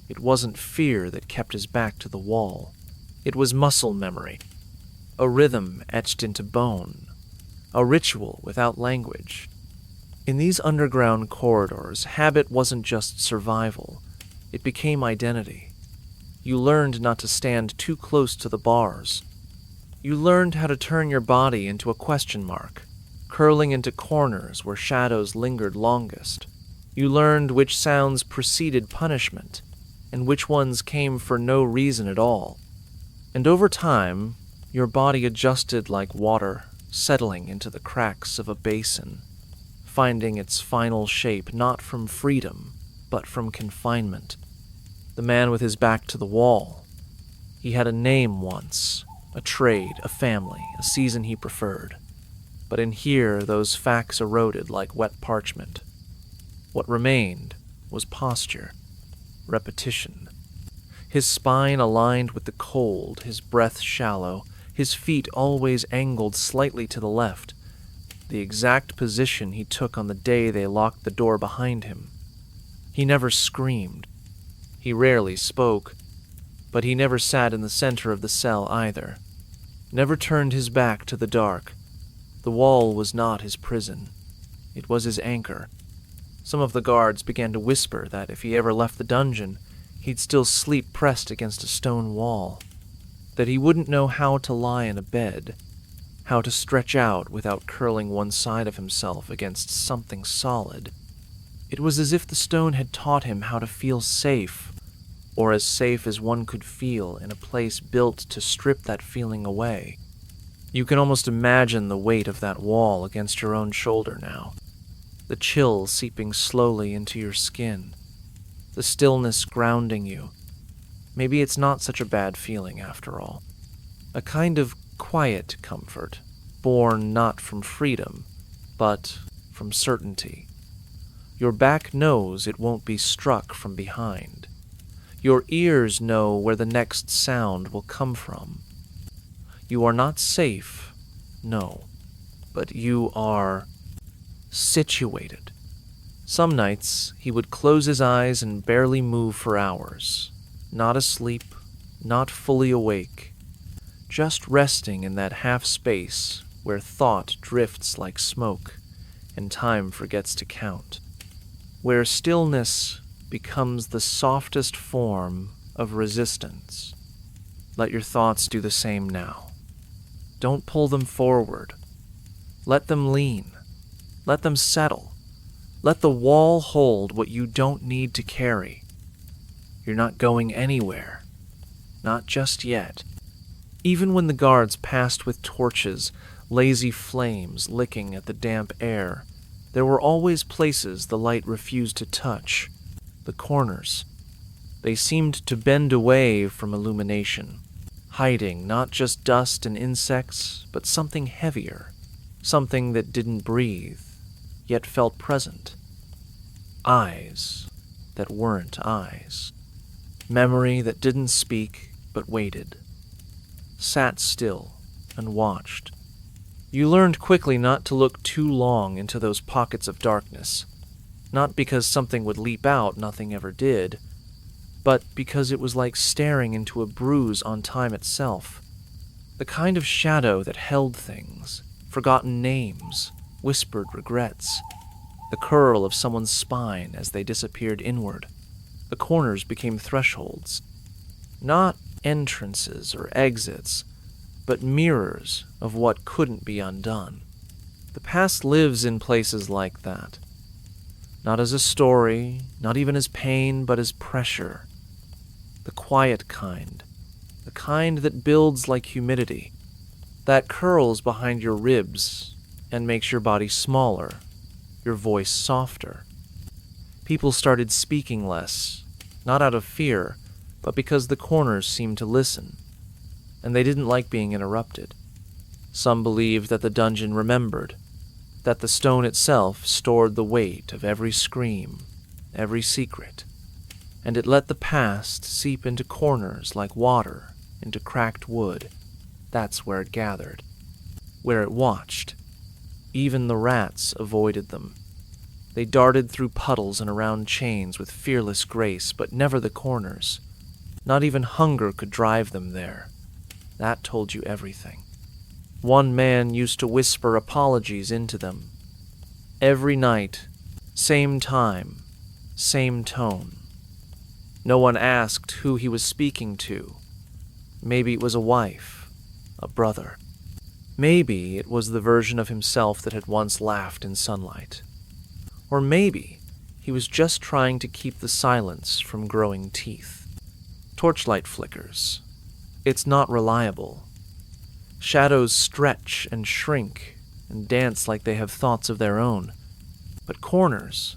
It wasn't fear that kept his back to the wall. It was muscle memory. A rhythm etched into bone, a ritual without language. In these underground corridors, habit wasn't just survival, it became identity. You learned not to stand too close to the bars. You learned how to turn your body into a question mark, curling into corners where shadows lingered longest. You learned which sounds preceded punishment, and which ones came for no reason at all. And over time, your body adjusted like water, settling into the cracks of a basin, finding its final shape not from freedom, but from confinement. The man with his back to the wall. He had a name once, a trade, a family, a season he preferred. But in here, those facts eroded like wet parchment. What remained was posture, repetition. His spine aligned with the cold, his breath shallow, his feet always angled slightly to the left, the exact position he took on the day they locked the door behind him. He never screamed. He rarely spoke, but he never sat in the center of the cell either. Never turned his back to the dark. The wall was not his prison. It was his anchor. Some of the guards began to whisper that if he ever left the dungeon, he'd still sleep pressed against a stone wall, that he wouldn't know how to lie in a bed, how to stretch out without curling one side of himself against something solid. It was as if the stone had taught him how to feel safe, or as safe as one could feel in a place built to strip that feeling away. You can almost imagine the weight of that wall against your own shoulder now, the chill seeping slowly into your skin, the stillness grounding you. Maybe it's not such a bad feeling after all. A kind of quiet comfort, born not from freedom, but from certainty. Your back knows it won't be struck from behind. Your ears know where the next sound will come from. You are not safe, no, but you are situated. Some nights he would close his eyes and barely move for hours, not asleep, not fully awake, just resting in that half space where thought drifts like smoke and time forgets to count, where stillness becomes the softest form of resistance. Let your thoughts do the same now. Don't pull them forward. Let them lean. Let them settle. Let the wall hold what you don't need to carry. You're not going anywhere. Not just yet. Even when the guards passed with torches, lazy flames licking at the damp air, there were always places the light refused to touch. The corners. They seemed to bend away from illumination, hiding not just dust and insects, but something heavier, something that didn't breathe, yet felt present. Eyes that weren't eyes. Memory that didn't speak, but waited. Sat still and watched. You learned quickly not to look too long into those pockets of darkness, not because something would leap out nothing ever did, but because it was like staring into a bruise on time itself. The kind of shadow that held things, forgotten names, whispered regrets. The curl of someone's spine as they disappeared inward. The corners became thresholds. Not entrances or exits, but mirrors of what couldn't be undone. The past lives in places like that. Not as a story, not even as pain, but as pressure. The quiet kind. The kind that builds like humidity. That curls behind your ribs and makes your body smaller, your voice softer. People started speaking less, not out of fear, but because the corners seemed to listen, and they didn't like being interrupted. Some believed that the dungeon remembered, that the stone itself stored the weight of every scream, every secret, and it let the past seep into corners like water into cracked wood. That's where it gathered, where it watched. Even the rats avoided them. They darted through puddles and around chains with fearless grace, but never the corners. Not even hunger could drive them there. That told you everything. One man used to whisper apologies into them. Every night, same time, same tone. No one asked who he was speaking to. Maybe it was a wife, a brother. Maybe it was the version of himself that had once laughed in sunlight. Or maybe he was just trying to keep the silence from growing teeth. Torchlight flickers. It's not reliable. Shadows stretch and shrink and dance like they have thoughts of their own. But corners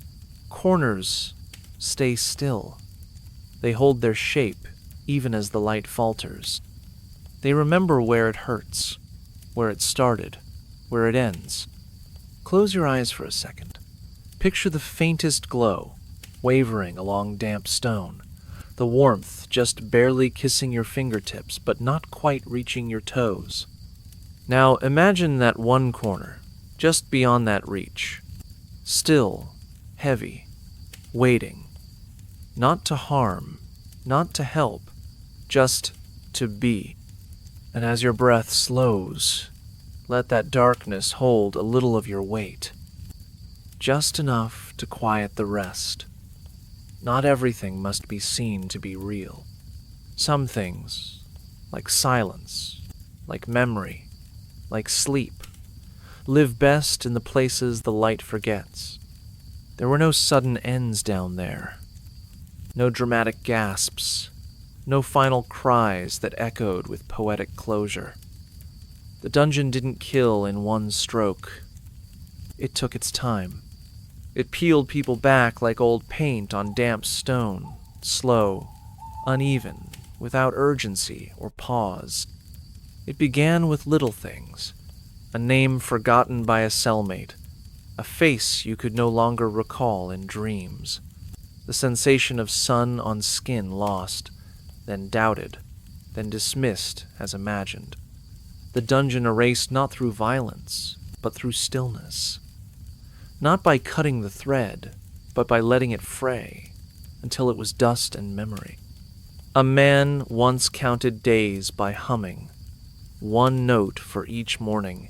stay still. They hold their shape even as the light falters. They remember where it hurts, where it started, where it ends. Close your eyes for a second. Picture the faintest glow, wavering along damp stone, the warmth just barely kissing your fingertips but not quite reaching your toes. Now imagine that one corner, just beyond that reach, still, heavy, waiting, not to harm, not to help, just to be. And as your breath slows, let that darkness hold a little of your weight, just enough to quiet the rest. Not everything must be seen to be real. Some things, like silence, like memory, like sleep, live best in the places the light forgets. There were no sudden ends down there, no dramatic gasps, no final cries that echoed with poetic closure. The dungeon didn't kill in one stroke. It took its time. It peeled people back like old paint on damp stone, slow, uneven, without urgency or pause. It began with little things, a name forgotten by a cellmate, a face you could no longer recall in dreams, the sensation of sun on skin lost, then doubted, then dismissed as imagined. The dungeon erased not through violence, but through stillness. Not by cutting the thread, but by letting it fray, until it was dust and memory. A man once counted days by humming, one note for each morning.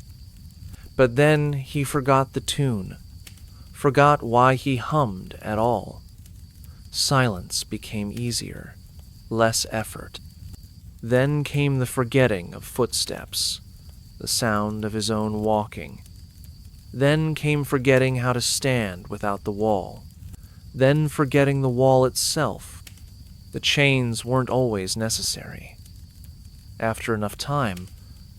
But then he forgot the tune, forgot why he hummed at all. Silence became easier, less effort. Then came the forgetting of footsteps, the sound of his own walking. Then came forgetting how to stand without the wall. Then forgetting the wall itself. The chains weren't always necessary. After enough time,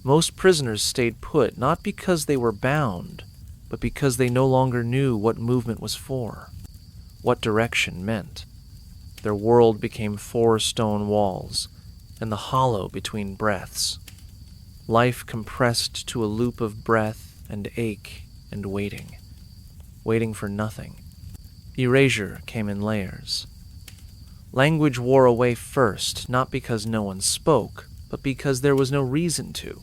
most prisoners stayed put not because they were bound, but because they no longer knew what movement was for, what direction meant. Their world became 4 stone walls, and the hollow between breaths. Life compressed to a loop of breath and ache and waiting for nothing. Erasure came in layers. Language wore away first, not because no one spoke, but because there was no reason to.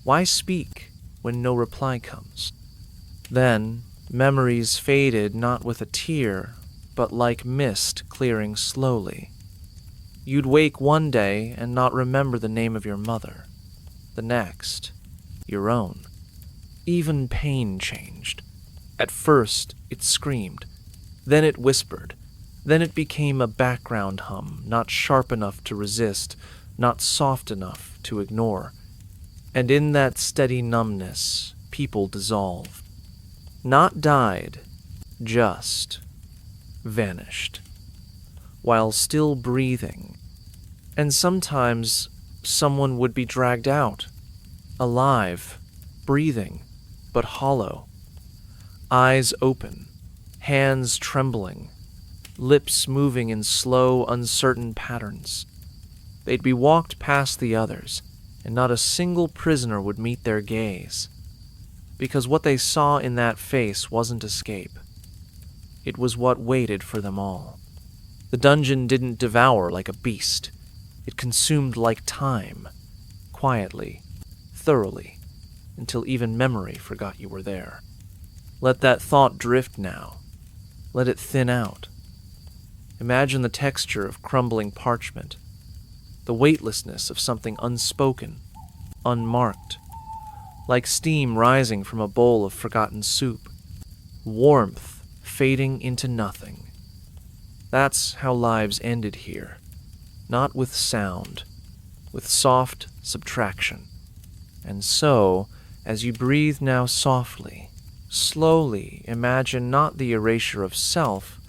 Why speak when no reply comes? Then, memories faded not with a tear, but like mist clearing slowly. You'd wake one day and not remember the name of your mother. The next, your own. Even pain changed. At first, it screamed. Then it whispered. Then it became a background hum, not sharp enough to resist, not soft enough to ignore. And in that steady numbness, people dissolved. Not died, just vanished, while still breathing. And sometimes someone would be dragged out, alive, breathing, but hollow. Eyes open, hands trembling, lips moving in slow, uncertain patterns. They'd be walked past the others, and not a single prisoner would meet their gaze, because what they saw in that face wasn't escape. It was what waited for them all. The dungeon didn't devour like a beast. It consumed like time, quietly, thoroughly, until even memory forgot you were there. Let that thought drift now. Let it thin out. Imagine the texture of crumbling parchment, the weightlessness of something unspoken, unmarked, like steam rising from a bowl of forgotten soup, warmth fading into nothing. That's how lives ended here, not with sound, with soft subtraction. And so, as you breathe now softly, slowly imagine not the erasure of self,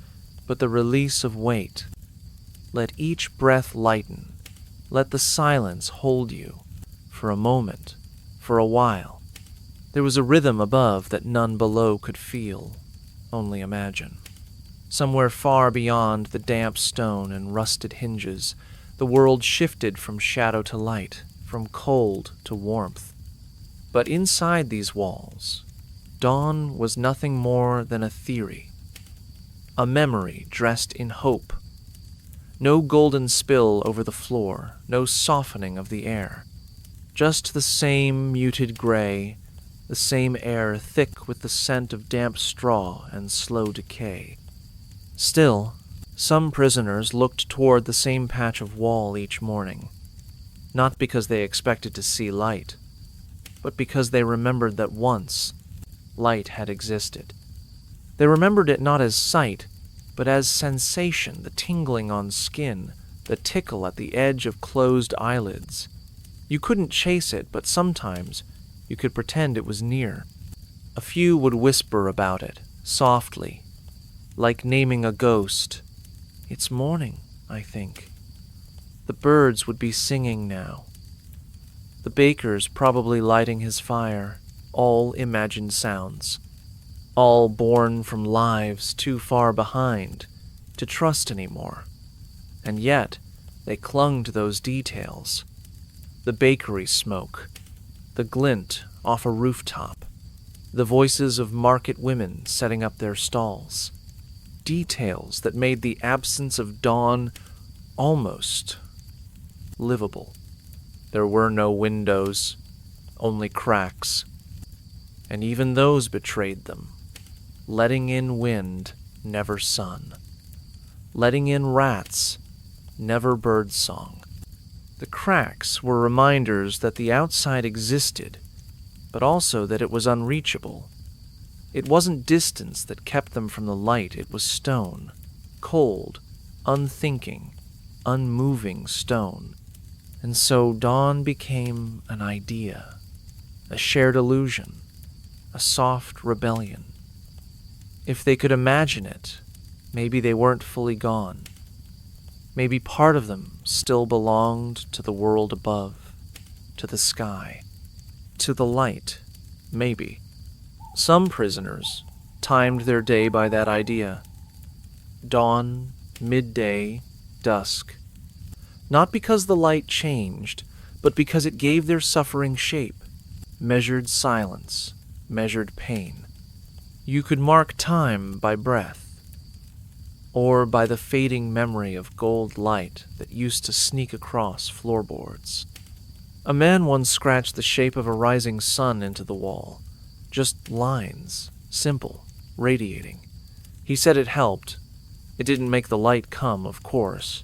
but the release of weight. Let each breath lighten. Let the silence hold you, for a moment, for a while. There was a rhythm above that none below could feel, only imagine. Somewhere far beyond the damp stone and rusted hinges, the world shifted from shadow to light, from cold to warmth. But inside these walls, dawn was nothing more than a theory, a memory dressed in hope. No golden spill over the floor, no softening of the air. Just the same muted gray, the same air thick with the scent of damp straw and slow decay. Still, some prisoners looked toward the same patch of wall each morning, not because they expected to see light, but because they remembered that once light had existed. They remembered it not as sight, but as sensation, the tingling on skin, the tickle at the edge of closed eyelids. You couldn't chase it, but sometimes you could pretend it was near. A few would whisper about it, softly, like naming a ghost. "It's morning, I think." The birds would be singing now. The baker's probably lighting his fire, all imagined sounds, all born from lives too far behind to trust anymore. And yet, they clung to those details. The bakery smoke, the glint off a rooftop, the voices of market women setting up their stalls. Details that made the absence of dawn almost livable. There were no windows, only cracks, and even those betrayed them, letting in wind, never sun, letting in rats, never birdsong. The cracks were reminders that the outside existed, but also that it was unreachable. It wasn't distance that kept them from the light, it was stone, cold, unthinking, unmoving stone. And so dawn became an idea, a shared illusion, a soft rebellion. If they could imagine it, maybe they weren't fully gone. Maybe part of them still belonged to the world above, to the sky, to the light, maybe. Some prisoners timed their day by that idea. Dawn, midday, dusk. Not because the light changed, but because it gave their suffering shape, measured silence, measured pain. You could mark time by breath, or by the fading memory of gold light that used to sneak across floorboards. A man once scratched the shape of a rising sun into the wall. Just lines, simple, radiating. He said it helped. It didn't make the light come, of course,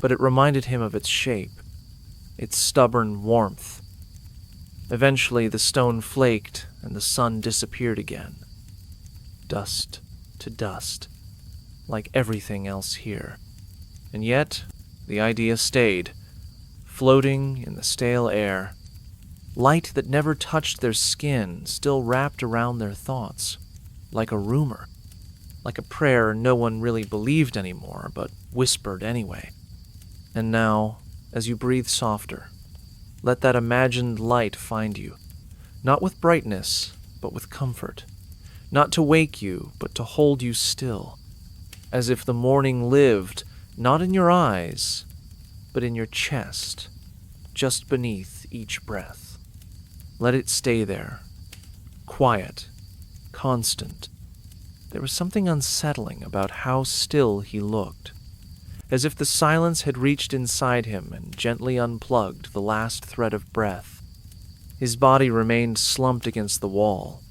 but it reminded him of its shape, its stubborn warmth. Eventually the stone flaked and the sun disappeared again. Dust to dust, like everything else here. And yet, the idea stayed, floating in the stale air. Light that never touched their skin, still wrapped around their thoughts, like a rumor, like a prayer no one really believed anymore, but whispered anyway. And now, as you breathe softer, let that imagined light find you, not with brightness, but with comfort, not to wake you, but to hold you still, as if the morning lived not in your eyes, but in your chest, just beneath each breath. Let it stay there, quiet, constant. There was something unsettling about how still he looked, as if the silence had reached inside him and gently unplugged the last thread of breath. His body remained slumped against the wall,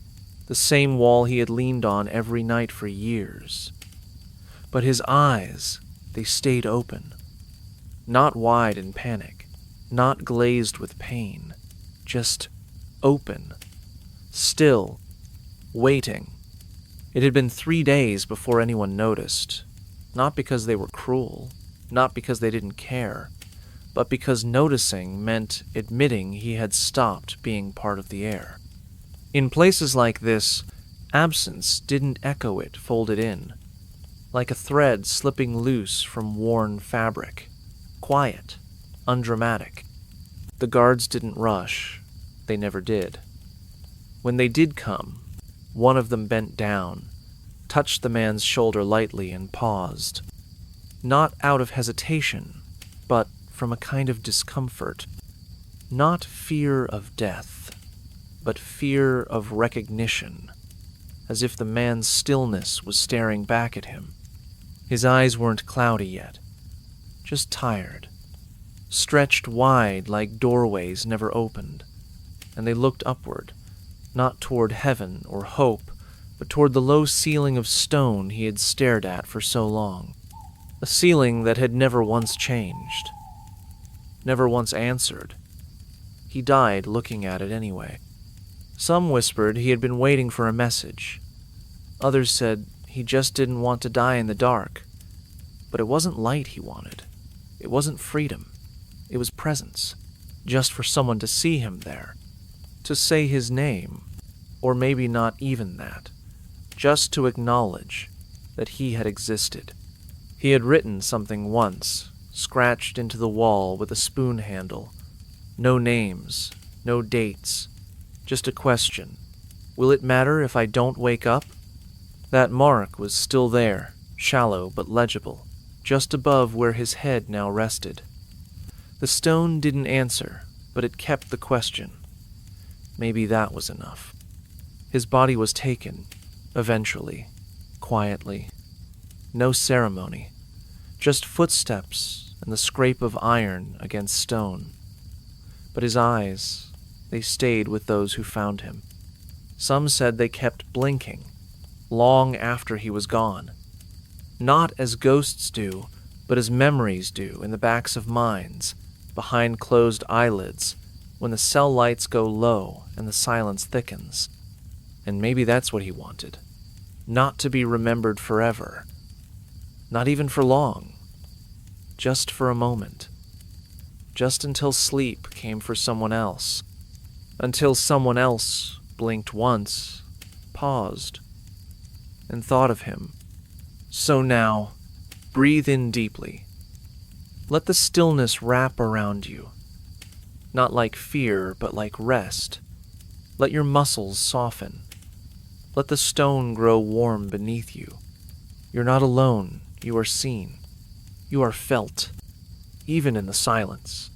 the same wall he had leaned on every night for years. But his eyes, they stayed open, not wide in panic, not glazed with pain, just open, still, waiting. It had been 3 days before anyone noticed, not because they were cruel, not because they didn't care, but because noticing meant admitting he had stopped being part of the air. In places like this, absence didn't echo it folded in, like a thread slipping loose from worn fabric, quiet, undramatic. The guards didn't rush, they never did. When they did come, one of them bent down, touched the man's shoulder lightly and paused, not out of hesitation, but from a kind of discomfort, not fear of death, but fear of recognition, as if the man's stillness was staring back at him. His eyes weren't cloudy yet, just tired, stretched wide like doorways never opened, and they looked upward, not toward heaven or hope, but toward the low ceiling of stone he had stared at for so long, a ceiling that had never once changed, never once answered. He died looking at it anyway. Some whispered he had been waiting for a message. Others said he just didn't want to die in the dark. But it wasn't light he wanted. It wasn't freedom. It was presence. Just for someone to see him there. To say his name. Or maybe not even that. Just to acknowledge that he had existed. He had written something once, scratched into the wall with a spoon handle. No names, no dates, just a question. Will it matter if I don't wake up? That mark was still there, shallow but legible, just above where his head now rested. The stone didn't answer, but it kept the question. Maybe that was enough. His body was taken, eventually, quietly. No ceremony, just footsteps and the scrape of iron against stone. But his eyes, they stayed with those who found him. Some said they kept blinking, long after he was gone. Not as ghosts do, but as memories do in the backs of minds, behind closed eyelids, when the cell lights go low and the silence thickens. And maybe that's what he wanted. Not to be remembered forever. Not even for long. Just for a moment. Just until sleep came for someone else. Until someone else blinked once, paused, and thought of him. So now, breathe in deeply. Let the stillness wrap around you. Not like fear, but like rest. Let your muscles soften. Let the stone grow warm beneath you. You're not alone. You are seen. You are felt, even in the silence.